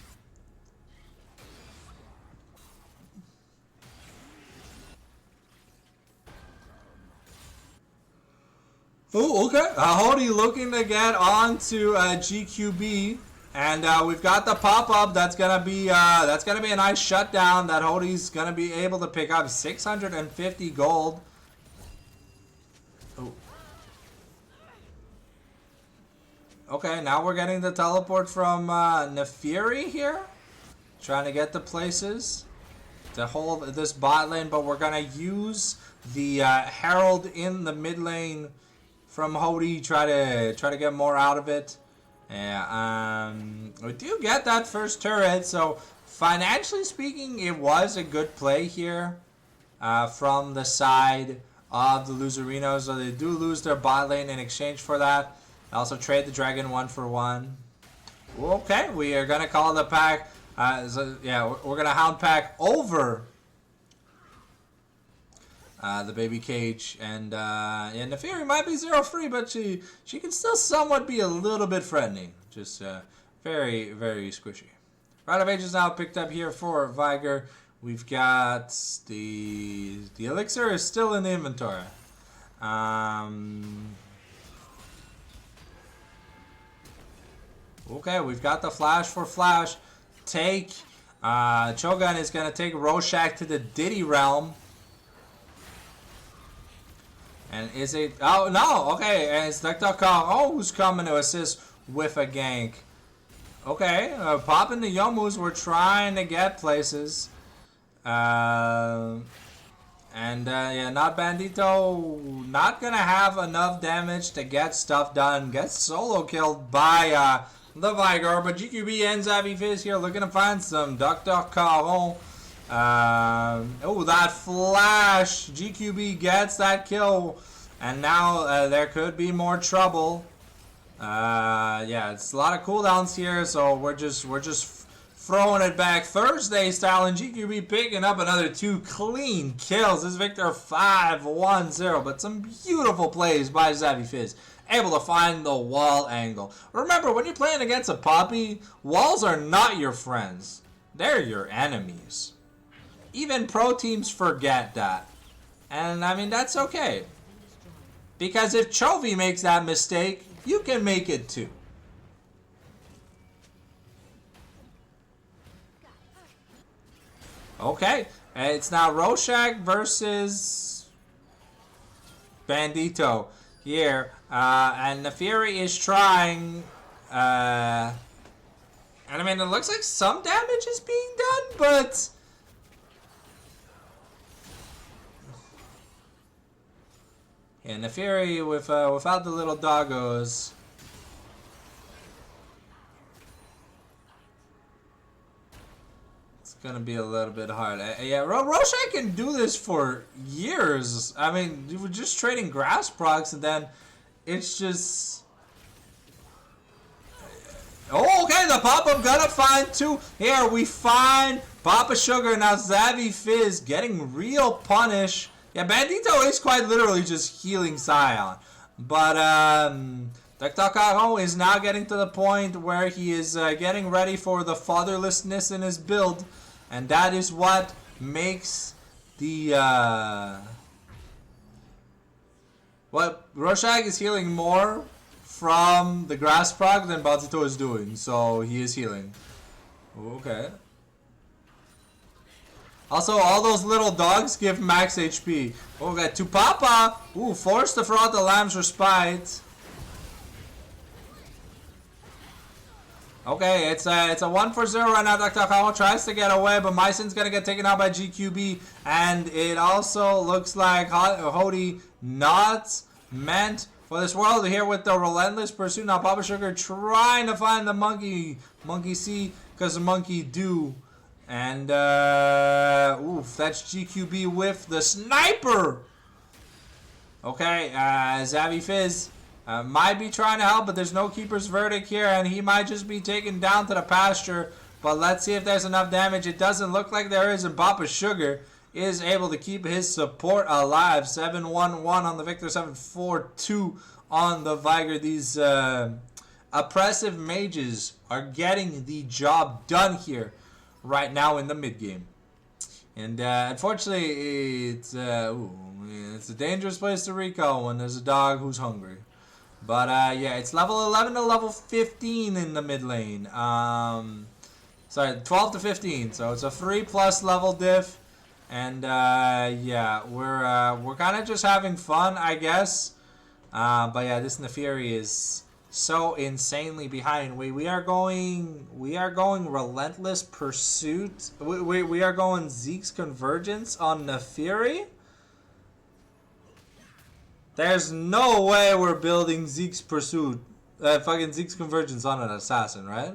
Oh, okay. Hody looking to get on to GQB, and we've got the pop up. That's gonna be a nice shutdown that Hody's gonna be able to pick up 650 gold. Oh. Okay, now we're getting the teleport from Nefiri here, trying to get the places to hold this bot lane, but we're gonna use the Herald in the mid lane from Hody, try to get more out of it. Yeah, we do get that first turret, so financially speaking, it was a good play here from the side of the Loserinos. So they do lose their bot lane in exchange for that. They also trade the dragon 1-for-1. Okay, we are gonna call the pack. So yeah, we're gonna hound pack over the baby cage, and Nefiri might be 0-free, but she can still somewhat be a little bit threatening. Just very, very squishy. Rite of Age is now picked up here for Viger. We've got the elixir is still in the inventory. Okay, we've got the flash for flash. Take Cho'Gath is gonna take Rorschach to the Diddy realm. And is it... Oh, no! Okay, and it's Ductile Caron who's coming to assist with a gank. Okay, popping the Yomus. We're trying to get places. Yeah, not Bandito. Not gonna have enough damage to get stuff done. Gets solo killed by the Viger. But GQB and Zavi Fizz here looking to find some Ductile Caron. Oh, that flash! GQB gets that kill, and now there could be more trouble. Yeah, it's a lot of cooldowns here, so we're just throwing it back Thursday style, and GQB picking up another 2 clean kills. This Victor 5-1-0, but some beautiful plays by Xavi Fizz. Able to find the wall angle. Remember, when you're playing against a Poppy, walls are not your friends. They're your enemies. Even pro teams forget that. And, I mean, that's okay. Because if Chovy makes that mistake, you can make it too. Okay, it's now Rorschach versus Bandito here. And the Fury is trying. And I mean, it looks like some damage is being done, but. And the Fury without the little doggos. It's gonna be a little bit hard. Yeah, Rorschach can do this for years. I mean, you were just trading grass procs, and then it's just. Oh, okay, the pop-up gonna find 2. Here we find Papa Sugar. Now Xavi Fizz getting real punish. Yeah, Bandito is quite literally just healing Scion. But, Dr. Caro is now getting to the point where he is getting ready for the fatherlessness in his build. And that is what makes the, What Rorschach is healing more from the grass proc than Bandito is doing. So, he is healing. Okay. Also, all those little dogs give max HP. Oh, we got Tupapa. Ooh, forced to throw out the Lamb's Respite. Okay, it's a 1-for-0 right now. Dr. Kawa tries to get away, but Myson's gonna get taken out by GQB. And it also looks like Hody not meant for this world. Here with the relentless pursuit. Now Papa Sugar trying to find the monkey. Monkey see, because the monkey do. And, oof, that's GQB with the sniper! Okay, Xavi Fizz might be trying to help, but there's no keeper's verdict here, and he might just be taken down to the pasture. But let's see if there's enough damage. It doesn't look like there is, and Papa Sugar is able to keep his support alive. 7-1-1 on the Victor, 7-4-2 on the Viger. These oppressive mages are getting the job done here right now in the mid game, and unfortunately, it's a dangerous place to recall when there's a dog who's hungry. But yeah, it's level 11 to level 15 in the mid lane. Sorry, 12 to 15. So it's a 3+ level diff, and yeah, we're kind of just having fun, I guess. But yeah, this Neferi is so insanely behind. We are going relentless pursuit. We are going Zeke's convergence on Neferi. There's no way we're building Zeke's pursuit, fucking Zeke's convergence on an assassin, right?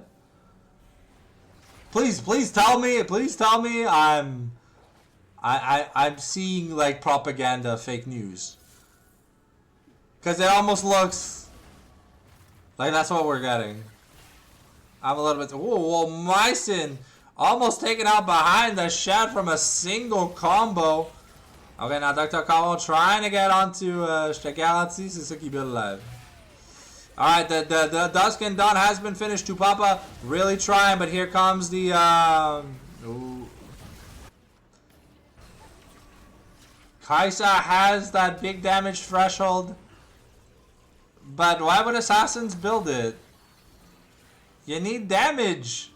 Please tell me I'm seeing like propaganda, fake news. Cause it almost looks like that's what we're getting. I'm a little bit. Whoa, Myson almost taken out behind the shed from a single combo. Okay, now Dr. Kawo trying to get onto Shagalatsi Suzuki build alive. Alright, the Dusk and Dawn has been finished. Tupapa really trying, but here comes the ooh. Kaisa has that big damage threshold. But why would assassins build it? You need damage.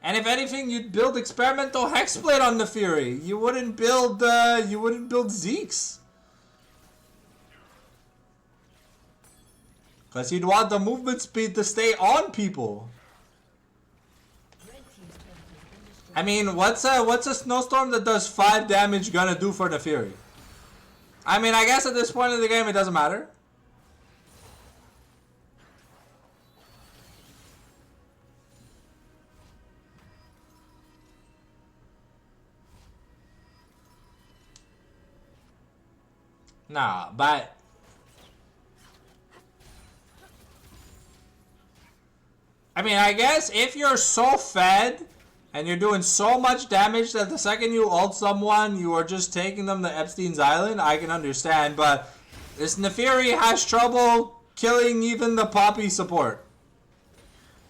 And if anything, you'd build experimental hexblade on the Fury. You wouldn't build Zeke's. Cause you'd want the movement speed to stay on people. I mean, what's a snowstorm that does 5 damage gonna do for the Fury? I mean, I guess at this point in the game it doesn't matter. Nah, but I mean, I guess if you're so fed and you're doing so much damage that the second you ult someone, you are just taking them to Epstein's Island, I can understand. But this Neferi has trouble killing even the Poppy support.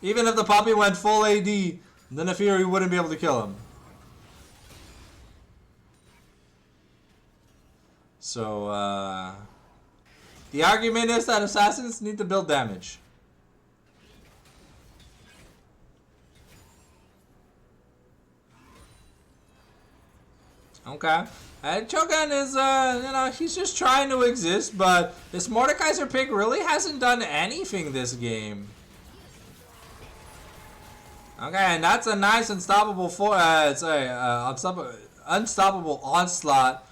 Even if the Poppy went full AD, the Neferi wouldn't be able to kill him. So, the argument is that assassins need to build damage. Okay. And Cho'Gath is, you know, he's just trying to exist, but this Mordekaiser pick really hasn't done anything this game. Okay, and that's a nice unstoppable unstoppable onslaught.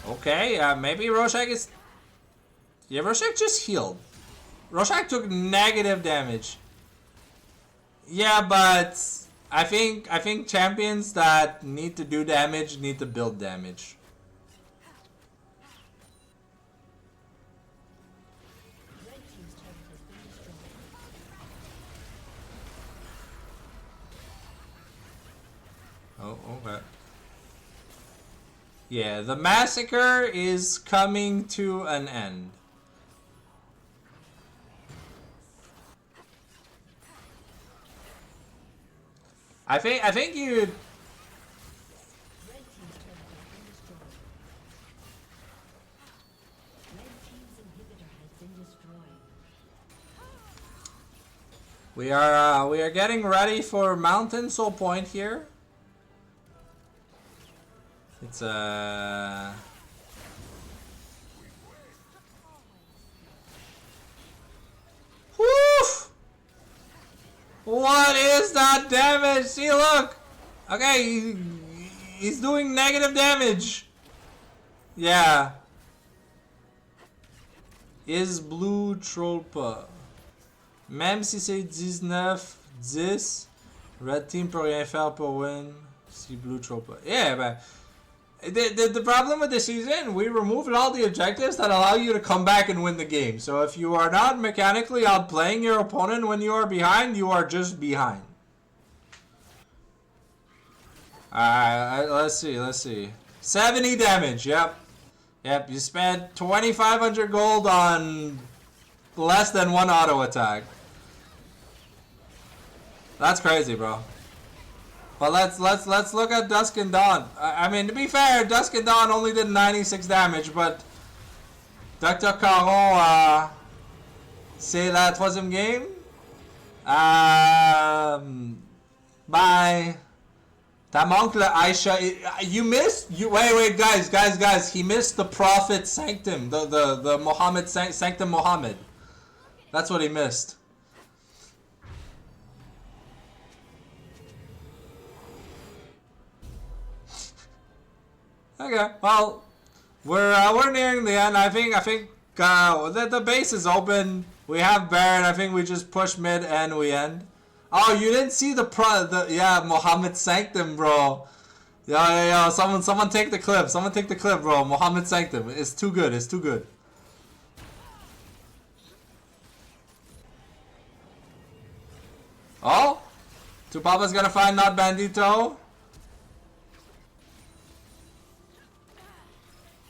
Okay, maybe Roshan is... Yeah, Roshan just healed. Roshan took negative damage. Yeah, but I think champions that need to do damage need to build damage. Oh, okay. Yeah, the massacre is coming to an end. I think you... We are getting ready for Mountain Soul Point here. It's Woof! What is that damage? See, look! Okay, he's doing negative damage. Yeah. Is blue troll pas. Même si c'est 19-10, red team peut rien faire pour win. Si blue troll pas. Yeah, but the problem with the season, we removed all the objectives that allow you to come back and win the game. So if you are not mechanically outplaying your opponent when you are behind, you are just behind. Alright, let's see. 70 damage, yep. Yep, you spent 2,500 gold on less than one auto attack. That's crazy, bro. But let's look at Dusk and Dawn. I mean, to be fair, Dusk and Dawn only did 96 damage, but Dr. Caron, c'est la troisième game. Bye. Ta oncle Aisha, you missed. Wait, guys. He missed the Prophet Sanctum, the Muhammad Sanctum Muhammad. That's what he missed. Okay, well, we're nearing the end. I think the base is open. We have Baron. I think we just push mid and we end. Oh, you didn't see yeah, Muhammad Sanctum, bro. Yeah. Someone take the clip. Someone take the clip, bro. Muhammad Sanctum. It's too good. It's too good. Oh, Tupapa's gonna find not Bandito.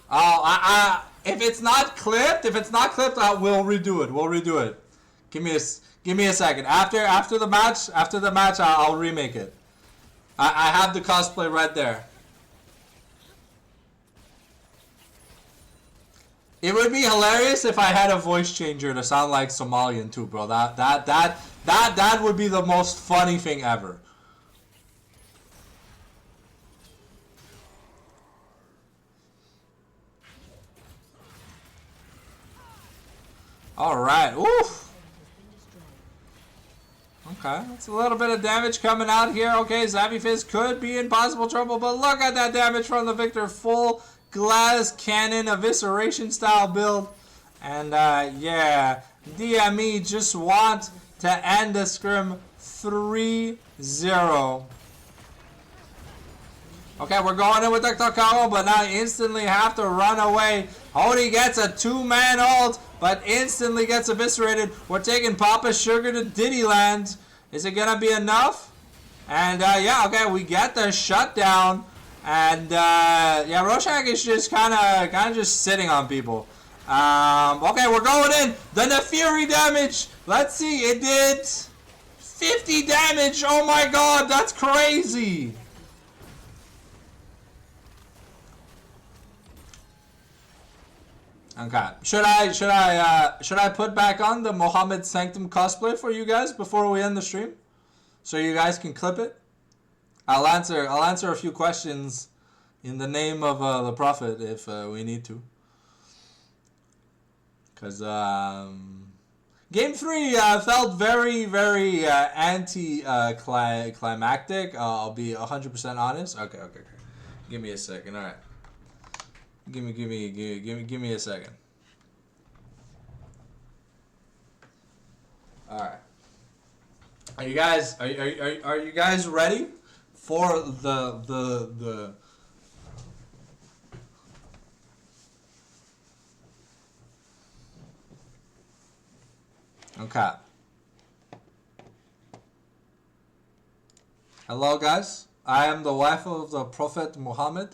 Oh, if it's not clipped, we'll redo it. We'll redo it. Give me a second. After the match, I'll remake it. I have the cosplay right there. It would be hilarious if I had a voice changer to sound like Somalian too, bro. That would be the most funny thing ever. Alright, oof. Okay, that's a little bit of damage coming out here. Okay, Zabifiz could be in possible trouble, but look at that damage from the Victor. Full glass cannon evisceration style build. And yeah, DME just want to end the scrim 3-0. Okay, we're going in with Dr. Caro, but now instantly have to run away. Hody gets a two-man ult. but instantly gets eviscerated. We're taking Papa Sugar to Diddyland. Is it gonna be enough? And yeah, okay, we get the shutdown. And yeah, Rorschach is just kind of just sitting on people. Okay, we're going in. Then the Fury damage. Let's see, it did 50 damage. Oh my god, that's crazy. Okay, should I put back on the Mohammed Sanctum cosplay for you guys before we end the stream, so you guys can clip it? I'll answer a few questions in the name of the Prophet if we need to. Because Game 3 felt very, very anti-climactic. I'll be 100% honest. Okay. Give me a second. All right. Give me a second. All right. Are you guys ready for the Okay. Hello guys. I am the wife of the Prophet Muhammad.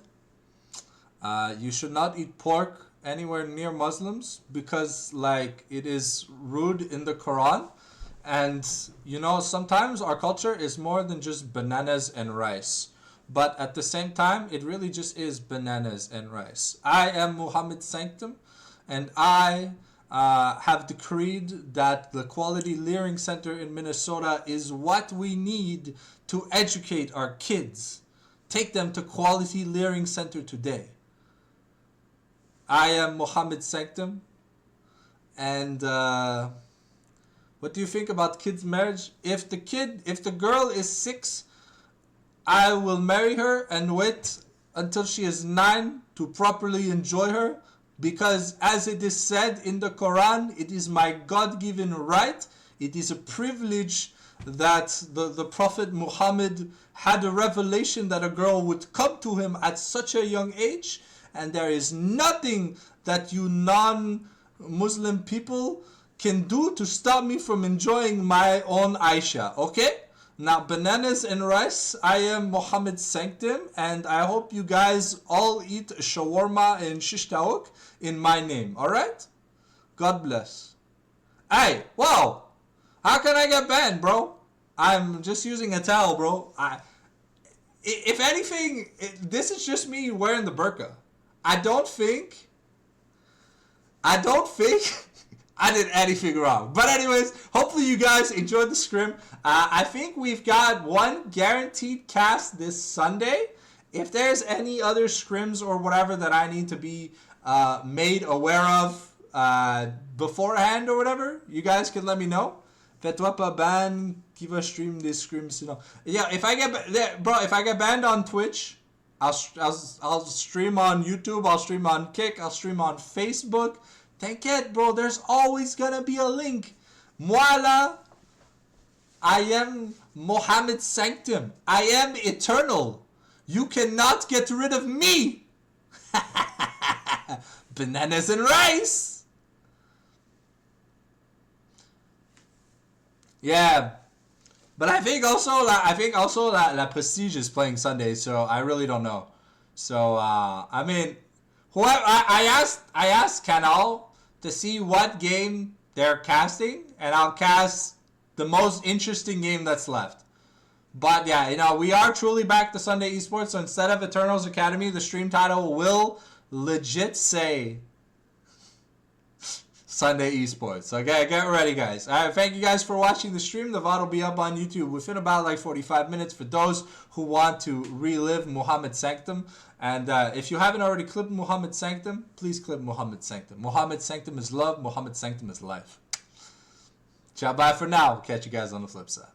You should not eat pork anywhere near Muslims because like it is rude in the Quran. And you know, sometimes our culture is more than just bananas and rice. But at the same time, it really just is bananas and rice. I am Muhammad Sanctum, and I have decreed that the Quality Learning Center in Minnesota is what we need to educate our kids. Take them to Quality Learning Center today. I am Muhammad Sanctum, and what do you think about kids' marriage? If the girl is 6, I will marry her and wait until she is 9 to properly enjoy her. Because as it is said in the Quran, it is my God-given right. It is a privilege that the Prophet Muhammad had a revelation that a girl would come to him at such a young age. And there is nothing that you non-Muslim people can do to stop me from enjoying my own Aisha, okay? Now, bananas and rice, I am Mohammed Sanctum, and I hope you guys all eat shawarma and shish taouk in my name, alright? God bless. Hey, wow! How can I get banned, bro? I'm just using a towel, bro. If anything, this is just me wearing the burqa. I don't think I did anything wrong. But anyways, hopefully you guys enjoyed the scrim. I think we've got one guaranteed cast this Sunday. If there's any other scrims or whatever that I need to be made aware of beforehand or whatever, you guys can let me know. Fais-toi pas ban qui va stream des scrims sinon. Yeah, if I get banned on Twitch, I'll stream on YouTube, I'll stream on Kick, I'll stream on Facebook. T'inquiète, bro, there's always gonna be a link. Moi là, I am Mohammed Sanctum. I am eternal. You cannot get rid of me. Bananas and rice. Yeah. But I think also that La Prestige is playing Sunday, so I really don't know. So I mean, whoever I asked Canal to see what game they're casting, and I'll cast the most interesting game that's left. But yeah, you know, we are truly back to Sunday Esports, so instead of Eternals Academy, the stream title will legit say Sunday Esports. Okay, get ready, guys. All right, thank you guys for watching the stream. The VOD will be up on YouTube within about like 45 minutes for those who want to relive Muhammad Sanctum. And if you haven't already clipped Muhammad Sanctum, please clip Muhammad Sanctum. Muhammad Sanctum is love. Muhammad Sanctum is life. Ciao, bye for now. Catch you guys on the flip side.